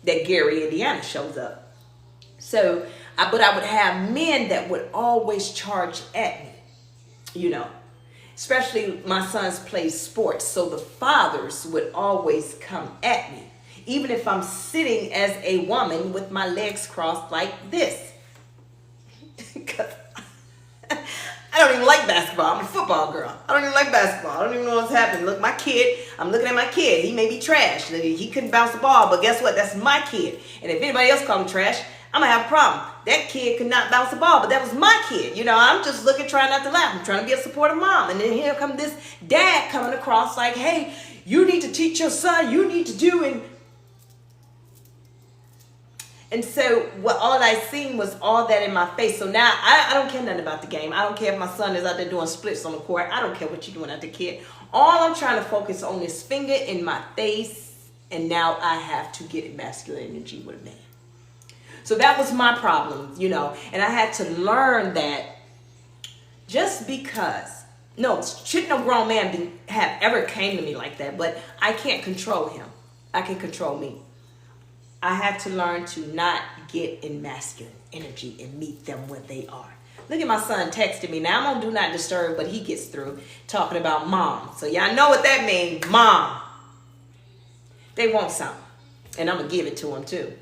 that Gary, Indiana shows up. So, but I would have men that would always charge at me, Especially my sons play sports. So the fathers would always come at me. Even if I'm sitting as a woman with my legs crossed like this. Because I don't even like basketball. I'm a football girl. I don't even like basketball. I don't even know what's happening. Look, my kid, I'm looking at my kid. He may be trash. He couldn't bounce the ball, but guess what? That's my kid. And if anybody else call him trash, I'm going to have a problem. That kid could not bounce the ball, but that was my kid. I'm just looking, trying not to laugh. I'm trying to be a supportive mom. And then here comes this dad coming across like, hey, you need to teach your son. You need to do. And so all I seen was all that in my face. So now I don't care nothing about the game. I don't care if my son is out there doing splits on the court. I don't care what you're doing out there, kid. All I'm trying to focus on is finger in my face. And now I have to get masculine energy with a man. So that was my problem, And I had to learn that just because, shouldn't no grown man have ever came to me like that. But I can't control him. I can control me. I had to learn to not get in masculine energy and meet them where they are. Look at my son texting me. Now I'm on Do Not Disturb, but he gets through talking about mom. So y'all know what that means, mom. They want something, and I'm going to give it to them too.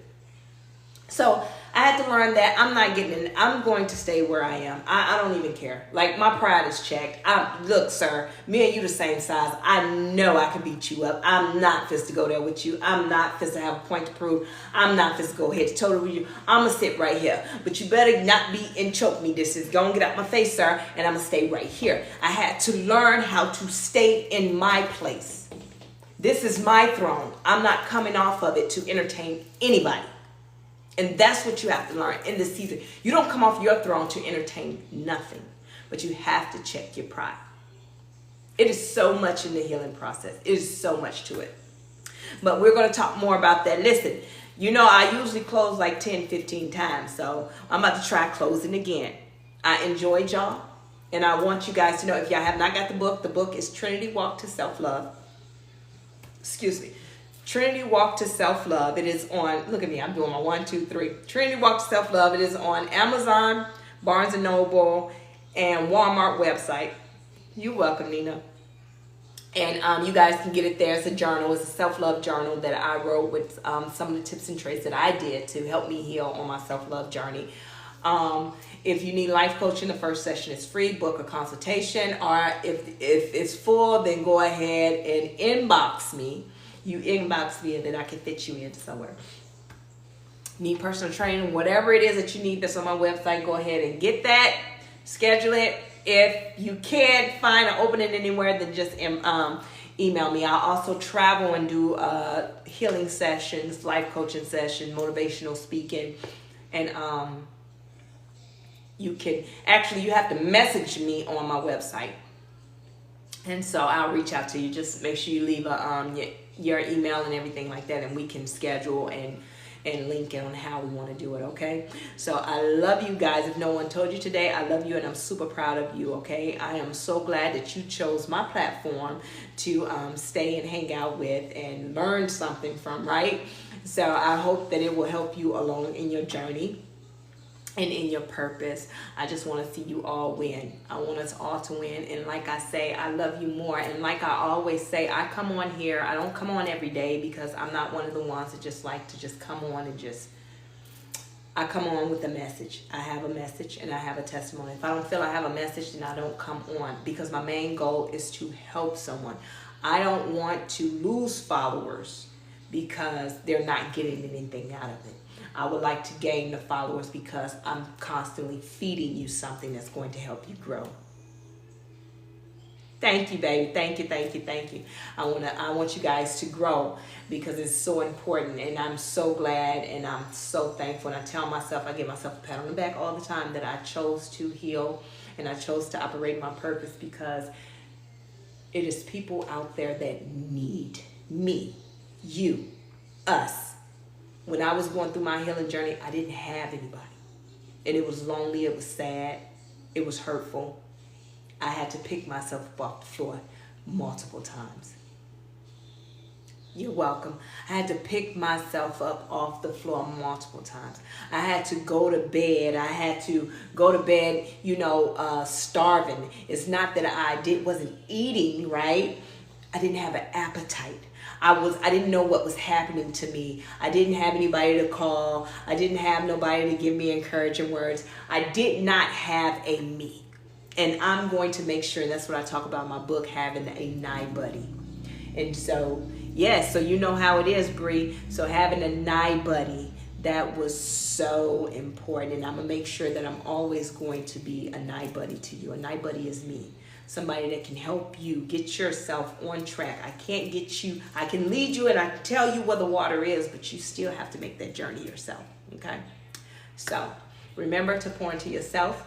So I had to learn that I'm not getting in. I'm going to stay where I am. I don't even care. Like, my pride is checked. Look, sir, me and you the same size. I know I can beat you up. I'm not fit to go there with you. I'm not fit to have a point to prove. I'm not fit to go head to toe with you. I'm going to sit right here. But you better not be in choke me distance. Go and get out my face, sir, and I'm going to stay right here. I had to learn how to stay in my place. This is my throne. I'm not coming off of it to entertain anybody. And that's what you have to learn in this season. You don't come off your throne to entertain nothing, but you have to check your pride. It is so much in the healing process. It is so much to it. But we're going to talk more about that. Listen, I usually close like 10, 15 times. So I'm about to try closing again. I enjoyed y'all. And I want you guys to know, if y'all have not got the book is Trinity Walk to Self-Love. Excuse me. Trinity Walk to Self-Love. It is on, look at me, I'm doing my 1, 2, 3. Trinity Walk to Self-Love. It is on Amazon, Barnes & Noble, and Walmart website. You're welcome, Nina. And you guys can get it there. It's a journal. It's a self-love journal that I wrote with some of the tips and traits that I did to help me heal on my self-love journey. If you need life coaching, the first session is free. Book a consultation. Or if it's full, then go ahead and inbox me. You inbox me and then I can fit you in somewhere. Need personal training, whatever it is that you need that's on my website, go ahead and get that. Schedule it. If you can't find an opening anywhere, then just email email me. I'll also travel and do healing sessions, life coaching session, motivational speaking, and you have to message me on my website, and so I'll reach out to you. Just make sure you leave your email and everything like that, and we can schedule and link it on how we want to do it, okay? So I love you guys. If no one told you today, I love you, and I'm super proud of you, okay? I am so glad that you chose my platform to stay and hang out with and learn something from, right? So I hope that it will help you along in your journey and in your purpose. I just want to see you all win. I want us all to win. And like I say, I love you more. And like I always say, I come on here. I don't come on every day because I'm not one of the ones that just like to just come on and I come on with a message. I have a message and I have a testimony. If I don't feel I have a message, then I don't come on, because my main goal is to help someone. I don't want to lose followers because they're not getting anything out of it. I would like to gain the followers because I'm constantly feeding you something that's going to help you grow. Thank you, baby. Thank you, thank you, thank you. I want you guys to grow because it's so important, and I'm so glad and I'm so thankful. And I tell myself, I give myself a pat on the back all the time that I chose to heal and I chose to operate my purpose, because it is people out there that need me, you, us. When I was going through my healing journey, I didn't have anybody. And it was lonely, it was sad, it was hurtful. I had to pick myself up off the floor multiple times. You're welcome. I had to pick myself up off the floor multiple times. I had to go to bed. I had to go to bed, starving. It's not that I wasn't eating, right? I didn't have an appetite. I didn't know what was happening to me. I didn't have anybody to call. I didn't have nobody to give me encouraging words. I did not have a me. And I'm going to make sure, and that's what I talk about in my book, having a night buddy. And so, yes, so you know how it is, Bree. So having a night buddy, that was so important. And I'm going to make sure that I'm always going to be a night buddy to you. A night buddy is me. Somebody that can help you get yourself on track. I can lead you and I can tell you where the water is, but you still have to make that journey yourself, okay? So remember to pour into yourself.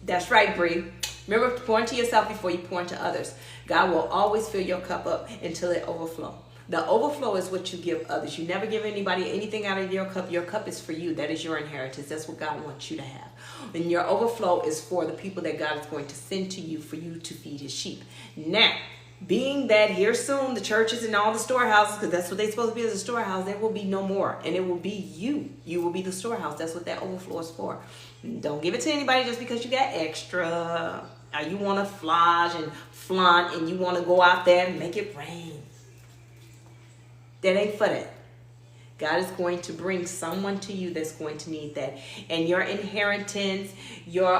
That's right, Bree. Remember to pour into yourself before you pour into others. God will always fill your cup up until it overflows. The overflow is what you give others. You never give anybody anything out of your cup. Your cup is for you. That is your inheritance. That's what God wants you to have. And your overflow is for the people that God is going to send to you for you to feed his sheep. Now, being that here soon, the churches and all the storehouses, because that's what they're supposed to be, as a storehouse, there will be no more. And it will be you. You will be the storehouse. That's what that overflow is for. Don't give it to anybody just because you got extra. Or you want to flaunt and flaunt and you want to go out there and make it rain. That ain't for that. God is going to bring someone to you that's going to need that. And your inheritance, your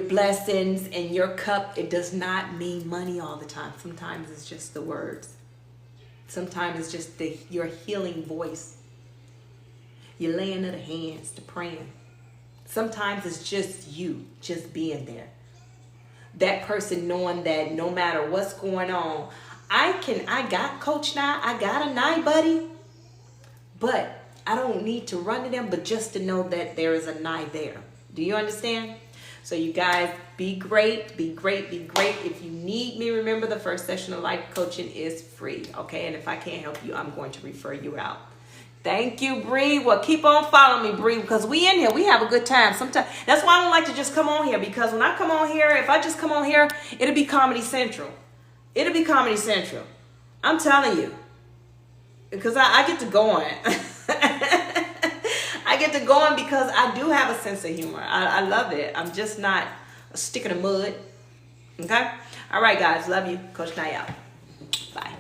blessings and your cup, it does not mean money all the time. Sometimes it's just the words. Sometimes it's just your healing voice. Your laying of the hands, the praying. Sometimes it's just you, just being there. That person knowing that no matter what's going on, I got Coach Nye, I got a Nye buddy, but I don't need to run to them, but just to know that there is a Nye there. Do you understand? So you guys, be great, be great, be great. If you need me, remember the first session of life coaching is free, okay? And if I can't help you, I'm going to refer you out. Thank you, Bree. Well, keep on following me, Bree, because we in here. We have a good time. Sometimes that's why I don't like to just come on here, because when I come on here, if I just come on here, it'll be Comedy Central. It'll be Comedy Central. I'm telling you, because I get to going. I get to going because I do have a sense of humor. I love it. I'm just not a stick in the mud. Okay? All right, guys. Love you. Coach Nye out. Bye.